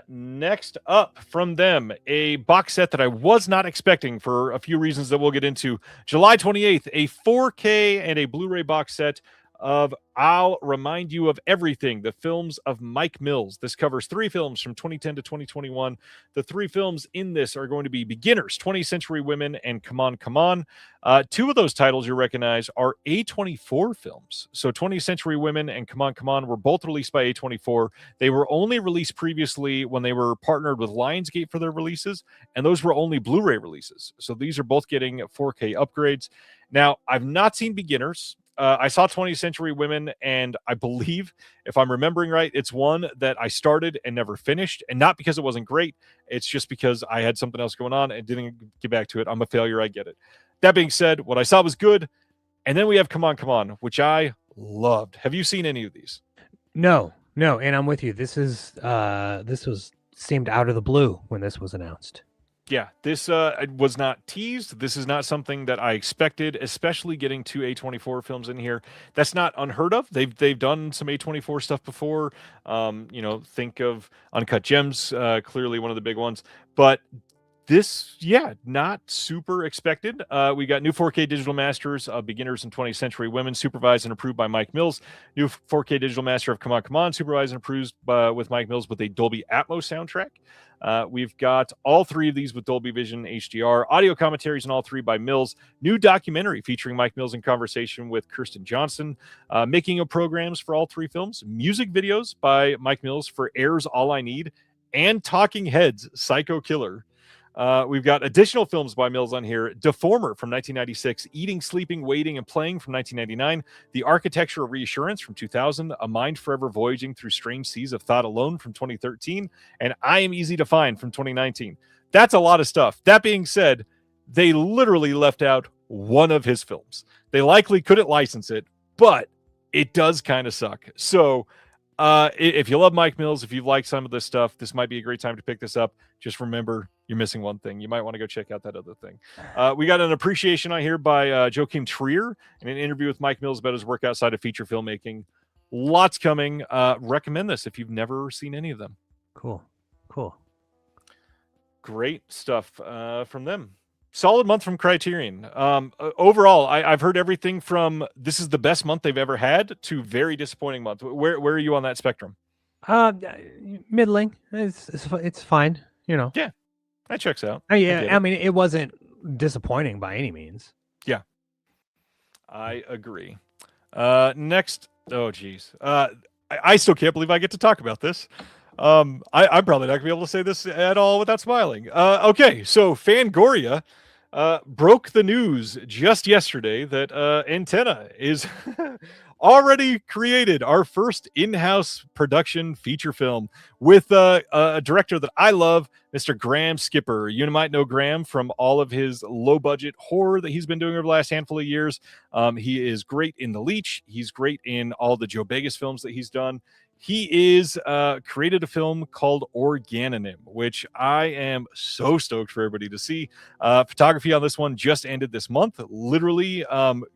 Next up from them, a box set that I was not expecting for a few reasons that we'll get into. July 28th, a 4K and a Blu-ray box set of I'll Remind You of Everything, the films of Mike Mills. This covers 3 films from 2010 to 2021. The 3 films in this are going to be Beginners, 20th Century Women, and Come On, Come On. 2 of those titles you recognize are A24 films. So 20th Century Women and Come On, Come On were both released by A24. They were only released previously when they were partnered with Lionsgate for their releases, and those were only Blu-ray releases. So these are both getting 4K upgrades. Now, I've not seen Beginners. I saw 20th Century Women, and I believe, if I'm remembering right, it's one that I started and never finished, and not because it wasn't great. It's just because I had something else going on and didn't get back to it. I'm a failure. I get it. That being said, what I saw was good, and then we have Come On, Come On, which I loved. Have you seen any of these? No, and I'm with you. This seemed out of the blue when this was announced. Yeah, this was not teased. This is not something that I expected, especially getting 2 A24 films in here. That's not unheard of. They've done some A24 stuff before. Think of Uncut Gems, clearly one of the big ones. But this, not super expected. We got new 4K digital masters of Beginners and 20th Century Women, supervised and approved by Mike Mills. New 4K digital master of Come On, Come On, supervised and approved with Mike Mills with a Dolby Atmos soundtrack. We've got all 3 of these with Dolby Vision HDR, audio commentaries in all 3 by Mills, new documentary featuring Mike Mills in conversation with Kirsten Johnson, making of programs for all 3 films, music videos by Mike Mills for Airs All I Need, and Talking Heads, Psycho Killer. We've got additional films by Mills on here. Deformer from 1996, Eating, Sleeping, Waiting, and Playing from 1999, The Architecture of Reassurance from 2000, A Mind Forever Voyaging Through Strange Seas of Thought Alone from 2013, and I Am Easy to Find from 2019. That's a lot of stuff. That being said, they literally left out one of his films. They likely couldn't license it, but it does kind of suck. So if you love Mike Mills, if you've liked some of this stuff, this might be a great time to pick this up. Just remember, you're missing one thing. You might want to go check out that other thing. We got an appreciation on here by Joachim Trier in an interview with Mike Mills about his work outside of feature filmmaking. Lots coming. Recommend this if you've never seen any of them. Cool. Great stuff from them. Solid month from Criterion. Overall, I've heard everything from this is the best month they've ever had to very disappointing month. Where are you on that spectrum? Middling. It's fine. Yeah, that checks out. I mean, it wasn't disappointing by any means. Yeah, I agree. Next, oh geez, I still can't believe I get to talk about this. I'm probably not gonna be able to say this at all without smiling. Okay, so Fangoria broke the news just yesterday that Antenna is already created our first in-house production feature film with a director that I love, Mr. Graham Skipper. You might know Graham from all of his low-budget horror that he's been doing over the last handful of years. He is great in The Leech. He's great in all the Joe Begas films that he's done. He is created a film called Organonym, which I am so stoked for everybody to see. Photography on this one just ended this month, literally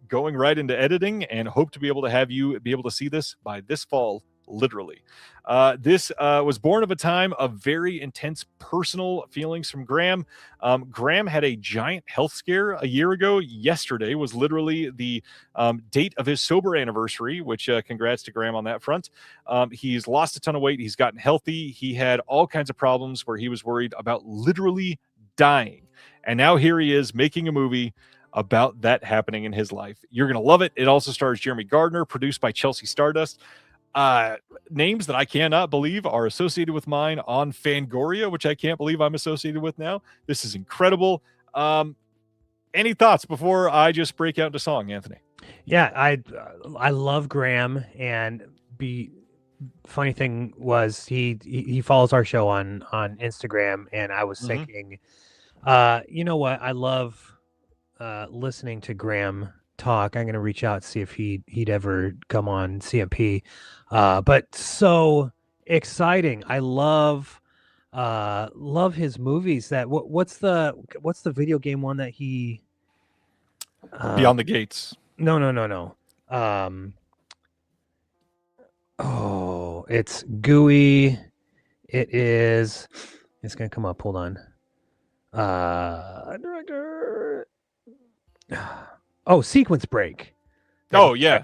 going right into editing, and hope to be able to have you be able to see this by this fall, literally. This was born of a time of very intense personal feelings from Graham. Graham had a giant health scare a year ago. Yesterday was literally the date of his sober anniversary, which congrats to Graham on that front. He's lost a ton of weight. He's gotten healthy. He had all kinds of problems where he was worried about literally dying. And now here he is making a movie about that happening in his life. You're going to love it. It also stars Jeremy Gardner, produced by Chelsea Stardust. Names that I cannot believe are associated with mine on Fangoria, which I can't believe I'm associated with now. This is incredible. Any thoughts before I just break out into song, Anthony? Yeah, I love Graham, and funny thing was he follows our show on Instagram, and I was thinking, you know what? I love listening to Graham talk. I'm going to reach out, see if he'd ever come on CMP. But so exciting. I love his movies. That what's the video game one that he Beyond the Gates. No. Oh, it's gooey. It is. It's gonna come up. Hold on. Director. Oh, Sequence Break. Oh yeah.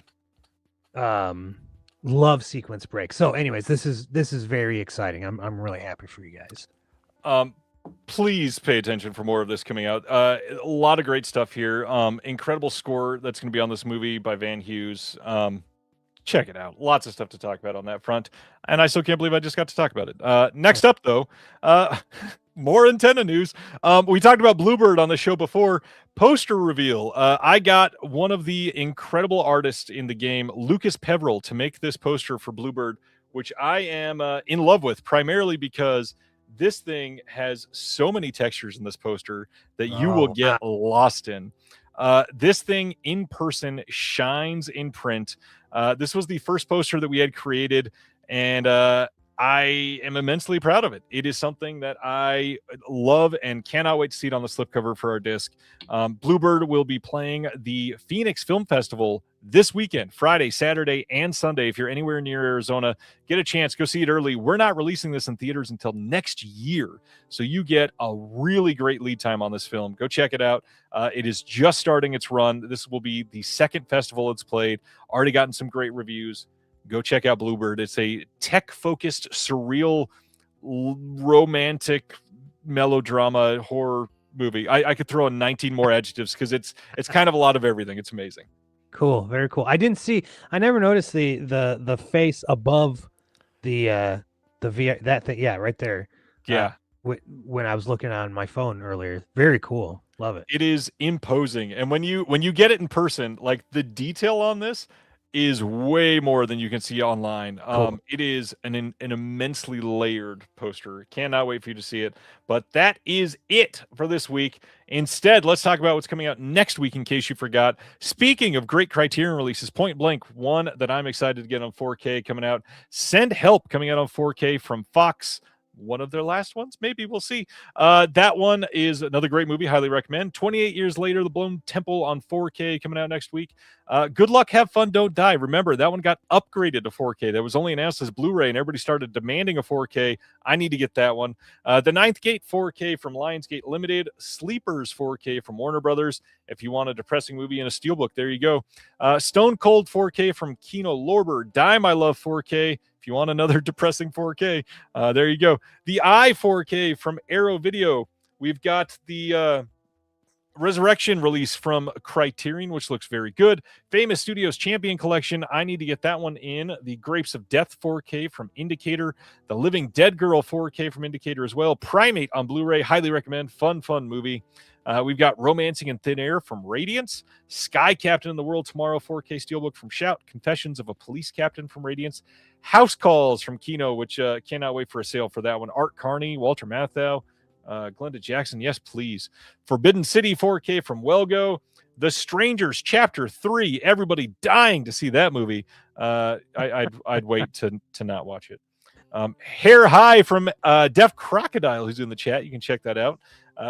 Um, love Sequence Break. So, anyways, this is very exciting. I'm really happy for you guys. Please pay attention for more of this coming out. A lot of great stuff here. Incredible score that's going to be on this movie by Van Hughes. Check it out. Lots of stuff to talk about on that front. And I still can't believe I just got to talk about it. Next up, though, more antenna news. We talked about Bluebird on the show before. Poster reveal. I got one of the incredible artists in the game, Lucas Peveril, to make this poster for Bluebird, which I am in love with, primarily because this thing has so many textures in this poster that you will get lost in. This thing in person shines in print. This was the first poster that we had created, and I am immensely proud of it. It is something that I love and cannot wait to see it on the slipcover for our disc. Bluebird will be playing the Phoenix Film Festival this weekend, Friday, Saturday, and Sunday. If you're anywhere near Arizona, get a chance, go see it early. We're not releasing this in theaters until next year, so you get a really great lead time on this film. Go check it out. It is just starting its run. This will be the second festival it's played. Already gotten some great reviews. Go check out Bluebird. It's a tech-focused, surreal, romantic melodrama horror movie. I could throw in 19 more adjectives because it's kind of a lot of everything. It's amazing. Cool, very cool. I never noticed the face above the that thing. Yeah, right there. Yeah. When I was looking on my phone earlier, very cool. Love it. It is imposing, and when you get it in person, like the detail on this is way more than you can see online. Cool. It is an immensely layered poster. Cannot wait for you to see it. But that is it for this week. Instead, let's talk about what's coming out next week, in case you forgot. Speaking of great Criterion releases, Point Blank, one that I'm excited to get on 4K coming out. Send Help coming out on 4K from Fox. One of their last ones, maybe, we'll see. That one is another great movie, highly recommend. 28 Years Later, The Blown Temple on 4K coming out next week. Good Luck, Have Fun, Don't Die. Remember, that one got upgraded to 4K. That was only announced as Blu-ray, and everybody started demanding a 4K. I need to get that one. The Ninth Gate 4K from Lionsgate Limited. Sleepers 4K from Warner Brothers. If you want a depressing movie in a steelbook, there you go. Stone Cold 4K from Kino Lorber. Die My Love 4K. If you want another depressing 4K, there you go. The Eye 4K from Arrow Video. We've got the Resurrection release from Criterion, which looks very good. Famous Studios Champion Collection. I need to get that one in. The Grapes of Death 4K from Indicator. The Living Dead Girl 4K from Indicator as well. Primate on Blu-ray. Highly recommend. Fun movie. We've got Romancing in Thin Air from Radiance. Sky Captain in the World Tomorrow 4K Steelbook from Shout. Confessions of a Police Captain from Radiance. House Calls from Kino, which cannot wait for a sale for that one. Art Carney, Walter Matthau, Glenda Jackson, yes, please. Forbidden City 4K from Welgo. The Strangers Chapter 3. Everybody dying to see that movie. I'd wait to not watch it. Hair High from Deaf Crocodile, who's in the chat. You can check that out.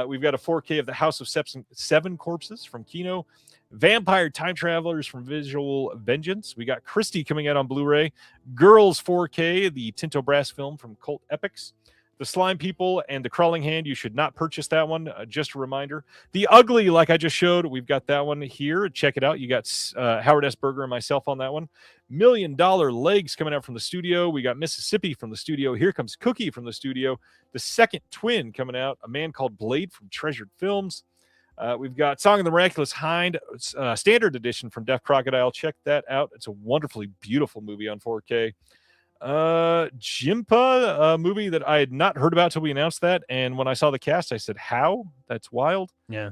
We've got a 4K of The House of Seven Corpses from Kino. Vampire Time Travelers from Visual Vengeance. We got Christie coming out on Blu-ray. Girls 4K, the Tinto Brass film from Cult Epics. The Slime People and The Crawling Hand. You should not purchase that one. Just a reminder. The Ugly, like I just showed, we've got that one here. Check it out. You got Howard S. Berger and myself on that one. $1 Million Legs coming out from the studio. We got Mississippi from the studio. Here Comes Cookie from the studio. The Second Twin coming out. A Man Called Blade from Treasured Films. We've got Song of the Miraculous Hind, standard edition from Deaf Crocodile. Check that out. It's a wonderfully beautiful movie on 4K. Jimpa, a movie that I had not heard about till we announced that, and when I saw the cast, I said, "How? That's wild." Yeah.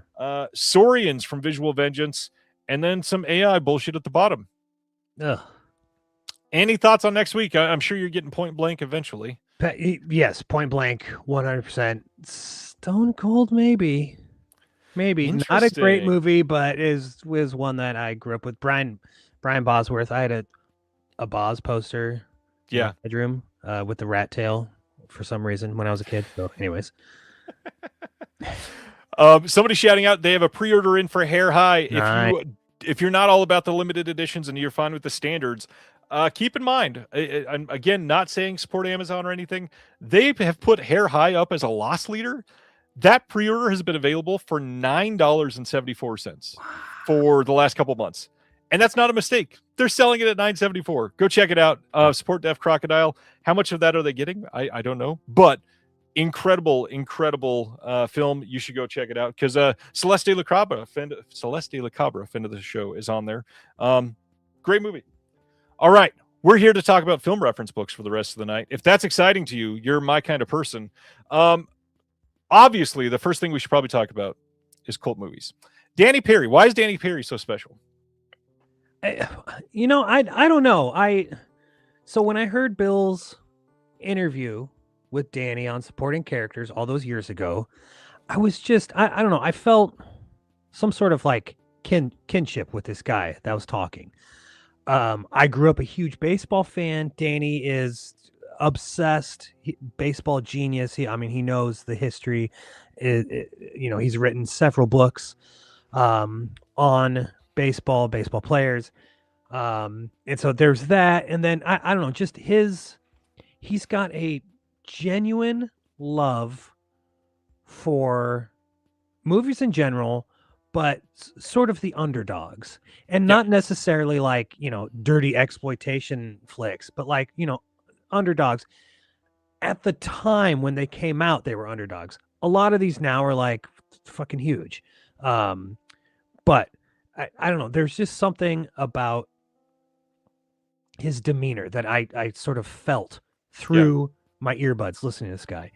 Saurians from Visual Vengeance, and then some AI bullshit at the bottom. Ugh. Any thoughts on next week? I'm sure you're getting Point Blank eventually. Yes, Point Blank, 100%. Stone Cold, maybe. Not a great movie, but was one that I grew up with. Brian Bosworth. I had a Boz poster. Yeah. In my bedroom with the rat tail for some reason when I was a kid. So, anyways. Somebody shouting out they have a pre-order in for Hair High. If you if you're not all about the limited editions and you're fine with the standards, keep in mind, I'm again not saying support Amazon or anything. They have put Hair High up as a loss leader. That pre-order has been available for $9.74 for the last couple months, and that's not a mistake. They're selling it at $9.74. Go check it out. Support Deaf Crocodile. How much of that are they getting? I don't know, but incredible film. You should go check it out because Celeste Le Cabra, friend of the show, is on there. Great movie. All right, we're here to talk about film reference books for the rest of the night. If that's exciting to you, you're my kind of person. Obviously, the first thing we should probably talk about is cult movies. Danny Perry. Why is Danny Perry so special? I don't know. So when I heard Bill's interview with Danny on supporting characters all those years ago, I was just, I don't know. I felt some sort of like kinship with this guy that was talking. I grew up a huge baseball fan. Danny is obsessed, baseball genius. He knows the history. He's written several books on baseball players. And so there's that. And then I don't know, just he's got a genuine love for movies in general, but sort of the underdogs, and not necessarily like, dirty exploitation flicks, but like, underdogs. At the time when they came out, they were underdogs. A lot of these now are like fucking huge. But I don't know. There's just something about his demeanor that I sort of felt through my earbuds listening to this guy.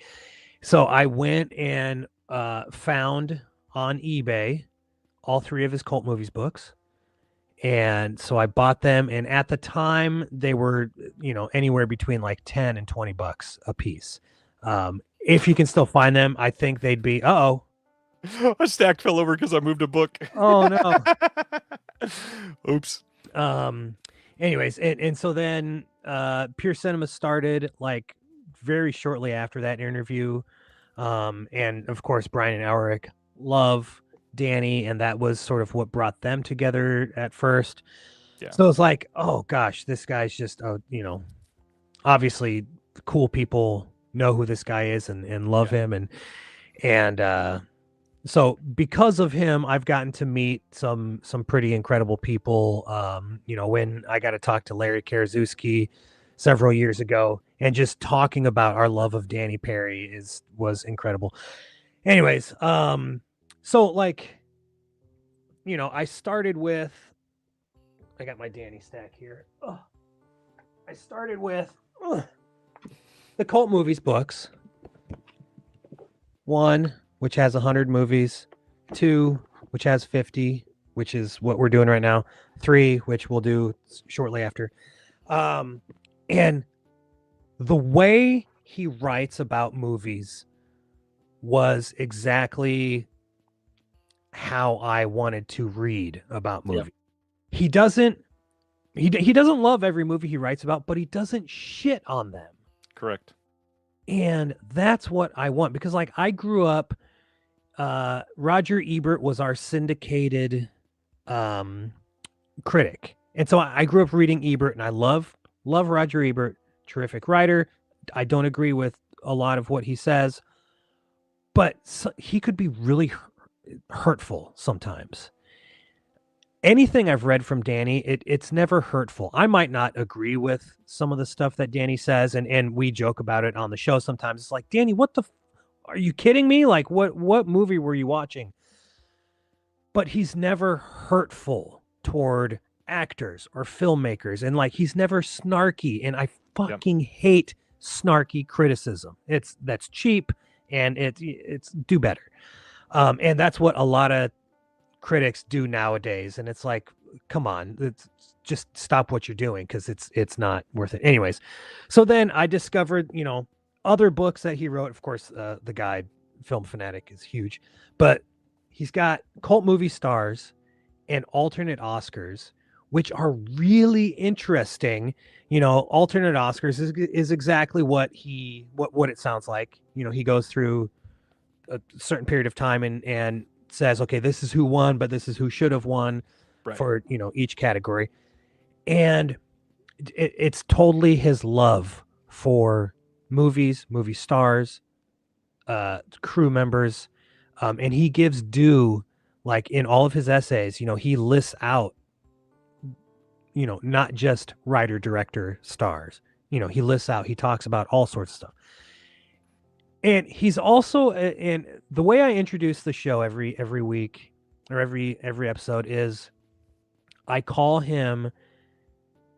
So I went and found on eBay all three of his cult movies books. And so I bought them. And at the time they were, anywhere between like 10 and 20 bucks a piece. If you can still find them, I think they'd be, a stack fell over because I moved a book. Oh no. Oops. Anyways, and so then Pure Cinema started like very shortly after that interview. And of course, Brian and Alric love Danny, and that was sort of what brought them together at first. Yeah. So it's like, oh gosh, this guy's just, obviously cool people know who this guy is and love him. And so because of him, I've gotten to meet some pretty incredible people. When I got to talk to Larry Karaszewski several years ago, and just talking about our love of Danny Perry was incredible. Anyways, so like, I started with, I got my Danny stack here. I started with the cult movies books. 1, which has 100 movies. 2, which has 50, which is what we're doing right now. 3, which we'll do shortly after. And the way he writes about movies was exactly how I wanted to read about movies. Yep. He doesn't love every movie he writes about, but he doesn't shit on them. Correct. And that's what I want, because like I grew up, Roger Ebert was our syndicated critic. And so I grew up reading Ebert, and I love Roger Ebert, terrific writer. I don't agree with a lot of what he says, but he could be really hurtful sometimes. Anything I've read from Danny, it's never hurtful. I might not agree with some of the stuff that Danny says, and we joke about it on the show sometimes. It's like, Danny, what the are you kidding me? Like, what movie were you watching? But he's never hurtful toward actors or filmmakers, and like he's never snarky, and I fucking hate snarky criticism. That's cheap, and it's do better. And that's what a lot of critics do nowadays. And it's like, come on, just stop what you're doing, because it's not worth it. Anyways, so then I discovered, other books that he wrote. Of course, the guide Film Fanatic is huge, but he's got Cult Movie Stars and Alternate Oscars, which are really interesting. Alternate Oscars is exactly what it sounds like. He goes through a certain period of time and says, okay, this is who won, but this is who should have won. Right. for, each category. And it's totally his love for movies, movie stars, crew members. And he gives due, like in all of his essays, he lists out, not just writer, director, stars. He lists out, he talks about all sorts of stuff. And he's also, and the way I introduce the show every week or every episode is I call him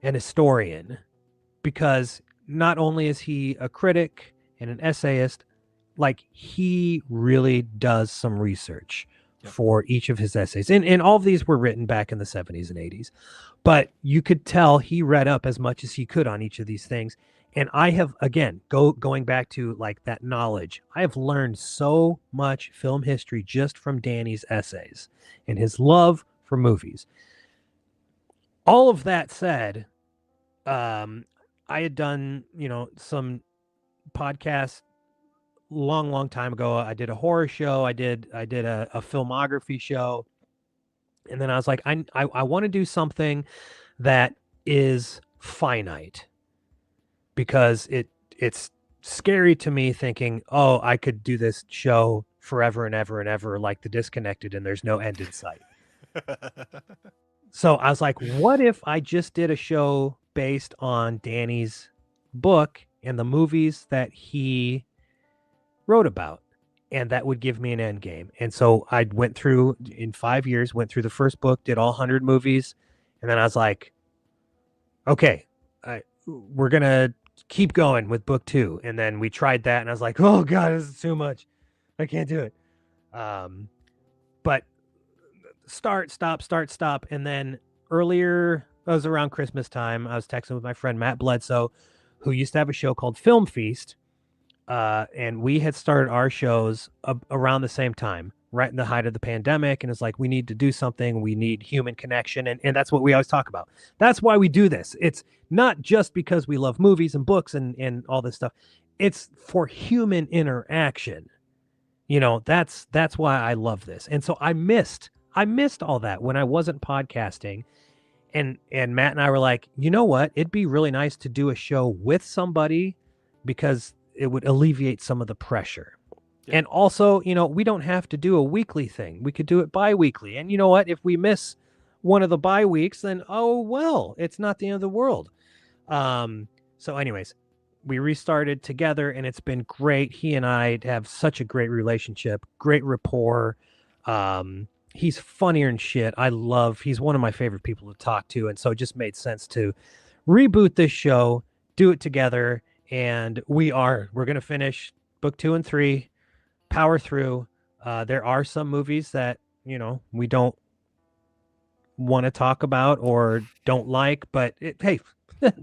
an historian, because not only is he a critic and an essayist, like he really does some research for each of his essays. And all of these were written back in the 70s and 80s. But you could tell he read up as much as he could on each of these things. And I have, again, going back to like that knowledge, I have learned so much film history just from Danny's essays and his love for movies. All of that said, I had done, some podcasts long time ago. I did a horror show. I did a filmography show. And then I was like, I want to do something that is finite, because it's scary to me thinking, oh, I could do this show forever and ever and ever, like The Disconnected, and there's no end in sight. So I was like, what if I just did a show based on Danny's book and the movies that he wrote about, and that would give me an end game. And so I went through, in 5 years, went through the first book, did all 100 movies. And then I was like, okay, we're going to keep going with book 2. And then we tried that, and I was like, oh God, this is too much. I can't do it. But start, stop. And then earlier, it was around Christmas time, I was texting with my friend Matt Bledsoe, who used to have a show called Film Feast. And we had started our shows around the same time, right in the height of the pandemic. And it's like, we need to do something. We need human connection. And that's what we always talk about. That's why we do this. It's not just because we love movies and books and all this stuff. It's for human interaction. That's why I love this. And so I missed all that when I wasn't podcasting. And Matt and I were like, you know what? It'd be really nice to do a show with somebody, because it would alleviate some of the pressure. Yeah. And also, we don't have to do a weekly thing. We could do it bi-weekly. And you know what? If we miss one of the bye weeks, then, oh, well, it's not the end of the world. So anyways, we restarted together, and it's been great. He and I have such a great relationship, great rapport. He's funnier than shit. He's one of my favorite people to talk to. And so it just made sense to reboot this show, do it together. And we're going to finish book 2 and 3, power through. There are some movies that, we don't want to talk about or don't like, but hey,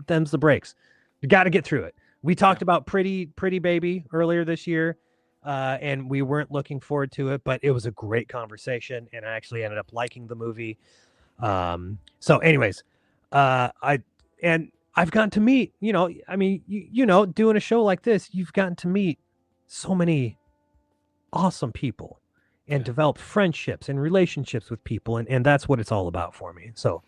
them's the breaks. You got to get through it. We talked about Pretty Baby earlier this year, and we weren't looking forward to it, but it was a great conversation, and I actually ended up liking the movie. So anyways, I've gotten to meet, doing a show like this, you've gotten to meet so many awesome people and develop friendships and relationships with people. And that's what it's all about for me. So.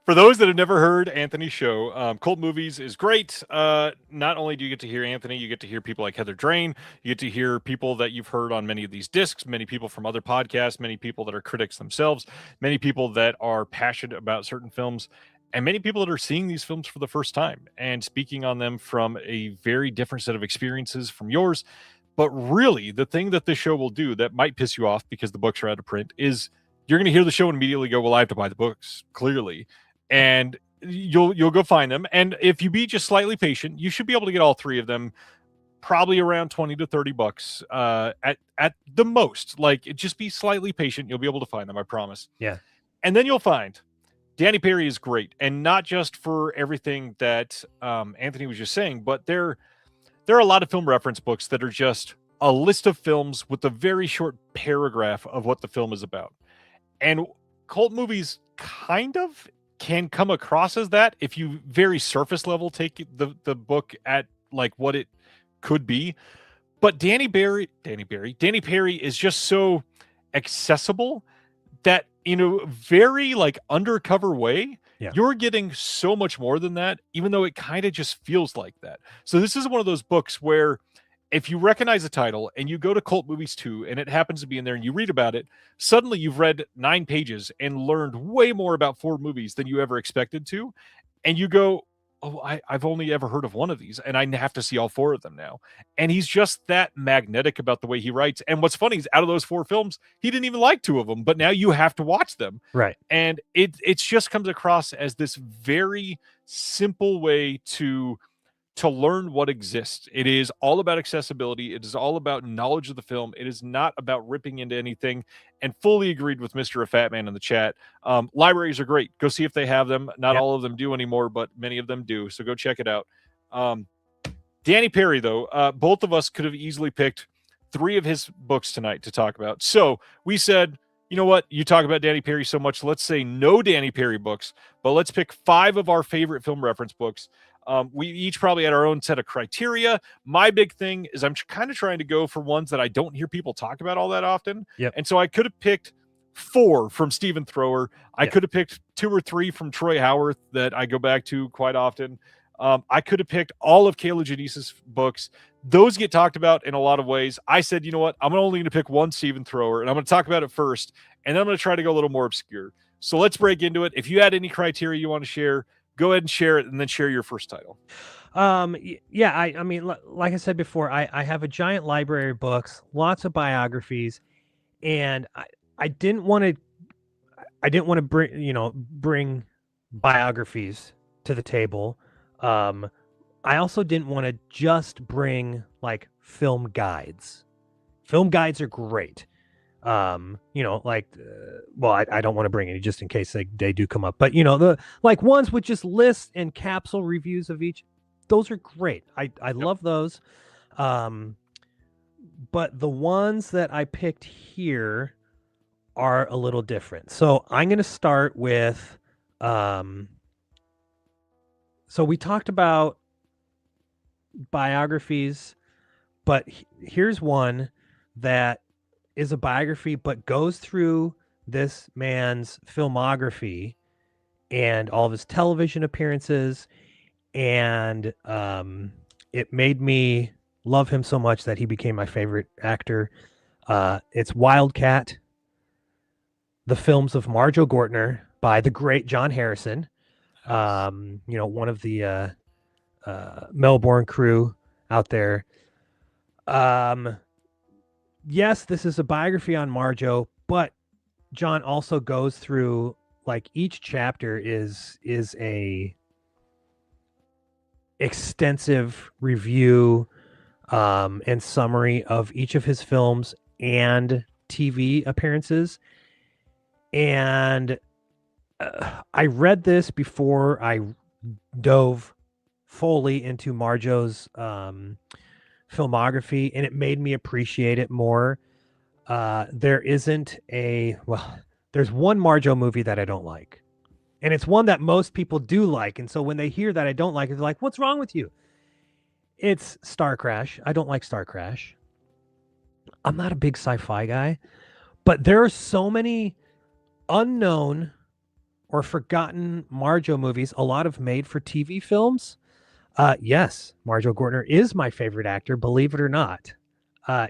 For those that have never heard Anthony's show, Cult Movies is great. Not only do you get to hear Anthony, you get to hear people like Heather Drain. You get to hear people that you've heard on many of these discs, many people from other podcasts, many people that are critics themselves, many people that are passionate about certain films, and many people that are seeing these films for the first time and speaking on them from a very different set of experiences from yours. But really, the thing that this show will do that might piss you off because the books are out of print is you're going to hear the show and immediately go, well, I have to buy the books, clearly. And you'll go find them. And if you be just slightly patient, you should be able to get all 3 of them, probably around $20 to $30 at the most. Like, just be slightly patient. You'll be able to find them, I promise. Yeah. And then you'll find Danny Perry is great. And not just for everything that Anthony was just saying, but there are a lot of film reference books that are just a list of films with a very short paragraph of what the film is about. And Cult Movies kind of can come across as that if you very surface level take the book at like what it could be. But Danny Perry is just so accessible that in a very like undercover way, Yeah. you're getting so much more than that, even though it kind of just feels like that. So this is one of those books where if you recognize the title and you go to Cult Movies 2 and it happens to be in there and you read about it, suddenly you've read 9 pages and learned way more about 4 movies than you ever expected to. And you go, oh, I've only ever heard of one of these and I have to see all 4 of them now. And he's just that magnetic about the way he writes. And what's funny is out of those 4 films, he didn't even like 2 of them, but now you have to watch them. Right. And it just comes across as this very simple way to learn what exists. It is all about accessibility. It is all about knowledge of the film. It is not about ripping into anything. And fully agreed with Mr. A Fat Man in the chat. Libraries are great. Go see if they have them. Not all of them do anymore, but many of them do. So go check it out. Danny Perry, though, both of us could have easily picked 3 of his books tonight to talk about. So we said, you know what? You talk about Danny Perry so much. Let's say no Danny Perry books, but let's pick 5 of our favorite film reference books. We each probably had our own set of criteria. My big thing is I'm kind of trying to go for ones that I don't hear people talk about all that often. Yep. And so I could have picked 4 from Stephen Thrower. I could have picked 2 or 3 from Troy Howarth that I go back to quite often. I could have picked all of Kayla Janice's books. Those get talked about in a lot of ways. I said, you know what? I'm only going to pick one Stephen Thrower, and I'm going to talk about it first, and then I'm going to try to go a little more obscure. So let's break into it. If you had any criteria you want to share, go ahead and share it, and then share your first title. Yeah, I mean, like I said before, I have a giant library of books, lots of biographies, and I didn't want to bring biographies to the table. I also didn't want to just bring like film guides. Film guides are great. I don't want to bring any just in case they do come up, but the like ones with just lists and capsule reviews of each, those are great. I love those. But the ones that I picked here are a little different. So I'm going to start with, so we talked about biographies, but here's one that is a biography, but goes through this man's filmography and all of his television appearances. And it made me love him so much that he became my favorite actor. It's Wildcat, the films of Marjoe Gortner by the great John Harrison. One of the Melbourne crew out there. Yes, this is a biography on Marjoe, but John also goes through, like, each chapter is a extensive review and summary of each of his films and TV appearances. And I read this before I dove fully into Marjoe's filmography, and it made me appreciate it more. There's one Marjoe movie that I don't like, and it's one that most people do like. And so when they hear that I don't like it, they're like, "What's wrong with you?" It's Star Crash. I don't like Star Crash. I'm not a big sci-fi guy, but there are so many unknown or forgotten Marjoe movies, a lot of made-for-TV films. Yes, Marjoe Gortner is my favorite actor, believe it or not.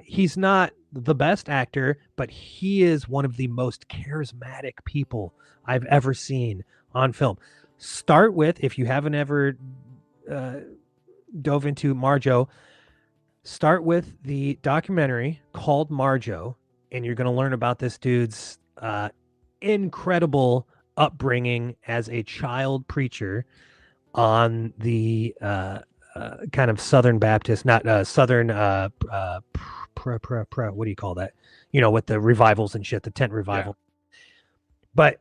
He's not the best actor, but he is one of the most charismatic people I've ever seen on film. Start with, if you haven't ever dove into Marjoe, start with the documentary called Marjoe, and you're going to learn about this dude's incredible upbringing as a child preacher on the kind of Southern Baptist, not Southern, what do you call that? With the revivals and shit, the tent revival. Yeah. But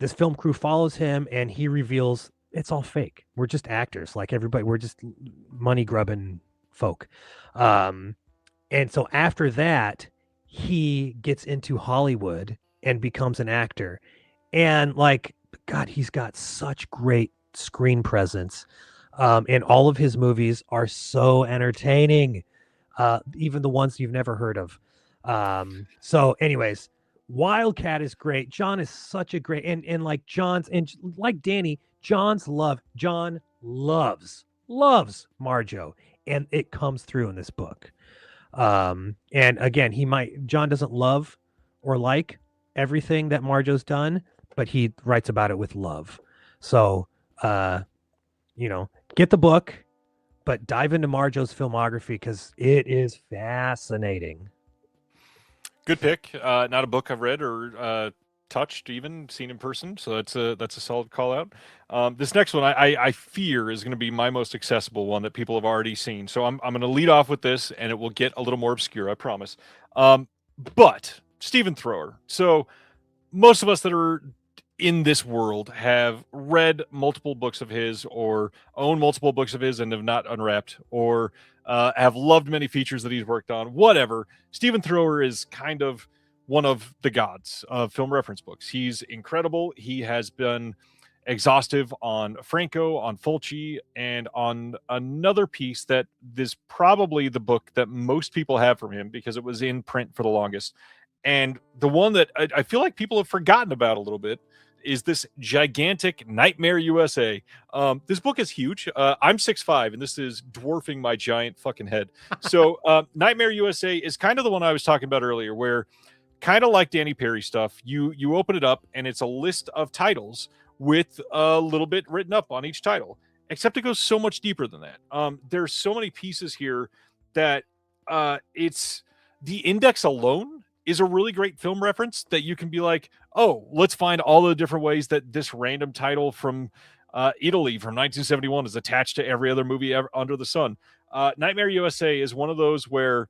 this film crew follows him, and he reveals it's all fake. We're just actors, like everybody. We're just money grubbing folk. And so after that, he gets into Hollywood and becomes an actor. And like, God, he's got such great screen presence. And all of his movies are so entertaining. even the ones you've never heard of. So anyways, Wildcat is great. John is such a great, and like like Danny, John loves Marjo, and it comes through in this book. And again, John doesn't love or like everything that Marjo's done, but he writes about it with love. So, get the book, but dive into Marjo's filmography because it is fascinating. Good pick. Not a book I've read or touched, even seen in person. So that's a solid call out. This next one I fear is going to be my most accessible one that people have already seen. So I'm going to lead off with this, and it will get a little more obscure, I promise. But Stephen Thrower. So most of us that are in this world have read multiple books of his, or own multiple books of his and have not unwrapped, or have loved many features that he's worked on. Whatever. Stephen Thrower is kind of one of the gods of film reference books. He's incredible. He has been exhaustive on Franco, on Fulci, and on another piece that is probably the book that most people have from him because it was in print for the longest. And the one that I feel like people have forgotten about a little bit is this gigantic Nightmare USA. This book is huge. I'm 6'5", and this is dwarfing my giant fucking head. So Nightmare USA is kind of the one I was talking about earlier, where kind of like Danny Perry stuff, you open it up and it's a list of titles with a little bit written up on each title, except it goes so much deeper than that. There's so many pieces here that it's the index alone is a really great film reference that you can be like, oh, let's find all the different ways that this random title from Italy from 1971 is attached to every other movie ever under the sun. Nightmare USA is one of those where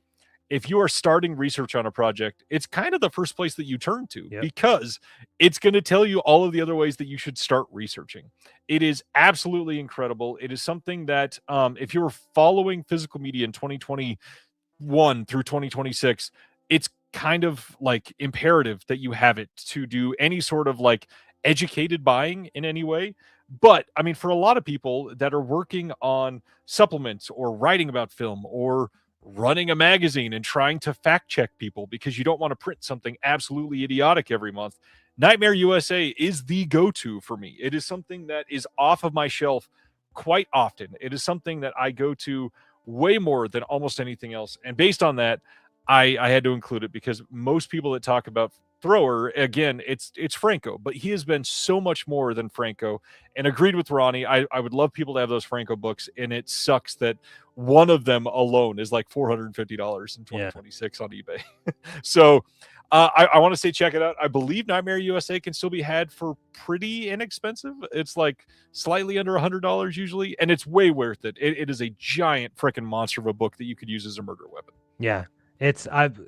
if you are starting research on a project, it's kind of the first place that you turn to, because it's going to tell you all of the other ways that you should start researching. It is absolutely incredible. It is something that if you were following physical media in 2021 through 2026, it's kind of like imperative that you have it to do any sort of like educated buying in any way. But I mean, for a lot of people that are working on supplements or writing about film or running a magazine and trying to fact check people because you don't want to print something absolutely idiotic every month, Nightmare USA is the go-to for me. It is something that is off of my shelf quite often. It is something that I go to way more than almost anything else. And based on that, I had to include it because most people that talk about Thrower, again, it's Franco, but he has been so much more than Franco. And agreed with Ronnie, I would love people to have those Franco books, and it sucks that one of them alone is like $450 in 2026 on eBay. So I want to say check it out. I believe Nightmare USA can still be had for pretty inexpensive. It's like slightly under $100 usually, and it's way worth it. It is a giant freaking monster of a book that you could use as a murder weapon. Yeah. I've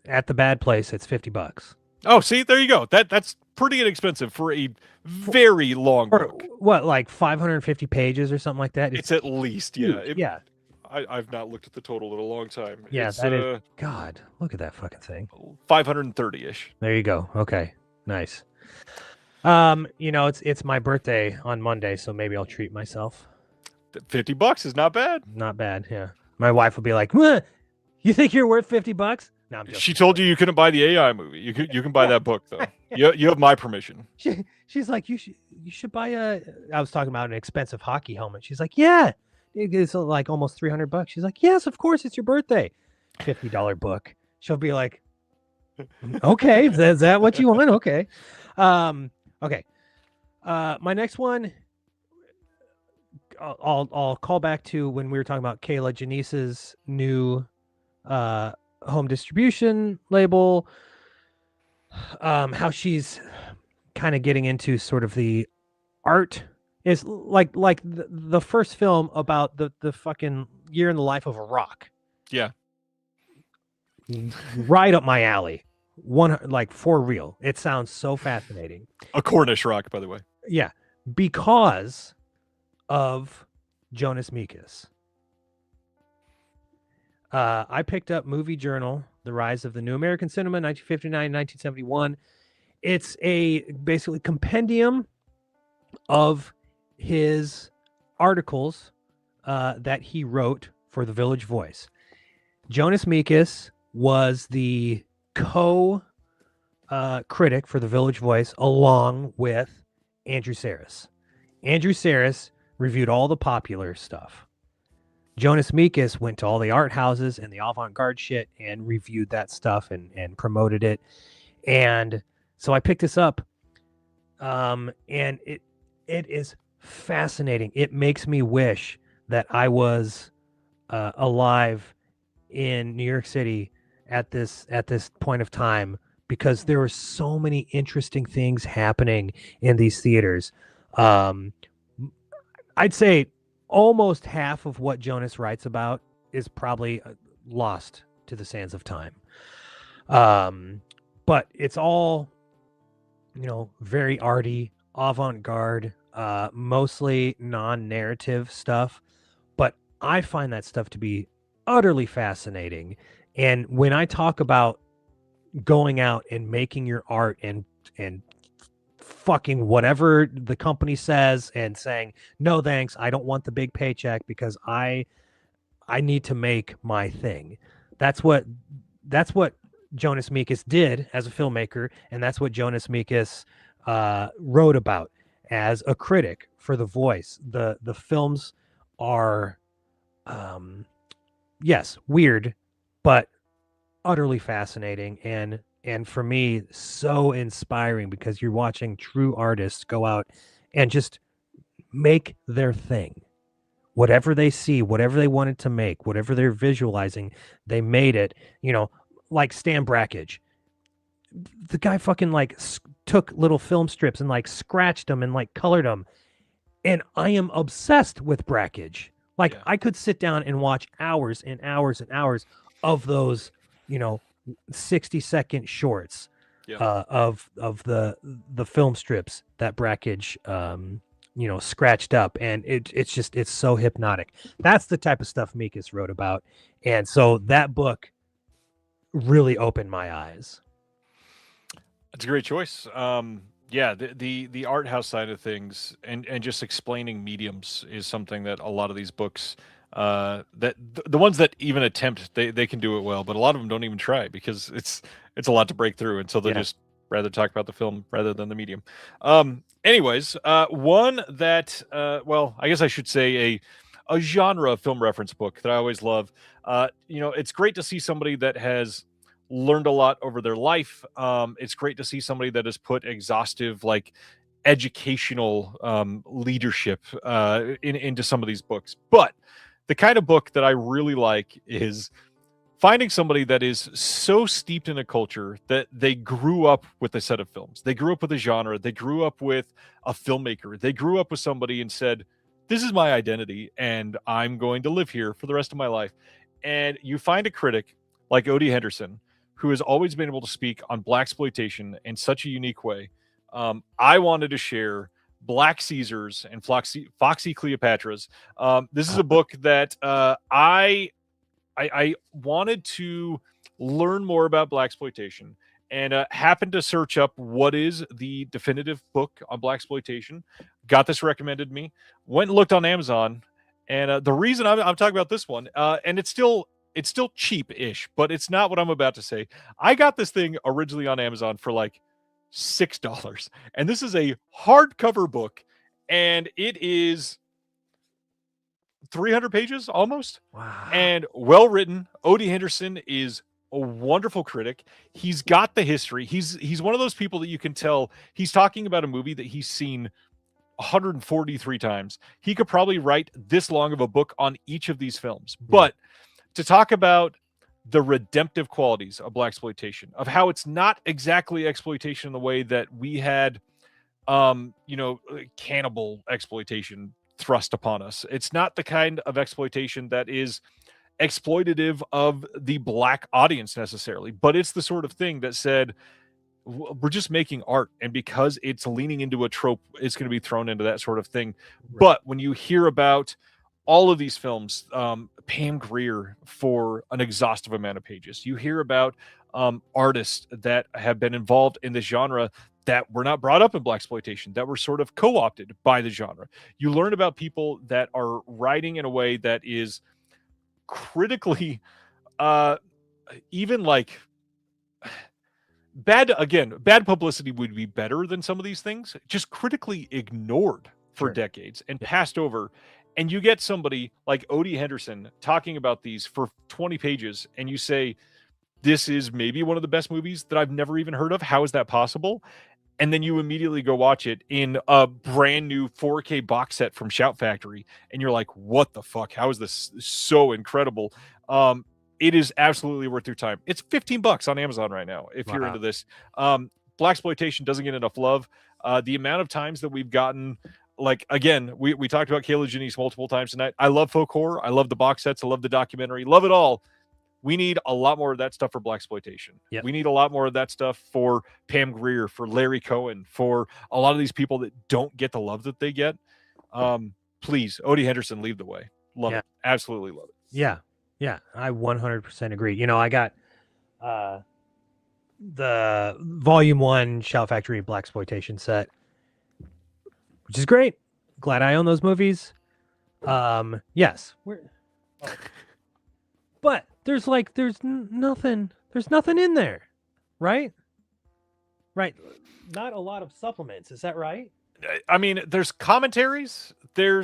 at the bad place, it's $50. Oh, see, there you go. That's pretty inexpensive for a very long book. What, like 550 pages or something like that? It's at least, yeah. Yeah. I've not looked at the total in a long time. Yeah, it's, that is, God, look at that fucking thing. 530-ish. There you go. Okay, nice. It's my birthday on Monday, so maybe I'll treat myself. $50 is not bad. Not bad, yeah. My wife will be like, "What? You think you're worth $50?" No, I'm joking. She told you couldn't buy the AI movie. You can buy that book though. You have my permission. She's like, you should buy I was talking about an expensive hockey helmet. She's like, yeah, it's like almost $300. She's like, yes, of course, it's your birthday. $50 book. She'll be like, okay, is that what you want? Okay. Okay. My next one, I'll call back to when we were talking about Kayla Janice's new home distribution label, how she's kind of getting into sort of the art is like the first film about the fucking year in the life of a rock. Yeah. Right up my alley. Like for real. It sounds so fascinating. A Cornish rock, by the way. Yeah. Because of Jonas Mekas. I picked up Movie Journal, The Rise of the New American Cinema, 1959-1971. It's a basically compendium of his articles that he wrote for the Village Voice. Jonas Mekas was the critic for the Village Voice, along with Andrew Saris. Andrew Saris reviewed all the popular stuff. Jonas Mekas went to all the art houses and the avant-garde shit and reviewed that stuff and promoted it. And so I picked this up, and it is fascinating. It makes me wish that I was alive in New York City at this point of time, because there were so many interesting things happening in these theaters. I'd say almost half of what Jonas writes about is probably lost to the sands of time. But it's all, very arty, avant-garde, mostly non-narrative stuff. But I find that stuff to be utterly fascinating. And when I talk about going out and making your art and fucking whatever the company says and saying, no thanks, I don't want the big paycheck because I need to make my thing. That's what Jonas Mekas did as a filmmaker, and that's what Jonas Mekas wrote about as a critic for The Voice. The films are yes, weird, but utterly fascinating, and for me, so inspiring, because you're watching true artists go out and just make their thing. Whatever they see, whatever they wanted to make, whatever they're visualizing, they made it. Like Stan Brakhage. The guy fucking took little film strips and scratched them and colored them. And I am obsessed with Brakhage. Yeah. I could sit down and watch hours and hours and hours of those, 60-second shorts of the film strips that Brakhage scratched up, and it's so hypnotic. That's the type of stuff Mekas wrote about, and so that book really opened my eyes. That's a great choice. Yeah, the art house side of things and just explaining mediums is something that a lot of these books, that the ones that even attempt, they can do it well, but a lot of them don't even try because it's a lot to break through, and so they'll just rather talk about the film rather than the medium. Anyways, one that well, I guess I should say a genre film reference book that I always love. It's great to see somebody that has learned a lot over their life. It's great to see somebody that has put exhaustive, educational leadership into some of these books. But the kind of book that I really like is finding somebody that is so steeped in a culture that they grew up with a set of films. They grew up with a genre. They grew up with a filmmaker. They grew up with somebody and said, this is my identity and I'm going to live here for the rest of my life. And you find a critic like Odie Henderson, who has always been able to speak on blaxploitation in such a unique way. I wanted to share Black Caesars and Foxy Cleopatras. This is a book that I wanted to learn more about blaxploitation, and happened to search up what is the definitive book on blaxploitation. Got this recommended me. Went and looked on Amazon, and the reason I'm talking about this one, and it's still cheap-ish, but it's not what I'm about to say. I got this thing originally on Amazon for $6, and this is a hardcover book, and it is 300 pages almost. Wow. And well written. Odie Henderson is a wonderful critic. He's got the history. He's one of those people that you can tell he's talking about a movie that he's seen 143 times. He could probably write this long of a book on each of these films. Yeah. But to talk about the redemptive qualities of blaxploitation, of how it's not exactly exploitation in the way that we had, cannibal exploitation thrust upon us. It's not the kind of exploitation that is exploitative of the Black audience necessarily, but it's the sort of thing that said, we're just making art, and because it's leaning into a trope, it's going to be thrown into that sort of thing. Right. But when you hear about all of these films, Pam Grier for an exhaustive amount of pages, you hear about artists that have been involved in this genre that were not brought up in blaxploitation, that were sort of co-opted by the genre. You learn about people that are writing in a way that is critically even like bad publicity would be better than some of these things, just critically ignored for decades and passed over. And you get somebody like Odie Henderson talking about these for 20 pages, and you say, this is maybe one of the best movies that I've never even heard of. How is that possible? And then you immediately go watch it in a brand new 4K box set from Shout Factory, and you're like, what the fuck? How is this so incredible? It is absolutely worth your time. It's $15 on Amazon right now if you're into this. Blaxploitation doesn't get enough love. The amount of times that we've gotten, like, again, we talked about Kayla Janice multiple times tonight. I love folk horror. I love the box sets. I love the documentary. Love it all. We need a lot more of that stuff for blaxploitation. Yep. We need a lot more of that stuff for Pam Grier, for Larry Cohen, for a lot of these people that don't get the love that they get. Please, Odie Henderson, lead the way. Love it. Absolutely love it. Yeah. Yeah. I 100% agree. You know, I got the Volume 1 Shout Factory blaxploitation set, which is great. Glad I own those movies. Yes. But there's nothing in there, right? Right. Not a lot of supplements. Is that right? I mean, there's commentaries. There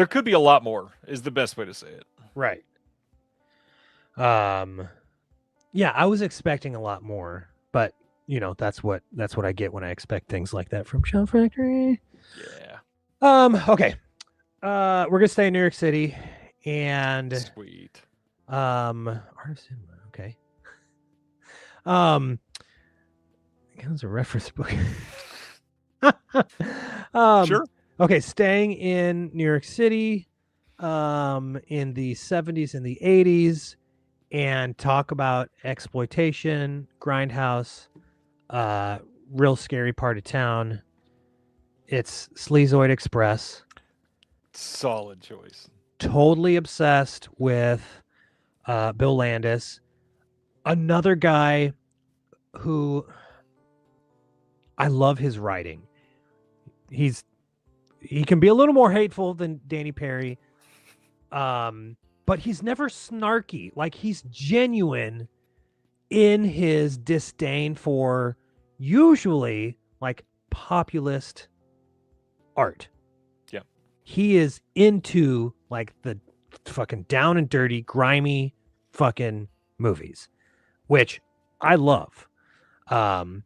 could be a lot more is the best way to say it. Right. Yeah, I was expecting a lot more, but you know, that's what I get when I expect things like that from Shout Factory. Yeah. Okay. We're gonna stay in New York City. And sweet. Artist Cinema, okay. It was a reference book. Sure. Okay, staying in New York City, in the 70s and the 80s, and talk about exploitation, grindhouse, real scary part of town. It's Sleazoid Express. Solid choice. Totally obsessed with Bill Landis, another guy who I love his writing. He can be a little more hateful than Danny Perry, but he's never snarky. Like, he's genuine in his disdain for usually like populist art. He is into like the fucking down and dirty, grimy fucking movies, which I love. And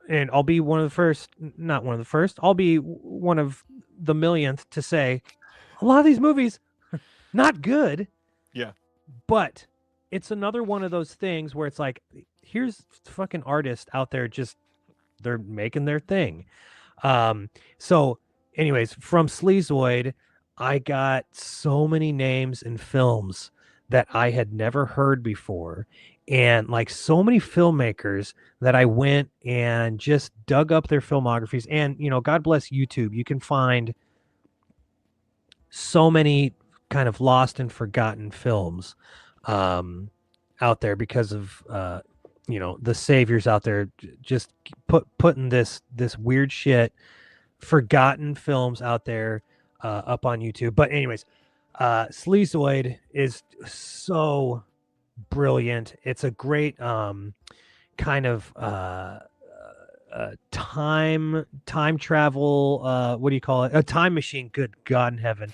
I'll be one of the first, not one of the first, I'll be one of the millionth to say a lot of these movies, not good. Yeah. But it's another one of those things where it's like, here's fucking artists out there, just they're making their thing. So anyways, from Sleazoid, I got so many names and films that I had never heard before. And like so many filmmakers that I went and just dug up their filmographies. And, you know, God bless YouTube. You can find so many kind of lost and forgotten films out there because of, you know, the saviors out there just putting this weird shit, forgotten films out there up on YouTube. But anyways, Sleazoid is so brilliant. It's a great kind of time travel, what do you call it? A time machine. Good God in heaven.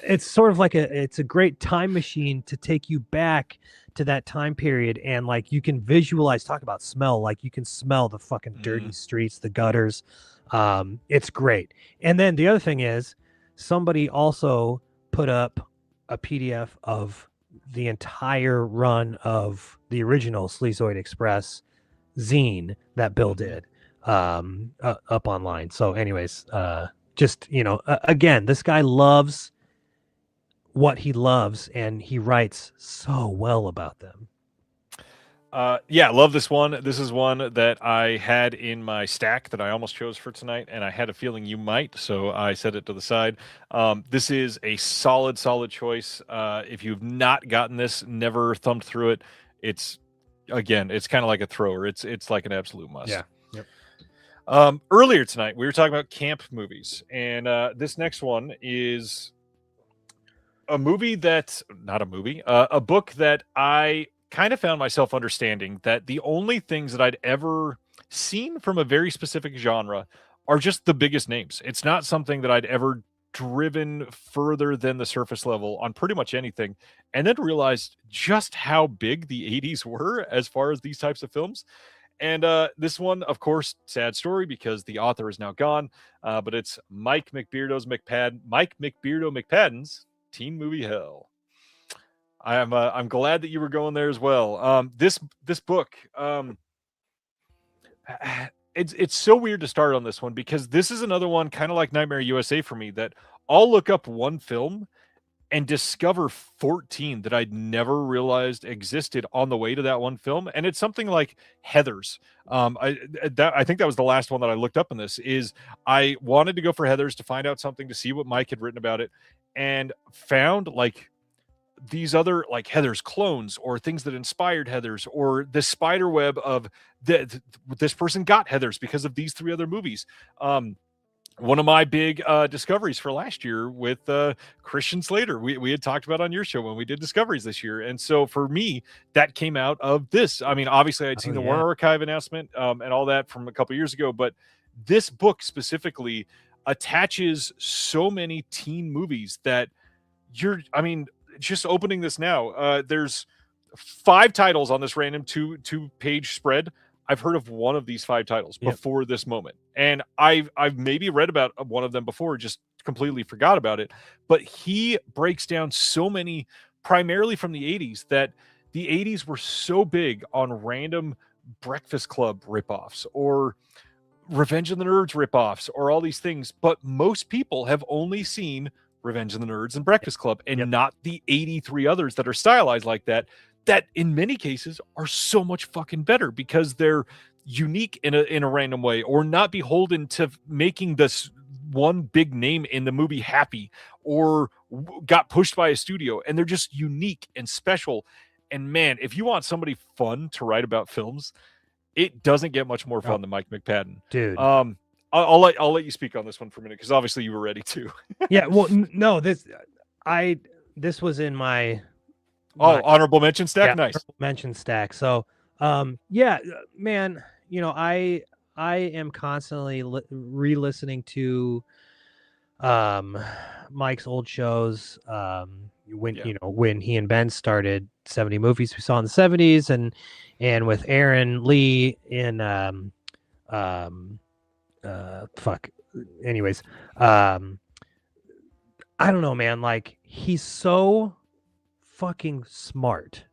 It's sort of like it's a great time machine to take you back to that time period, and like you can visualize, talk about smell, like you can smell the fucking dirty streets, the gutters. It's great. And then the other thing is, somebody also put up a PDF of the entire run of the original Sleazoid Express zine that Bill did up online. So anyways, just, you know, again, this guy loves what he loves, and he writes so well about them. Yeah, love this one. This is one that I had in my stack that I almost chose for tonight, and I had a feeling you might, so I set it to the side. This is a solid choice. If you've not gotten this, never thumbed through it, it's kind of like a thrower. It's like an absolute must. Yeah. Yep. Earlier tonight, we were talking about camp movies, and this next one is a movie that's not a movie, a book that I kind of found myself understanding that the only things that I'd ever seen from a very specific genre are just the biggest names. It's not something that I'd ever driven further than the surface level on pretty much anything, and then realized just how big the 80s were as far as these types of films. And this one, of course, sad story because the author is now gone. But it's Mike McBeardo McPadden's Teen Movie Hell. I'm glad that you were going there as well. This book, it's so weird to start on this one because this is another one kind of like Nightmare USA for me that I'll look up one film and discover 14 that I'd never realized existed on the way to that one film. And it's something like Heathers. I think that was the last one that I looked up in this. Is I wanted to go for Heathers to find out something, to see what Mike had written about it, and found like these other like Heathers clones or things that inspired Heathers, or the spider web of this person got Heathers because of these 3 other movies. One of my big discoveries for last year with Christian Slater, we had talked about on your show when we did discoveries this year. And so for me, that came out of this. I mean, obviously I'd seen the Warner Archive announcement and all that from a couple years ago, but this book specifically attaches so many teen movies that just opening this now, there's 5 titles on this random two-page spread. I've heard of one of these 5 titles before this moment. And I've maybe read about one of them before, just completely forgot about it. But he breaks down so many, primarily from the 80s, that the 80s were so big on random Breakfast Club ripoffs or Revenge of the Nerds ripoffs or all these things. But most people have only seen Revenge of the Nerds and Breakfast Club and not the 83 others that are stylized like that in many cases are so much fucking better because they're unique in a random way, or not beholden to making this one big name in the movie happy or got pushed by a studio, and they're just unique and special. And man, if you want somebody fun to write about films, it doesn't get much more fun than Mike McPadden. Dude. I'll let you speak on this one for a minute because obviously you were ready to. Yeah, well, no, this was in my honorable mention stack. Yeah, nice mention stack. So, man, I am constantly re-listening to Mike's old shows. When he and Ben started 70 movies we saw in the 70s, and with Aaron Lee in anyways, I don't know, man, like he's so fucking smart.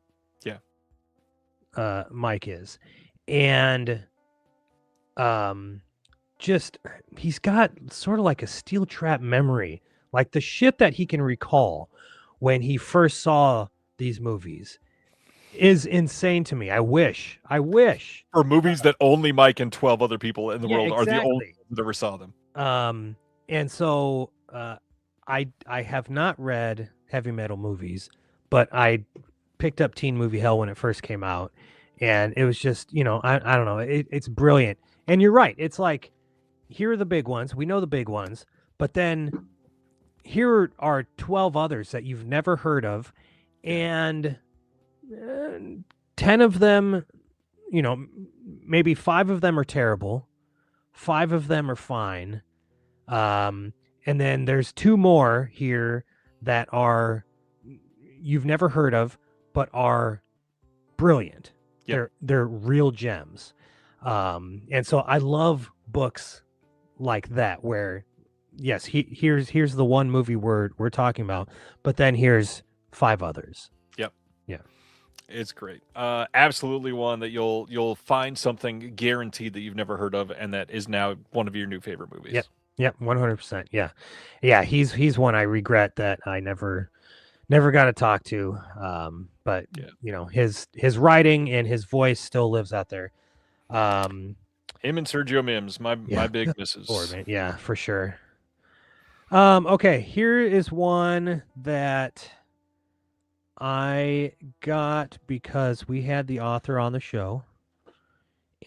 Mike is, and just he's got sort of like a steel trap memory, like the shit that he can recall when he first saw these movies is insane to me. I wish for movies that only Mike and 12 other people in the world are the only ones that ever saw them. And so I have not read heavy metal movies, but I picked up Teen Movie Hell when it first came out, and it was just, I don't know, it's brilliant. And you're right, it's like, here are the big ones, we know the big ones, but then here are 12 others that you've never heard of, and 10 of them, maybe 5 of them are terrible, 5 of them are fine, and then there's 2 more here that are you've never heard of but are brilliant. They're real gems. And so I love books like that where yes, here's the one movie we're talking about, but then here's 5 others. It's great. Absolutely one that you'll find something guaranteed that you've never heard of, and that is now one of your new favorite movies. Yep, 100%. Yeah. He's one I regret that I never got to talk to. But his writing and his voice still lives out there. Him and Sergio Mims, my big misses. Yeah, for sure. Okay, here is one that I got because we had the author on the show,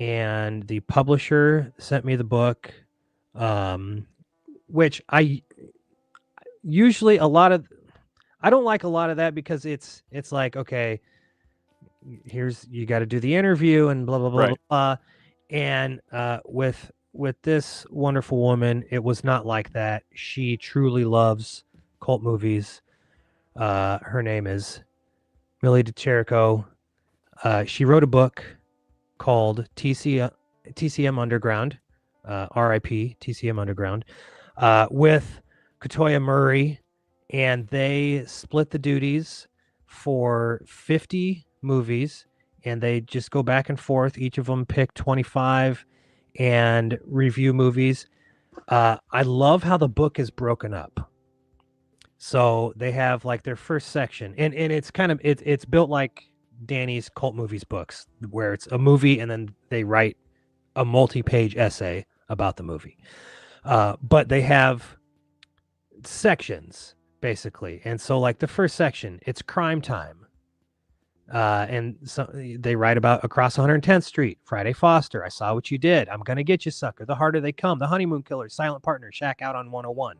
and the publisher sent me the book, which I usually I don't like a lot of that because it's like, okay, here's, you got to do the interview and blah blah blah Right. blah. And with this wonderful woman, it was not like that. She truly loves cult movies. Her name is Millie DeCherico. She wrote a book called TCM Underground, RIP TCM Underground, with Katoya Murray, and they split the duties for 50 movies, and they just go back and forth. Each of them pick 25 and review movies. I love how the book is broken up. So they have like their first section, and it's kind of it's built like Danny's cult movies books, where it's a movie and then they write a multi-page essay about the movie. But they have sections basically, and so like the first section, it's crime time, and so they write about Across 110th Street, Friday Foster, I Saw What You Did, I'm Gonna Get You Sucker, The Harder They Come, The Honeymoon Killers, Silent Partner, Shack Out on 101.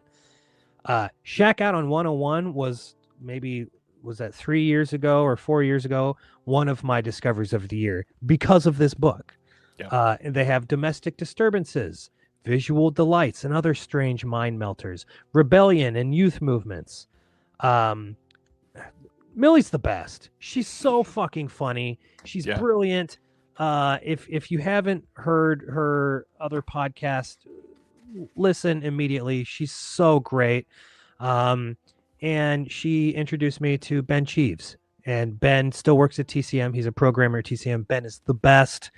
Shack Out on 101 was that 3 years ago or 4 years ago, one of my discoveries of the year because of this book. Yeah. And they have Domestic Disturbances, Visual Delights and Other Strange Mind Melters, Rebellion and Youth Movements. Millie's the best. She's so fucking funny. She's brilliant. If you haven't heard her other podcast, listen immediately. She's so great. And she introduced me to Ben Cheeves, and Ben still works at TCM. He's a programmer at TCM. Ben is the best.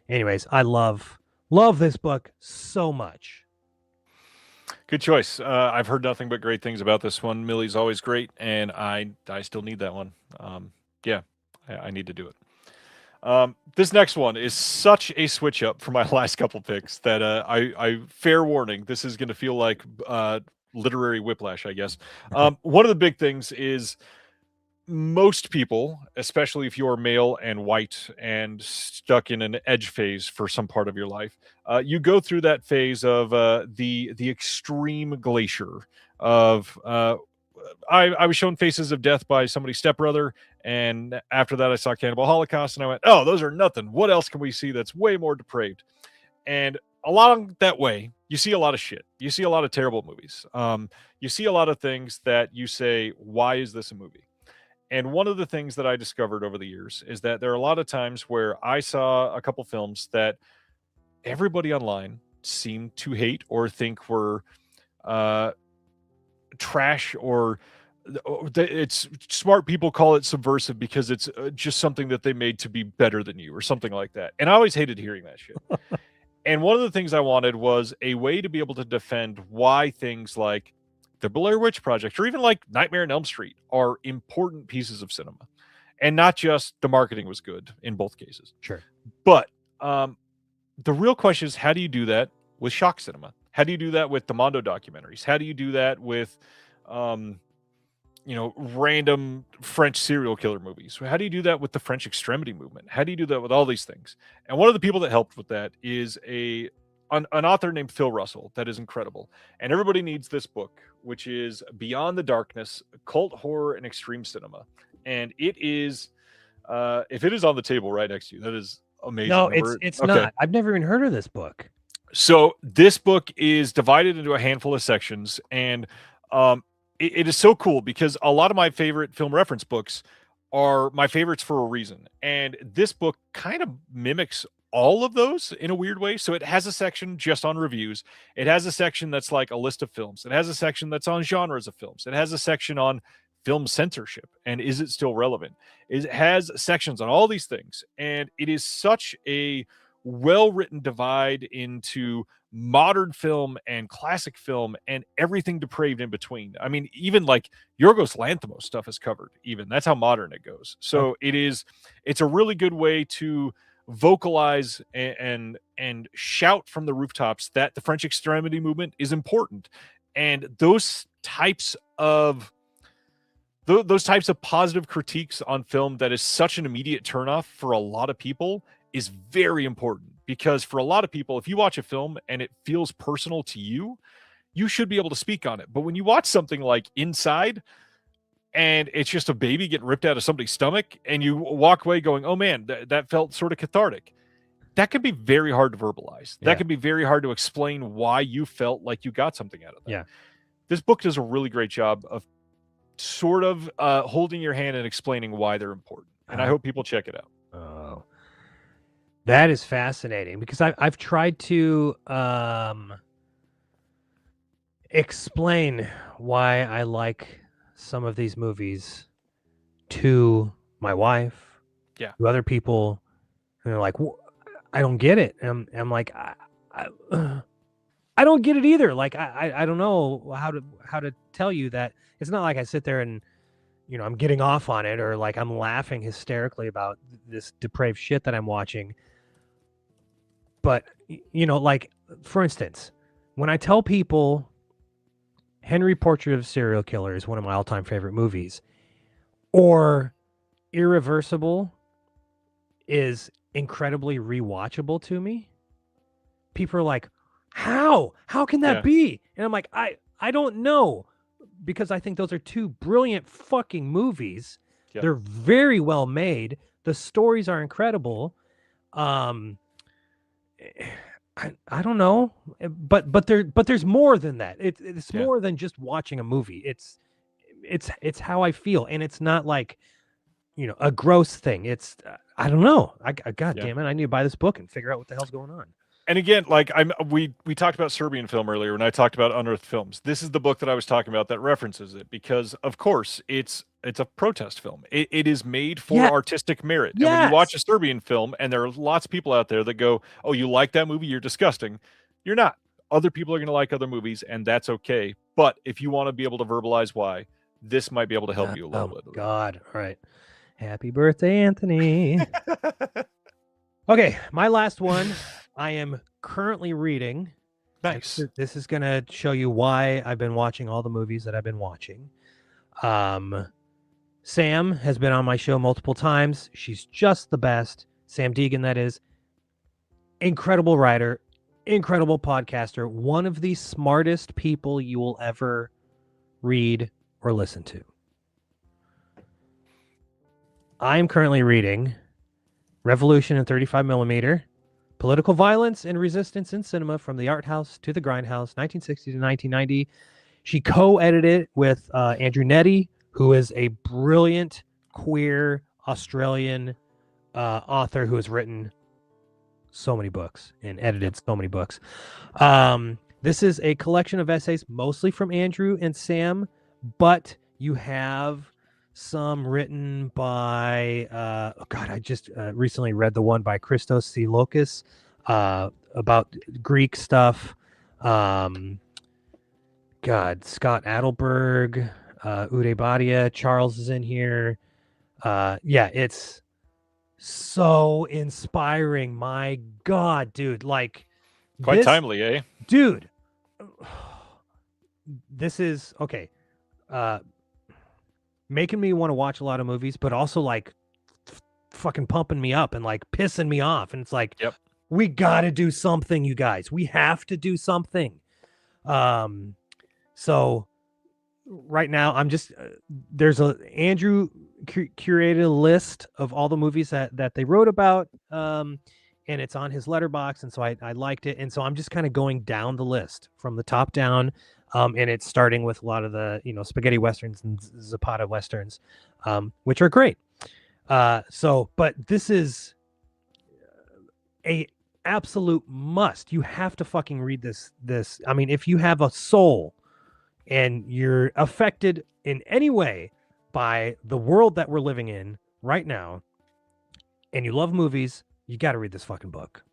Anyways, I love this book so much. Good choice. I've heard nothing but great things about this one. Millie's always great, and I still need that one. I need to do it. This next one is such a switch up from my last couple picks that I fair warning, this is going to feel like literary whiplash, I guess. One of the big things is most people, especially if you're male and white and stuck in an edge phase for some part of your life, you go through that phase of the extreme glacier of I was shown Faces of Death by somebody's stepbrother, and after that I saw Cannibal Holocaust, and I went, oh, those are nothing. What else can we see that's way more depraved? And along that way, you see a lot of shit. You see a lot of terrible movies. You see a lot of things that you say, why is this a movie? And one of the things that I discovered over the years is that there are a lot of times where I saw a couple films that everybody online seemed to hate or think were trash, or it's smart people call it subversive because it's just something that they made to be better than you or something like that. And I always hated hearing that shit. And one of the things I wanted was a way to be able to defend why things like the Blair Witch Project or even like Nightmare on Elm Street are important pieces of cinema, and not just the marketing was good in both cases. Sure. But the real question is, how do you do that with shock cinema? How do you do that with the Mondo documentaries? How do you do that with, random French serial killer movies? How do you do that with the French extremity movement? How do you do that with all these things? And one of the people that helped with that is an author named Phil Russell that is incredible. And everybody needs this book, which is Beyond the Darkness, Cult Horror and Extreme Cinema. And it is, if it is on the table right next to you, that is amazing. No, it's okay. Not. I've never even heard of this book. So this book is divided into a handful of sections, and it is so cool because a lot of my favorite film reference books are my favorites for a reason. And this book kind of mimics all of those in a weird way. So it has a section just on reviews. It has a section that's like a list of films. It has a section that's on genres of films. It has a section on film censorship and is it still relevant? It has sections on all these things. And it is such a well-written divide into modern film and classic film and everything depraved in between. I mean, even like Yorgos Lanthimos stuff is covered, even. That's how modern it goes. So it's a really good way to vocalize and shout from the rooftops that the French extremity movement is important. And those types of positive critiques on film that is such an immediate turnoff for a lot of people is very important, because for a lot of people, if you watch a film and it feels personal to you, you should be able to speak on it. But when you watch something like Inside and it's just a baby getting ripped out of somebody's stomach and you walk away going, oh man, that felt sort of cathartic. That can be very hard to verbalize. That can be very hard to explain why you felt like you got something out of that. Yeah. This book does a really great job of sort of holding your hand and explaining why they're important. And I hope people check it out. Oh, that is fascinating because I've tried to explain why I like some of these movies to my wife, to other people, and they're like, I don't get it. And I'm like, I don't get it either. Like, I don't know how to tell you that. It's not like I sit there and, you know, I'm getting off on it or like I'm laughing hysterically about this depraved shit that I'm watching. But, you know, like, for instance, when I tell people Henry Portrait of a Serial Killer is one of my all-time favorite movies, or Irreversible is incredibly rewatchable to me, people are like, how can that be? And I'm like, I don't know, because I think those are two brilliant fucking movies. They're very well made. The stories are incredible. I don't know, but there's more than that. It's more than just watching a movie. It's how I feel, and it's not like, you know, a gross thing. It's I don't know. God damn it, I need to buy this book and figure out what the hell's going on. And again, like we talked about Serbian film earlier when I talked about Unearthed Films. This is the book that I was talking about that references it because, of course, it's a protest film. It is made for artistic merit. And when you watch a Serbian film, and there are lots of people out there that go, "Oh, you like that movie? You're disgusting." You're not. Other people are going to like other movies, and that's okay. But if you want to be able to verbalize why, this might be able to help you a little bit. God, all right. Happy birthday, Anthony. Okay, my last one. I am currently reading. Nice. This is going to show you why I've been watching all the movies that I've been watching. Sam has been on my show multiple times. She's just the best. Sam Deegan, that is. Incredible writer, incredible podcaster, one of the smartest people you will ever read or listen to. I'm currently reading Revolution in 35 millimeter. Political Violence and Resistance in Cinema from the Art House to the Grindhouse, 1960 to 1990. She co-edited it with Andrew Nettie, who is a brilliant queer Australian author who has written so many books and edited so many books. This is a collection of essays, mostly from Andrew and Sam, but you have some written by I just recently read the one by Christos Tsilokis about Greek stuff. Scott Adelberg, Uday Badia, Charles is in here. It's so inspiring. My God, dude, like quite timely, eh? Dude, this is okay. Making me want to watch a lot of movies, but also like fucking pumping me up and like pissing me off. And it's like, we got to do something, you guys. We have to do something. So right now I'm just, Andrew curated a list of all the movies that they wrote about. And it's on his letterbox. And so I liked it. And so I'm just kind of going down the list from the top down. And it's starting with a lot of the, spaghetti westerns and Zapata westerns, which are great. But this is a absolute must. You have to fucking read this. I mean, if you have a soul and you're affected in any way by the world that we're living in right now, and you love movies, you got to read this fucking book.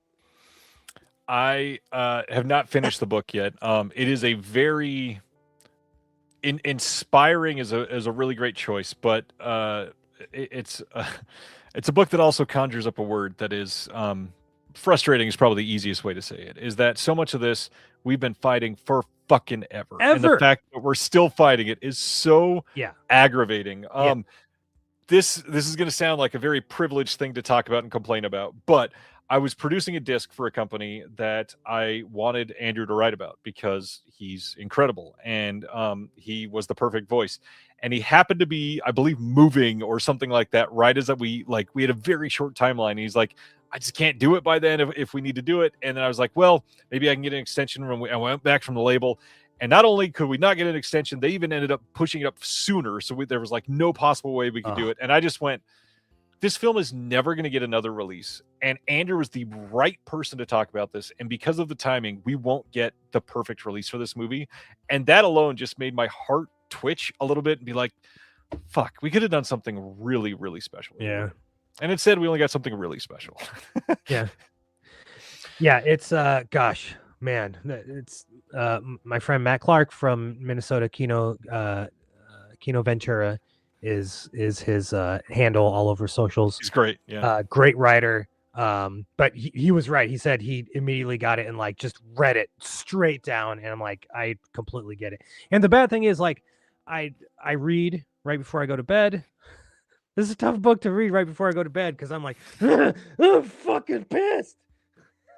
I have not finished the book yet. It is a very inspiring is a really great choice, but it's a book that also conjures up a word that is frustrating is probably the easiest way to say it. Is that so much of this we've been fighting for fucking ever. And the fact that we're still fighting it is so aggravating. This is going to sound like a very privileged thing to talk about and complain about, but I was producing a disc for a company that I wanted Andrew to write about because he's incredible and he was the perfect voice. And he happened to be, I believe, moving or something like that right as that we had a very short timeline. And he's like, I just can't do it by then if we need to do it. And then I was like, well, maybe I can get an extension. I went back from the label. And not only could we not get an extension, they even ended up pushing it up sooner. So there was like no possible way we could do it. And I just went, this film is never going to get another release. And Andrew was the right person to talk about this. And because of the timing, we won't get the perfect release for this movie. And that alone just made my heart twitch a little bit and be like, fuck, we could have done something really, really special. Yeah. And instead, we only got something really special. Yeah. Yeah. It's, gosh, man, it's my friend Matt Clark from Minnesota Kino Ventura is his handle all over socials. He's great. Yeah. Great writer. But he was right. He said he immediately got it and like just read it straight down. And I'm like, I completely get it. And the bad thing is like, I read right before I go to bed. This is a tough book to read right before I go to bed because I'm like, I'm fucking pissed.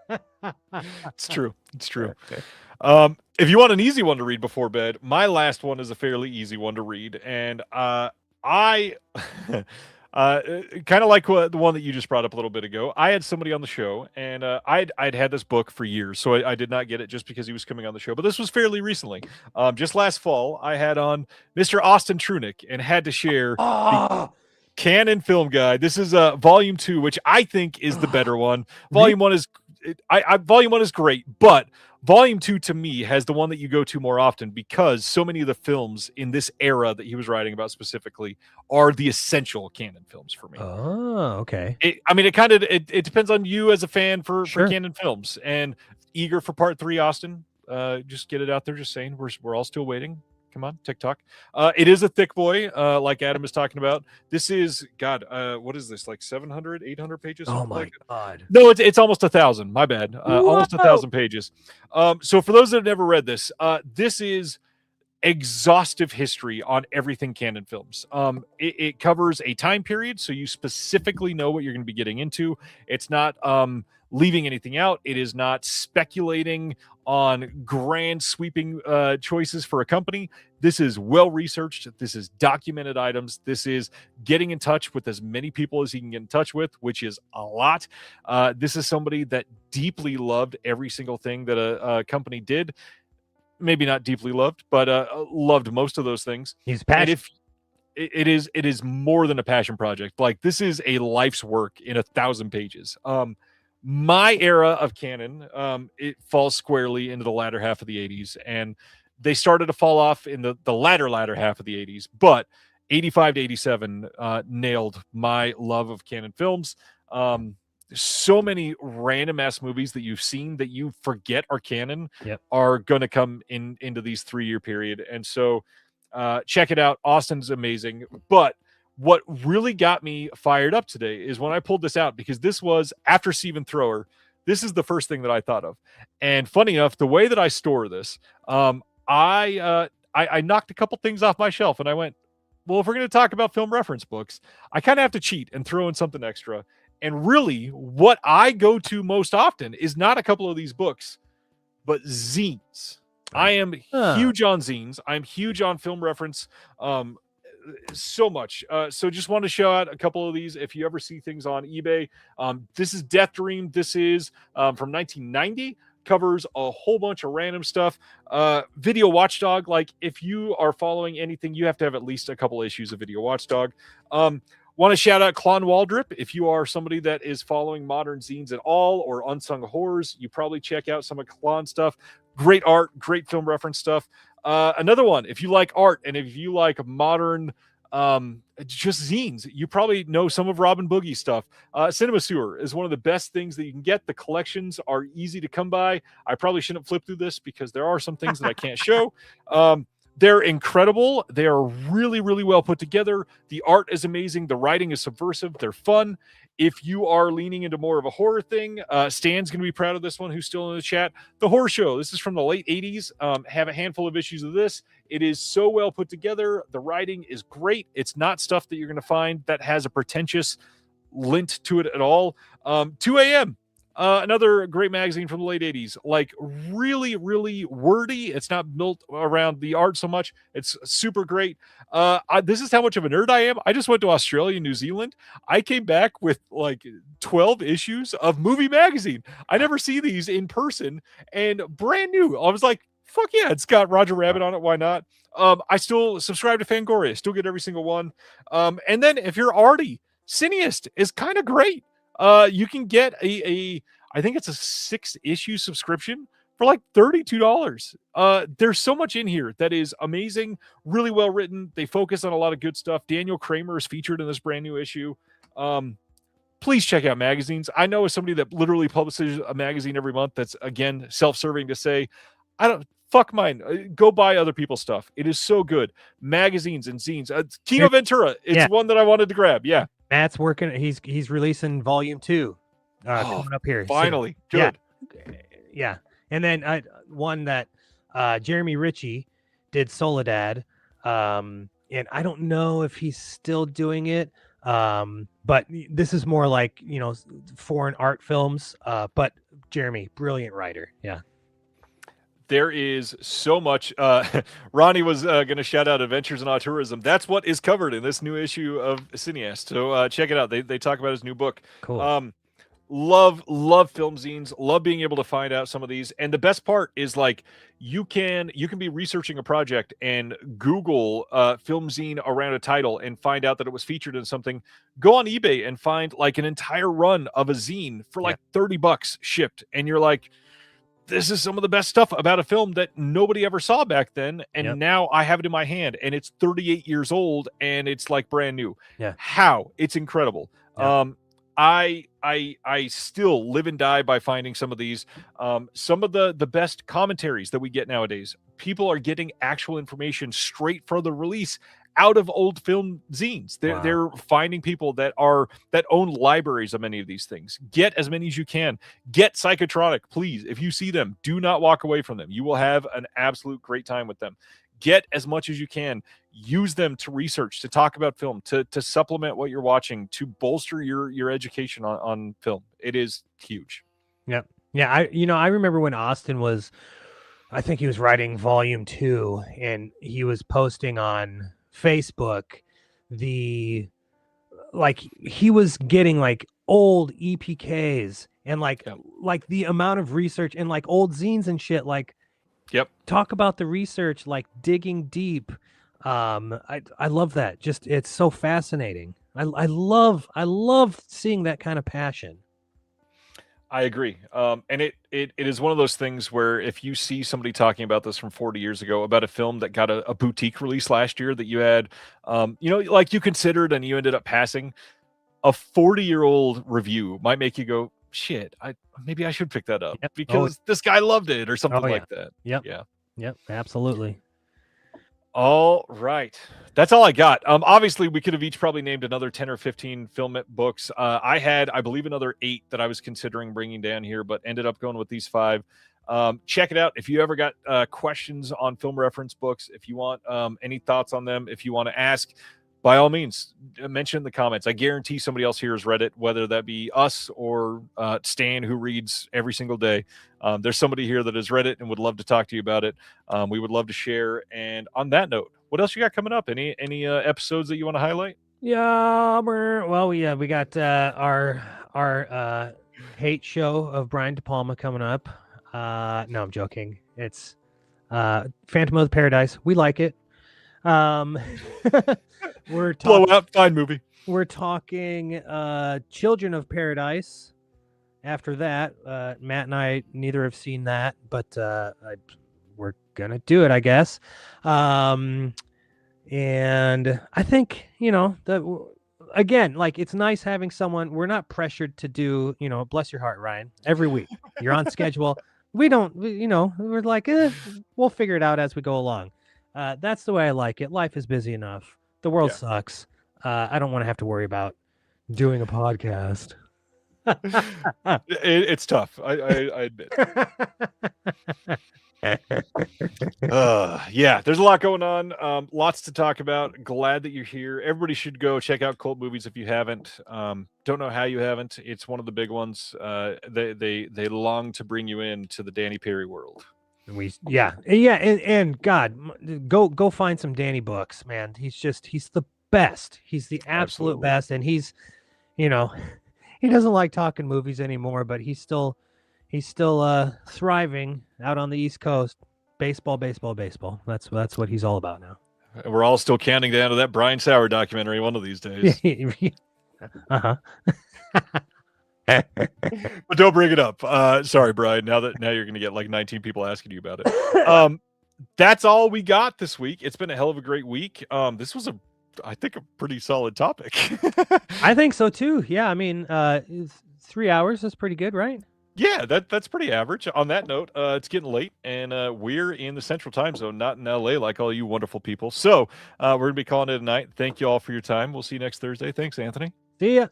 It's true. It's true. Okay. If you want an easy one to read before bed, my last one is a fairly easy one to read. And I kind of like the one that you just brought up a little bit ago. I had somebody on the show, and I'd had this book for years, so I did not get it just because he was coming on the show. But this was fairly recently. Just last fall, I had on Mr. Austin Trunick and had to share the Canon Film Guide. This is Volume 2, which I think is the better one. Volume 1 is Volume 1 is great, but Volume 2 to me has the one that you go to more often because so many of the films in this era that he was writing about specifically are the essential Canon films for me. Oh, okay. It depends on you as a fan for Sure. Canon films, and eager for part 3, Austin. Just get it out there. Just saying, we're all still waiting. Come on, TikTok. It is a thick boy, like Adam is talking about. This is, God, what is this, like 700, 800 pages? Oh my like God. No, it's almost 1,000. My bad. Almost 1,000 pages. So for those that have never read this, this is exhaustive history on everything Canon films. It covers a time period, so you specifically know what you're going to be getting into. It's not leaving anything out. It is not speculating on grand sweeping choices for a company. This is well researched. This is documented items. This is getting in touch with as many people as he can get in touch with, which is a lot. This is somebody that deeply loved every single thing that a company did. Maybe not deeply loved, but loved most of those things. He's passionate. And if it is more than a passion project, like this is a life's work in 1,000 pages. My era of Canon, it falls squarely into the latter half of the 80s, and they started to fall off in the latter half of the 80s, but 85 to 87 nailed my love of Canon films. So many random ass movies that you've seen that you forget are Canon are going to come into these 3-year period. And so check it out. Austin's amazing. But what really got me fired up today is when I pulled this out, because this was after Stephen Thrower. This is the first thing that I thought of. And funny enough, the way that I store this, I knocked a couple things off my shelf and I went, well, if we're going to talk about film reference books, I kind of have to cheat and throw in something extra. And really, what I go to most often is not a couple of these books, but zines. I am huge on zines. I'm huge on film reference so much. So just want to show out a couple of these. If you ever see things on eBay, this is Death Dream. This is from 1990. Covers a whole bunch of random stuff. Video Watchdog. Like if you are following anything, you have to have at least a couple issues of Video Watchdog. Want to shout out Klon Waldrip. If you are somebody that is following modern zines at all or unsung horrors, you probably check out some of Klon stuff. Great art, great film reference stuff. Another one, if you like art and if you like modern just zines, you probably know some of Robin Boogie's stuff. Cinema Sewer is one of the best things that you can get. The collections are easy to come by. I probably shouldn't flip through this because there are some things that I can't show. They're incredible. They are really, really well put together. The art is amazing. The writing is subversive. They're fun. If you are leaning into more of a horror thing, Stan's going to be proud of this one, who's still in the chat. The Horror Show. This is from the late 80s. Have a handful of issues of this. It is so well put together. The writing is great. It's not stuff that you're going to find that has a pretentious lint to it at all. 2 a.m. Another great magazine from the late 80s, like really, really wordy. It's not built around the art so much. It's super great. This is how much of a nerd I am. I just went to Australia, New Zealand. I came back with like 12 issues of Movie Magazine. I never see these in person and brand new. I was like, fuck yeah, it's got Roger Rabbit on it. Why not? I still subscribe to Fangoria, still get every single one. And then if you're arty, Cineast is kind of great. You can get I think it's a 6-issue subscription for like $32. There's so much in here that is amazing, really well written. They focus on a lot of good stuff. Daniel Kramer is featured in this brand new issue. Please check out magazines. I know as somebody that literally publishes a magazine every month, that's again self-serving to say, I don't fuck mine. Go buy other people's stuff. It is so good. Magazines and zines. Kino Ventura. It's one that I wanted to grab. Yeah. Matt's working. He's releasing volume 2 coming up here. Finally. So, good. Yeah. And then one that Jeremy Ritchie did, Soledad. And I don't know if he's still doing it. But this is more like, foreign art films. But Jeremy, brilliant writer. Yeah. There is so much. Ronnie was going to shout out Adventures in Auteurism. That's what is covered in this new issue of Cineast. So check it out. They talk about his new book. Cool. Love film zines. Love being able to find out some of these. And the best part is like you can be researching a project and Google film zine around a title and find out that it was featured in something. Go on eBay and find like an entire run of a zine for like $30 shipped, and you're like, this is some of the best stuff about a film that nobody ever saw back then. And now I have it in my hand and it's 38 years old and it's like brand new. Yeah. How? It's incredible. Yeah. I still live and die by finding some of these. Some of the best commentaries that we get nowadays, people are getting actual information straight from the release out of old film zines. They're finding people that own libraries of many of these things. Get as many as you can. Get Psychotronic, please. If you see them, do not walk away from them. You will have an absolute great time with them. Get as much as you can. Use them to research, to talk about film, to supplement what you're watching, to bolster your education on film. It is huge. Yeah. I remember when Austin was, I think he was writing volume 2, and he was posting on Facebook he was getting like old EPKs and like the amount of research and like old zines and shit. Like, talk about the research, like digging deep. I love that. Just, it's so fascinating. I love seeing that kind of passion. I agree. And it is one of those things where if you see somebody talking about this from 40 years ago, about a film that got a boutique release last year that you had, like you considered and you ended up passing, a 40-year-old review might make you go, shit, maybe I should pick that up because this guy loved it or something like that. Yep. Absolutely. All right. That's all I got. Obviously, we could have each probably named another 10 or 15 film books. I had, I believe, another 8 that I was considering bringing down here, but ended up going with these 5. Check it out. If you ever got questions on film reference books, if you want any thoughts on them, if you want to ask, by all means, mention in the comments. I guarantee somebody else here has read it, whether that be us or Stan, who reads every single day. There's somebody here that has read it and would love to talk to you about it. We would love to share. And on that note, what else you got coming up? Any episodes that you want to highlight? Yeah, we got our hate show of Brian De Palma coming up. No, I'm joking. It's Phantom of the Paradise. We like it. We're talking blowout, fine movie. We're talking Children of Paradise. After that, Matt and I neither have seen that, but we're gonna do it, I guess. And I think again, like, it's nice having someone. We're not pressured to do, bless your heart, Ryan, every week. You're on schedule. We're like, we'll figure it out as we go along. That's the way I like it. Life is busy enough. The world sucks. I don't want to have to worry about doing a podcast. It's tough. I admit. Yeah, there's a lot going on. Lots to talk about. Glad that you're here. Everybody should go check out Cult Movies if you haven't. Don't know how you haven't. It's one of the big ones. They long to bring you into the Danny Perry world. And God, go find some Danny books, man. He's the best. He's the absolute Absolutely. best, and he's, he doesn't like talking movies anymore, but he's still thriving out on the East Coast. Baseball. That's what he's all about now. And we're all still counting down to that Brian Sauer documentary one of these days. Uh-huh. But don't bring it up. Sorry, Brian. Now you're going to get like 19 people asking you about it. That's all we got this week. It's been a hell of a great week. This was I think a pretty solid topic. I think so too. Yeah, I mean, 3 hours is pretty good, right? Yeah, that's pretty average. On that note, it's getting late, and we're in the Central Time Zone, not in LA like all you wonderful people. So we're going to be calling it a night. Thank you all for your time. We'll see you next Thursday. Thanks, Anthony. See ya.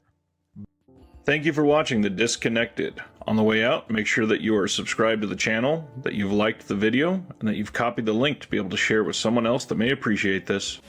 Thank you for watching The Disconnected. On the way out, make sure that you are subscribed to the channel, that you've liked the video, and that you've copied the link to be able to share with someone else that may appreciate this.